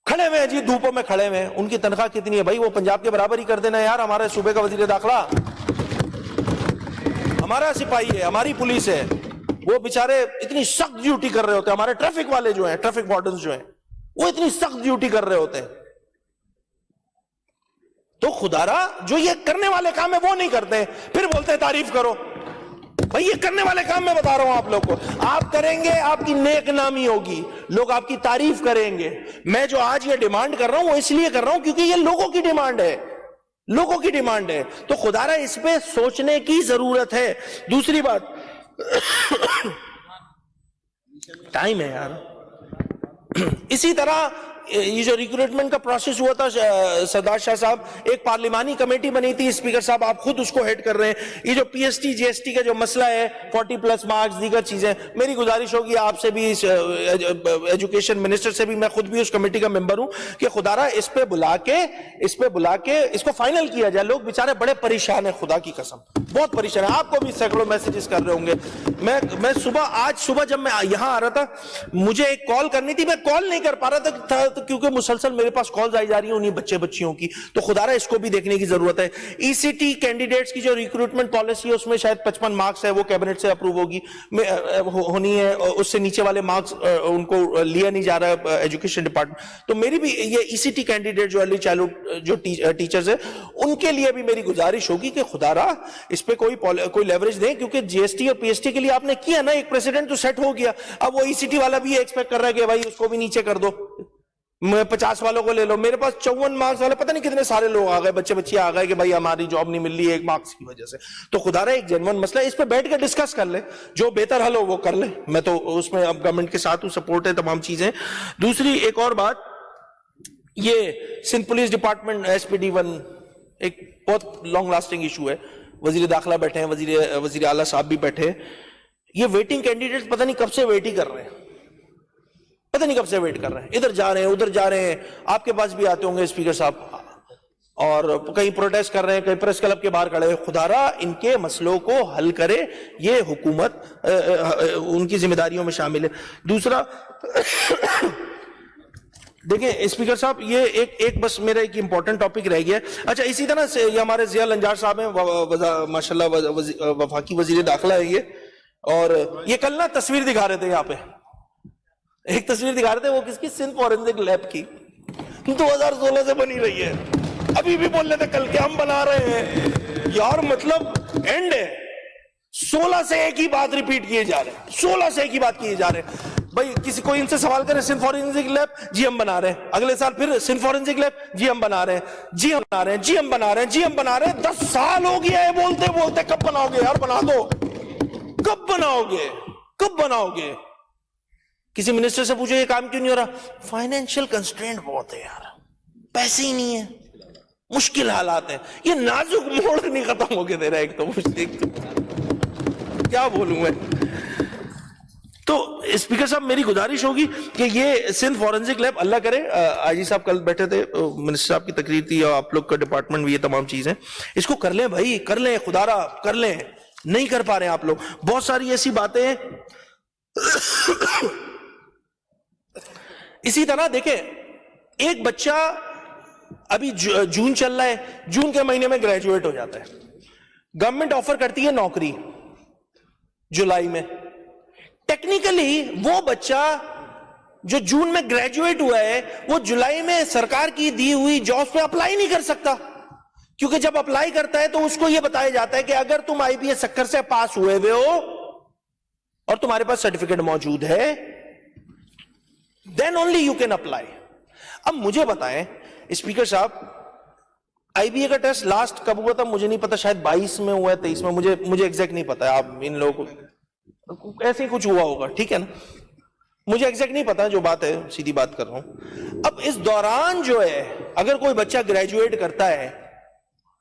کھڑے ہوئے ہیں جی دھوپوں میں کھڑے ہوئے ہیں، ان کی تنخواہ کتنی ہے بھائی؟ وہ پنجاب کے برابر ہی کر دینا یار۔ ہمارے صوبے کا وزیر داخلہ ہمارا سپاہی ہے، ہماری پولیس ہے، وہ بیچارے اتنی سخت ڈیوٹی کر رہے ہوتے ہیں، ہمارے ٹریفک والے جو ہیں، ٹریفک وارڈنز جو ہیں، وہ اتنی سخت ڈیوٹی کر رہے ہوتے ہیں۔ تو خدا را جو یہ کرنے والے کام ہے وہ نہیں کرتے ہیں، پھر بولتے ہیں تعریف کرو۔ بھائی یہ کرنے والے کام میں بتا رہا ہوں آپ لوگ کو، آپ کریں گے آپ کی نیک نامی ہوگی، لوگ آپ کی تعریف کریں گے۔ میں جو آج یہ ڈیمانڈ کر رہا ہوں وہ اس لیے کر رہا ہوں کیونکہ یہ لوگوں کی ڈیمانڈ ہے، لوگوں کی ڈیمانڈ ہے، تو خدا را اس پہ سوچنے کی ضرورت ہے۔ دوسری بات، ٹائم ہے یار۔ اسی طرح یہ جو ریکروٹمنٹ کا پروسیس ہوا تھا سردار شاہ صاحب، ایک پارلیمانی کمیٹی بنی تھی، اسپیکر صاحب آپ خود اس کو ہیڈ کر رہے ہیں۔ یہ جو P S T G S T کا جو مسئلہ ہے، 40+ مارکس دیگر چیزیں، میری گزارش ہوگی آپ سے بھی، ایجوکیشن منسٹر سے بھی، میں خود بھی اس کمیٹی کا ممبر ہوں، کہ خدا را اس پہ بلا کے اس کو فائنل کیا جائے۔ لوگ بیچارے بڑے پریشان ہیں، خدا کی قسم بہت پریشان ہیں، آپ کو بھی سینکڑوں میسیجز کر رہے ہوں گے۔ میں آج صبح جب میں یہاں آ رہا تھا، مجھے ایک کال کرنی تھی، میں کال نہیں کر پا رہا تھا کیونکہ مسلسل میرے پاس کالز آئی جا رہی ہیں انہیں بچیوں کی، تو خدا را اس کو بھی دیکھنے کی ضرورت ہے۔ ای سی ٹی کینڈیڈیٹس کی جو ریکروٹمنٹ پالیسی ہے اس میں شاید 55 مارکس ہے، وہ کیبنٹ سے اپروو ہونی ہے، اس سے نیچے والے مارکس ان کو لیا نہیں جا رہا ہے ایجوکیشن ڈپارٹمنٹ۔ تو میری بھی یہ ای سی ٹی کینڈیڈیٹ جو ارلی چائلڈہڈ جو ٹیچرز ہیں ان کے لیے بھی میری گزارش ہوگی کہ خدا را اس پہ کوئی لیوریج دیں، کیونکہ جی ایس ٹی اور پی ایس ٹی کے لیے آپ نے کیا نا، ایک پریسیڈنٹ تو سیٹ ہو گیا، اب وہ ای سی ٹی والا بھی ایکسپیکٹ کر رہا ہے کہ بھائی اس کو بھی نیچے کر دو، 50 والوں کو لے لو۔ میرے پاس 54 مارکس والے پتہ نہیں کتنے سارے لوگ آ گئے، بچے آ گئے کہ بھائی ہماری جاب نہیں مل رہی ہے 1 مارکس کی وجہ سے۔ تو خدا رہا ایک جنون مسئلہ ہے، اس پہ بیٹھ کے ڈسکس کر لیں، جو بہتر حل ہو وہ کر لیں۔ میں تو اس میں اب گورنمنٹ کے ساتھ ہوں، سپورٹ ہے تمام چیزیں۔ دوسری ایک اور بات، یہ سندھ پولیس ڈپارٹمنٹ SPD1 ایک بہت لانگ لاسٹنگ ایشو ہے، وزیر داخلہ بیٹھے ہیں، وزیر اعلیٰ صاحب بھی بیٹھے ہیں، یہ ویٹنگ کینڈیڈیٹس پتہ نہیں کب سے ویٹ ہی کر رہے ہیں، پتہ نہیں کب سے ویٹ کر رہے ہیں، ادھر جا رہے ہیں ادھر جا رہے ہیں، آپ کے پاس بھی آتے ہوں گے اسپیکر صاحب، اور کہیں پروٹیسٹ کر رہے ہیں، کہیں پریس کلب کے باہر کھڑے ہیں۔ خدا را ان کے مسئلوں کو حل کرے، یہ حکومت ان کی ذمہ داریوں میں شامل ہے۔ دوسرا دیکھیں اسپیکر صاحب یہ ایک بس میرا ایک امپورٹنٹ ٹاپک رہ گیا ہے. اچھا اسی طرح سے یہ ہمارے ضیاء الانجار صاحب ہیں, ماشاءاللہ وفاقی وزیر داخلہ ہے یہ, اور یہ کل نا تصویر دکھا رہے تھے, یہاں پہ ایک تصویر دکھا رہے تھے, وہ کس کی, سندھ فورنزک لیب کی, 2016 سے بنی رہی ہے. ابھی بھی بول رہے تھے کل کے ہم بنا رہے ہیں یار, مطلب اینڈ ہے. 16 سے ایک ہی بات ریپیٹ کیے جا رہے ہیں, 16 سے ایک ہی بات کیے جا رہے ہیں. بھائی کسی کوئی ان سے سوال کرے سندھ فورنزک لیب, جی ہم بنا رہے ہیں. اگلے سال پھر سندھ فورنزک لیب, جی ہم بنا رہے ہیں, جی ہم بنا رہے ہیں, جی ہم بنا رہے ہیں, جی ہم بنا رہے ہیں. 10 سال ہو گیا ہے بولتے بولتے. کب بناؤ گے یار, بنا دو, کب بناؤ گے, کب بناؤ گے؟ کسی منسٹر سے پوچھو یہ کام کیوں نہیں ہو رہا, فائنینشیل کنسٹرینٹ بہت ہے یار, پیسے ہی نہیں ہے, مشکل حالات ہیں. یہ نازک موڑ نہیں ختم ہو کے دے رہا ہے. ایک تو کیا بولوں میں. تو اسپیکر صاحب میری گزارش ہوگی کہ یہ سندھ فورنزک لیب, اللہ کرے آئی جی صاحب کل بیٹھے تھے, منسٹر صاحب کی تقریر تھی, اور آپ لوگ کا ڈپارٹمنٹ بھی, یہ تمام چیزیں اس کو کر لیں بھائی, کر لیں, خدا را کر لیں. نہیں کر پا رہے ہیں آپ لوگ, بہت ساری ایسی باتیں ہیں. اسی طرح دیکھیں, ایک بچہ ابھی جون چل رہا ہے, جون کے مہینے میں گریجویٹ ہو جاتا ہے, گورنمنٹ آفر کرتی ہے نوکری جولائی میں. ٹیکنیکلی وہ بچہ جو جون میں گریجویٹ ہوا ہے, وہ جولائی میں سرکار کی دی ہوئی جابس پہ اپلائی نہیں کر سکتا, کیونکہ جب اپلائی کرتا ہے تو اس کو یہ بتایا جاتا ہے کہ اگر تم آئی بی ایس سکر سے پاس ہوئے ہو اور تمہارے پاس سرٹیفکیٹ موجود ہے, then only you can apply. اب مجھے بتائیں اسپیکر صاحب, آئی بی اے کا ٹیسٹ لاسٹ کب ہوا تھا مجھے نہیں پتا, شاید 22 میں ہوا ہے, 23 میں, مجھے ایگزیکٹ نہیں پتا. آپ ان لوگوں کو ایسے ہی کچھ ہوا ہوگا, ٹھیک ہے نا, مجھے ایگزیکٹ نہیں پتا, جو بات ہے سیدھی بات کر رہا ہوں. اب اس دوران جو ہے اگر کوئی بچہ گریجویٹ کرتا ہے,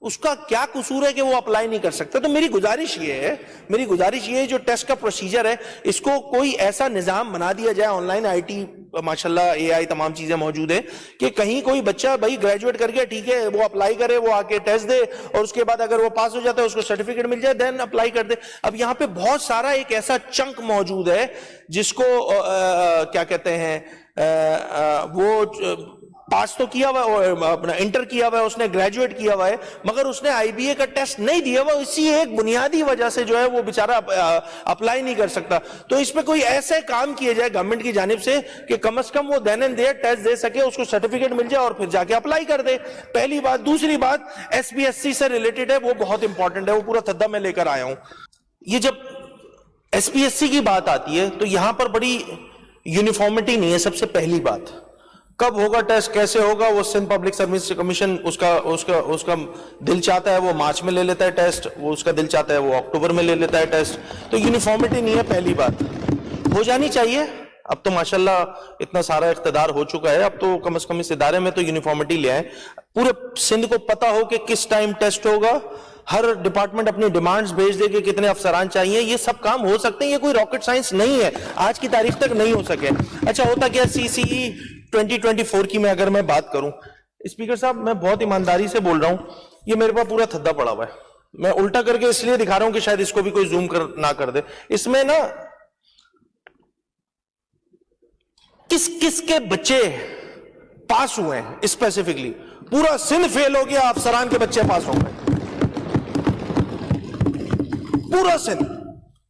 اس کا کیا قصور ہے کہ وہ اپلائی نہیں کر سکتا؟ تو میری گزارش یہ ہے جو ٹیسٹ کا پروسیجر ہے, اس کو کوئی ایسا نظام بنا دیا جائے, آن لائن آئی ٹی ماشاءاللہ اے آئی تمام چیزیں موجود ہیں, کہ کہیں کوئی بچہ بھائی گریجویٹ کر گیا, ٹھیک ہے, وہ اپلائی کرے, وہ آ کے ٹیسٹ دے, اور اس کے بعد اگر وہ پاس ہو جاتا ہے اس کو سرٹیفکیٹ مل جائے, دین اپلائی کر دے. اب یہاں پہ بہت سارا ایک ایسا چنک موجود ہے جس کو کیا کہتے ہیں, وہ پاس تو کیا ہوا ہے, اپنا انٹر کیا ہوا ہے, اس نے گریجویٹ کیا ہوا ہے, مگر اس نے آئی بی اے کا ٹیسٹ نہیں دیا ہوا, اسی ایک بنیادی وجہ سے جو ہے وہ بیچارہ اپلائی نہیں کر سکتا. تو اس پہ کوئی ایسے کام کیے جائے گورنمنٹ کی جانب سے کہ کم از کم وہ دین اینڈ دیئر ٹیسٹ دے سکے, اس کو سرٹیفکیٹ مل جائے اور پھر جا کے اپلائی کر دے. پہلی بات. دوسری بات ایس پی ایس سی سے ریلیٹڈ ہے, وہ بہت امپورٹنٹ ہے, وہ پورا تھدہ میں لے کر آیا ہوں. یہ جب ایس پی ایس سی کی بات آتی ہے تو یہاں پر بڑی یونیفارمٹی نہیں ہے. سب سے پہلی بات, کب ہوگا ٹیسٹ, کیسے ہوگا, وہ سندھ پبلک سروس کمیشن اس کا دل چاہتا ہے وہ مارچ میں لے لیتا ہے ٹیسٹ, وہ اس کا دل چاہتا ہے وہ اکتوبر میں لے لیتا ہے ٹیسٹ. تو یونیفارمٹی نہیں ہے. پہلی بات ہو جانی چاہیے. اب تو ماشاءاللہ اتنا سارا اقتدار ہو چکا ہے, اب تو کم از کم اس ادارے میں تو یونیفارمٹی لے آئیں, پورے سندھ کو پتا ہو کہ کس ٹائم ٹیسٹ ہوگا, ہر ڈپارٹمنٹ اپنی ڈیمانڈز بھیج دے کہ کتنے افسران چاہیے. یہ سب کام ہو سکتے ہیں, یہ کوئی راکٹ سائنس نہیں ہے, آج کی تاریخ تک نہیں ہو سکے. اچھا ہوتا کیا, سی سی ای 2024 کی میں اگر میں بات کروں, اسپیکر صاحب میں بہت ایمانداری سے بول رہا ہوں, یہ میرے پاس پورا تھدہ پڑا ہوا ہے. میں الٹا کر کے اس لیے دکھا رہا ہوں کہ شاید اس کو بھی کوئی زوم نہ کر دے. اس میں نا کس کے بچے پاس ہوئے ہیں اسپیسیفکلی, پورا سندھ فیل ہو گیا, افسران کے بچے پاس ہو گئے, پورا سندھ.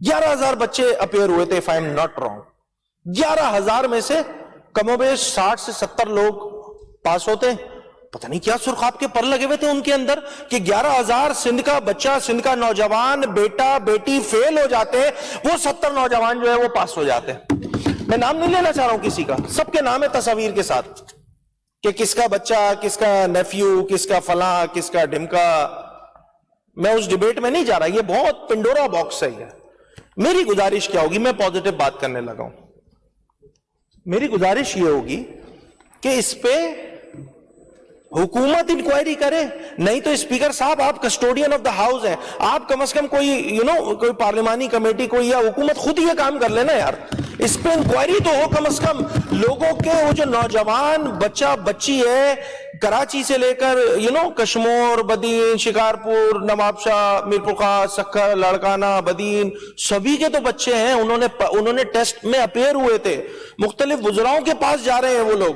11,000 بچے اپیئر ہوئے تھے, if I am not wrong. 11,000 میں سے کم و بیش 60 سے 70 لوگ پاس ہوتے. پتہ نہیں کیا سرخاب کے پر لگے ہوئے تھے ان کے اندر کہ 11,000 سندھ کا بچہ, سندھ کا نوجوان بیٹا بیٹی فیل ہو جاتے, وہ 70 نوجوان جو ہے وہ پاس ہو جاتے. میں نام نہیں لینا چاہ رہا ہوں کسی کا, سب کے نام ہے تصاویر کے ساتھ, کہ کس کا بچہ, کس کا نیفیو, کس کا فلاں, کس کا ڈھمکا. میں اس ڈیبیٹ میں نہیں جا رہا, یہ بہت پنڈورا باکس ہے. میری گزارش کیا ہوگی, میں پازیٹو بات کرنے لگا ہوں, میری گزارش یہ ہوگی کہ اس پہ حکومت انکوائری کرے. نہیں تو اسپیکر صاحب آپ کسٹوڈین آف دا ہاؤس ہیں, آپ کم از کم کوئی کوئی پارلیمانی کمیٹی کوئی, یا حکومت خود ہی یہ کام کر لینا یار. اس پہ انکوائری تو ہو کم از کم. لوگوں کے وہ جو نوجوان بچہ بچی ہے کراچی سے لے کر کشمور, بدین, شکارپور, نواب شاہ, میرپور خاص, سکھر, لاڑکانہ, بدین, سبھی کے تو بچے ہیں. انہوں نے ٹیسٹ میں اپیئر ہوئے تھے, مختلف وزراؤں کے پاس جا رہے ہیں وہ لوگ,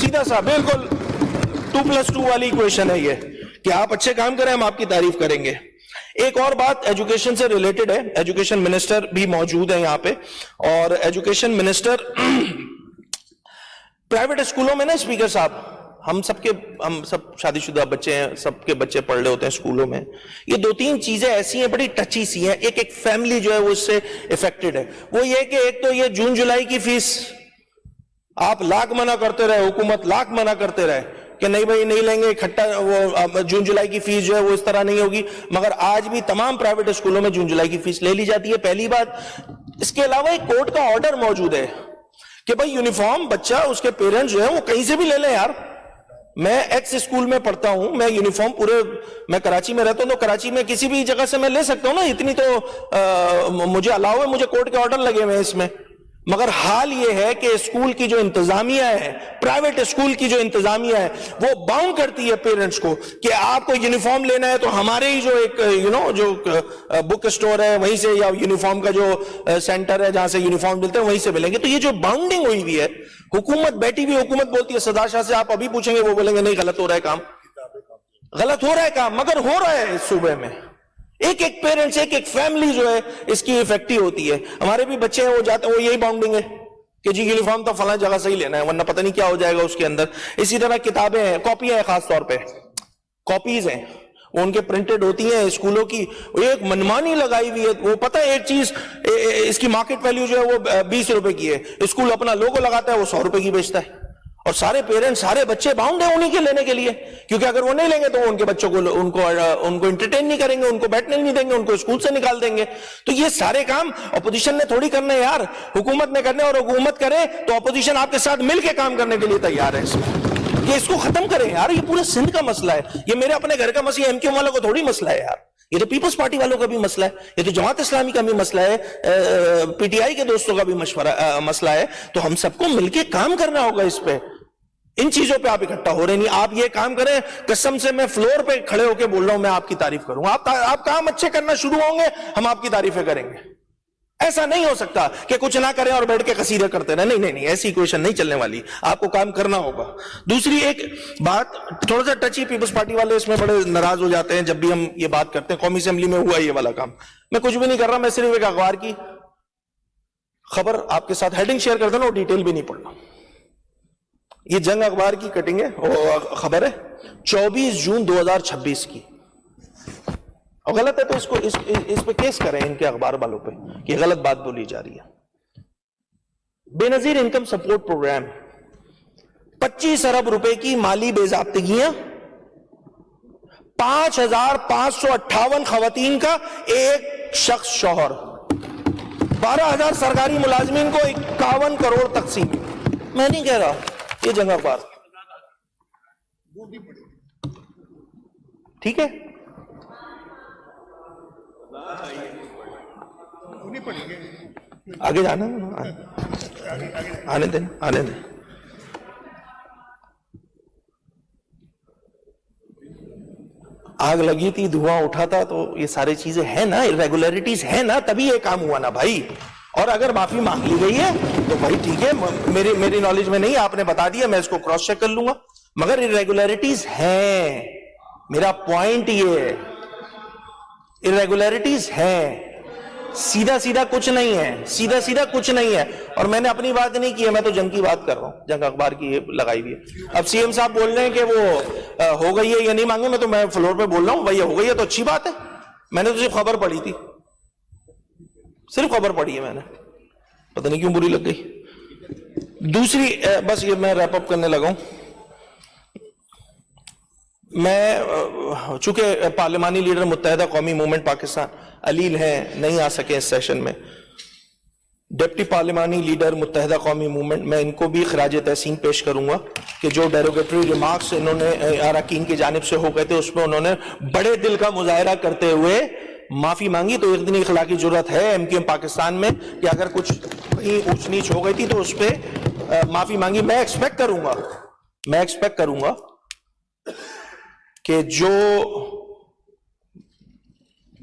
سیدھا سا بالکل 2+2 والی ایکویشن ہے یہ کہ آپ اچھے کام کریں ہم آپ کی تعریف کریں گے. ایک اور بات ایجوکیشن سے ریلیٹڈ ہے, ایجوکیشن منسٹر بھی موجود ہے یہاں پہ, اور ایجوکیشن منسٹر پرائیویٹ اسکولوں میں نا اسپیکر صاحب, ہم سب شادی شدہ بچے ہیں, سب کے بچے پڑھ رہے ہوتے ہیں اسکولوں میں, یہ 2-3 چیزیں ایسی ہیں بڑی ٹچی سی ہیں, ایک فیملی جو ہے وہ اس سے افیکٹڈ ہے. وہ یہ کہ ایک تو یہ جون جولائی کی فیس آپ لاکھ منع کرتے رہے, حکومت لاکھ منع کرتے رہے کہ نہیں بھائی نہیں لیں گے اکٹھا, وہ جون جولائی کی فیس جو ہے وہ اس طرح نہیں ہوگی, مگر آج بھی تمام پرائیویٹ اسکولوں میں جون جولائی کی فیس لے لی جاتی ہے. پہلی بات, اس کے علاوہ ایک کورٹ کا آرڈر موجود ہے کہ بھائی یونیفارم بچہ اس کے پیرنٹس جو ہیں وہ کہیں سے بھی لے لیں یار. میں ایکس اسکول میں پڑھتا ہوں, میں یونیفارم پورے, میں کراچی میں رہتا ہوں تو کراچی میں کسی بھی جگہ سے میں لے سکتا ہوں نا, اتنی تو مجھے الاؤ ہے, مجھے کورٹ کے آرڈر لگے ہوئے ہیں اس میں. مگر حال یہ ہے کہ اسکول کی جو انتظامیہ ہے, پرائیویٹ اسکول کی جو انتظامیہ ہے, وہ باؤنڈ کرتی ہے پیرنٹس کو کہ آپ کو یونیفارم لینا ہے تو ہمارے ہی جو ایک جو بک اسٹور ہے وہیں سے, یا یونیفارم کا جو سینٹر ہے جہاں سے یونیفارم ملتے ہیں وہیں سے ملیں گے. تو یہ جو باؤنڈنگ ہوئی ہوئی ہے, حکومت بیٹھی ہوئی حکومت بولتی ہے, سدا شاہ سے آپ ابھی پوچھیں گے وہ بولیں گے نہیں غلط ہو رہا ہے کام, غلط ہو رہا ہے کام, مگر ہو رہا ہے اس صوبے میں. ایک پیرنٹس, ایک فیملی جو ہے اس کی افیکٹی ہوتی ہے. ہمارے بھی بچے ہیں وہ جاتے ہیں, وہ یہی باؤنڈنگ ہے کہ جی یونیفارم تو فلاں جگہ سے ہی لینا ہے ورنہ پتہ نہیں کیا ہو جائے گا اس کے اندر. اسی طرح کتابیں ہیں, کاپیاں ہیں, خاص طور پہ کاپیز ہیں, وہ ان کے پرنٹڈ ہوتی ہیں اسکولوں کی, ایک منمانی لگائی ہوئی ہے. وہ پتہ ہے ایک چیز, اس کی مارکیٹ ویلیو جو ہے وہ 20 روپے کی ہے, اسکول اپنا لوگو لگاتا ہے وہ 100 روپے کی بیچتا ہے, اور سارے پیرنٹس سارے بچے باؤنڈ ہیں انہیں کے لینے کے لیے, کیونکہ اگر وہ نہیں لیں گے تو ان کے بچوں کو ان کو انٹرٹین نہیں کریں گے, ان کو بیٹھنے نہیں دیں گے, ان کو اسکول سے نکال دیں گے. تو یہ سارے کام اپوزیشن نے تھوڑی کرنے یار, حکومت نے کرنے, اور حکومت کرے تو اپوزیشن آپ کے ساتھ مل کے کام کرنے کے لیے تیار ہے اس میں, کہ اس کو ختم کریں یار. یہ پورے سندھ کا مسئلہ ہے, یہ میرے اپنے گھر کا مسئلہ, ایم کیو والوں کو تھوڑی مسئلہ ہے یار, یہ تو پیپلز پارٹی والوں کا بھی مسئلہ ہے, یہ تو جماعت اسلامی کا بھی مسئلہ ہے, پی ٹی آئی کے دوستوں کا بھی مسئلہ ہے. تو ہم سب کو مل کے کام کرنا ہوگا اس پہ. ان چیزوں پہ آپ اکٹھا ہو رہے نہیں. آپ یہ کام کریں, قسم سے میں فلور پہ کھڑے ہو کے بول رہا ہوں, میں آپ کی تعریف کروں. آپ کام اچھے کرنا شروع ہوں گے, ہم آپ کی تعریفیں کریں گے. ایسا نہیں ہو سکتا کہ کچھ نہ کریں اور بیٹھ کے قصیدے کرتے رہیں. نہیں, ایسی ایکویشن نہیں چلنے والی. آپ کو کام کرنا ہوگا. دوسری ایک بات تھوڑا سا ٹچی, پیپلز پارٹی والے اس میں بڑے ناراض ہو جاتے ہیں جب بھی ہم یہ بات کرتے ہیں. قومی اسمبلی میں ہوا یہ والا کام, میں کچھ بھی نہیں کر رہا, میں صرف ایک اخبار کی خبر آپ کے ساتھ ہیڈنگ شیئر کر دوں, اور ڈیٹیل بھی نہیں پڑھنا. یہ جنگ اخبار کی کٹنگ ہے, خبر ہے 24 جون 2026 کی, اور غلط ہے تو اس کو اس پہ کیس کریں ان کے اخبار والوں پہ کہ غلط بات بولی جا رہی ہے. بے نظیر انکم سپورٹ پروگرام, 25 ارب روپے کی مالی بے ضابطگیاں, 5558 خواتین کا ایک شخص شوہر, 12,000 سرکاری ملازمین کو 51 کروڑ تقسیم. میں نہیں کہہ رہا, یہ جنگ اخبار, ٹھیک ہے. آگے جانا, آنے دیں. آگ لگی تھی, دھواں اٹھا تھا, تو یہ ساری چیزیں ہیں نا, ریگولیرٹیز ہیں نا, تبھی یہ کام ہوا نا بھائی. اور اگر معافی مانگ لی گئی ہے تو بھائی ٹھیک ہے, میری نالج میں نہیں, آپ نے بتا دیا, میں اس کو کراس چیک کر لوں گا. مگر irregularities ہیں, میرا پوائنٹ یہ ہے, irregularities ہیں, سیدھا کچھ نہیں ہے, سیدھا کچھ نہیں ہے. اور میں نے اپنی بات نہیں کی ہے, میں تو جنگ کی بات کر رہا ہوں, جنگ اخبار کی لگائی ہوئی ہے. اب سی ایم صاحب بول رہے ہیں کہ وہ ہو گئی ہے یا نہیں مانگے, میں تو میں فلور پہ بول رہا ہوں بھائی ہو گئی ہے تو اچھی بات ہے. میں نے تو صرف خبر پڑھی تھی, صرف خبر پڑھی ہے میں نے, پتہ نہیں کیوں بری لگ گئی. دوسری بس یہ میں ریپ اپ کرنے لگا ہوں. میں چونکہ پارلیمانی لیڈر متحدہ قومی موومنٹ پاکستان علیل ہیں, نہیں آ سکے اس سیشن میں. ڈپٹی پارلیمانی لیڈر متحدہ قومی موومنٹ, میں ان کو بھی خراج تحسین پیش کروں گا کہ جو ڈیروگیٹری ریمارکس انہوں نے اراکین کی جانب سے ہو گئے تھے, اس میں انہوں نے بڑے دل کا مظاہرہ کرتے ہوئے معافی مانگی. تو اتنی اخلاقی جرات ہے ایم کیو ایم پاکستان میں کہ اگر کچھ اونچ نیچ ہو گئی تھی تو اس پہ معافی مانگی. میں ایکسپیکٹ کروں گا کہ جو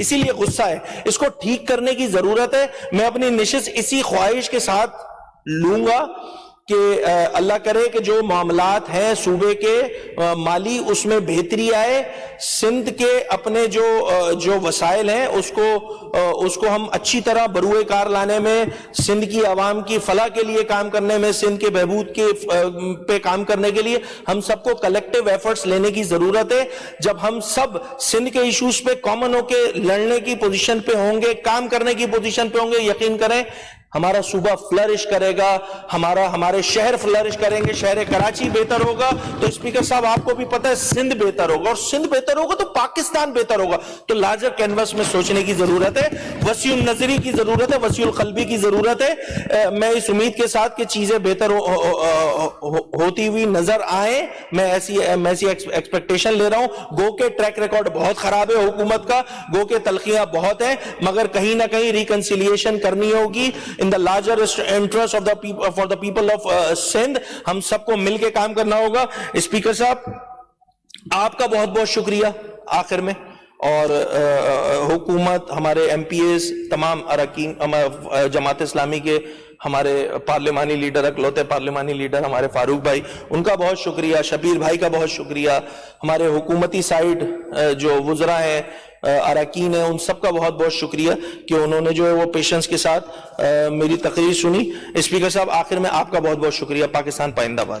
اسی لیے غصہ ہے. اس کو ٹھیک کرنے کی ضرورت ہے. میں اپنی نشست اسی خواہش کے ساتھ لوں گا کہ اللہ کرے کہ جو معاملات ہیں صوبے کے مالی اس میں بہتری آئے. سندھ کے اپنے جو وسائل ہیں اس کو ہم اچھی طرح بروئے کار لانے میں, سندھ کی عوام کی فلاح کے لیے کام کرنے میں, سندھ کے بہبود کے پہ کام کرنے کے لیے ہم سب کو کلیکٹیو ایفرٹس لینے کی ضرورت ہے. جب ہم سب سندھ کے ایشوز پہ کامن ہو کے لڑنے کی پوزیشن پہ ہوں گے, کام کرنے کی پوزیشن پہ ہوں گے, یقین کریں ہمارا صوبہ فلرش کرے گا, ہمارے شہر فلرش کریں گے, شہر کراچی بہتر ہوگا تو اسپیکر صاحب آپ کو بھی پتہ ہے سندھ بہتر ہوگا, اور سندھ بہتر ہوگا تو پاکستان بہتر ہوگا. تو لارجر کینوس میں سوچنے کی ضرورت ہے, وسیع النظری کی ضرورت ہے, وسیع القلبی کی ضرورت ہے. میں اس امید کے ساتھ کہ چیزیں بہتر ہوتی ہوئی نظر آئیں, میں ایسی ایکسپیکٹیشن لے رہا ہوں. گو کے ٹریک ریکارڈ بہت خراب ہے حکومت کا, گو کے تلخیاں بہت ہیں, مگر کہیں نہ کہیں ریکنسیلیشن کرنی ہوگی in the larger interest of the people, for the people of Sindh. ہم سب کو مل کے کام کرنا ہوگا. اسپیکر صاحب آپ کا بہت بہت شکریہ آخر میں, اور حکومت, ہمارے ایم پی ایز, تمام اراکین جماعت اسلامی کے, ہمارے پارلیمانی لیڈر, اکلوتے پارلیمانی لیڈر ہمارے فاروق بھائی, ان کا بہت شکریہ, شبیر بھائی کا بہت شکریہ, ہمارے حکومتی سائیڈ جو وزراء ہیں, اراکین ہیں, ان سب کا بہت بہت شکریہ کہ انہوں نے جو ہے وہ پیشنس کے ساتھ میری تقریر سنی. اسپیکر صاحب آخر میں آپ کا بہت بہت شکریہ. پاکستان پائندہ باد.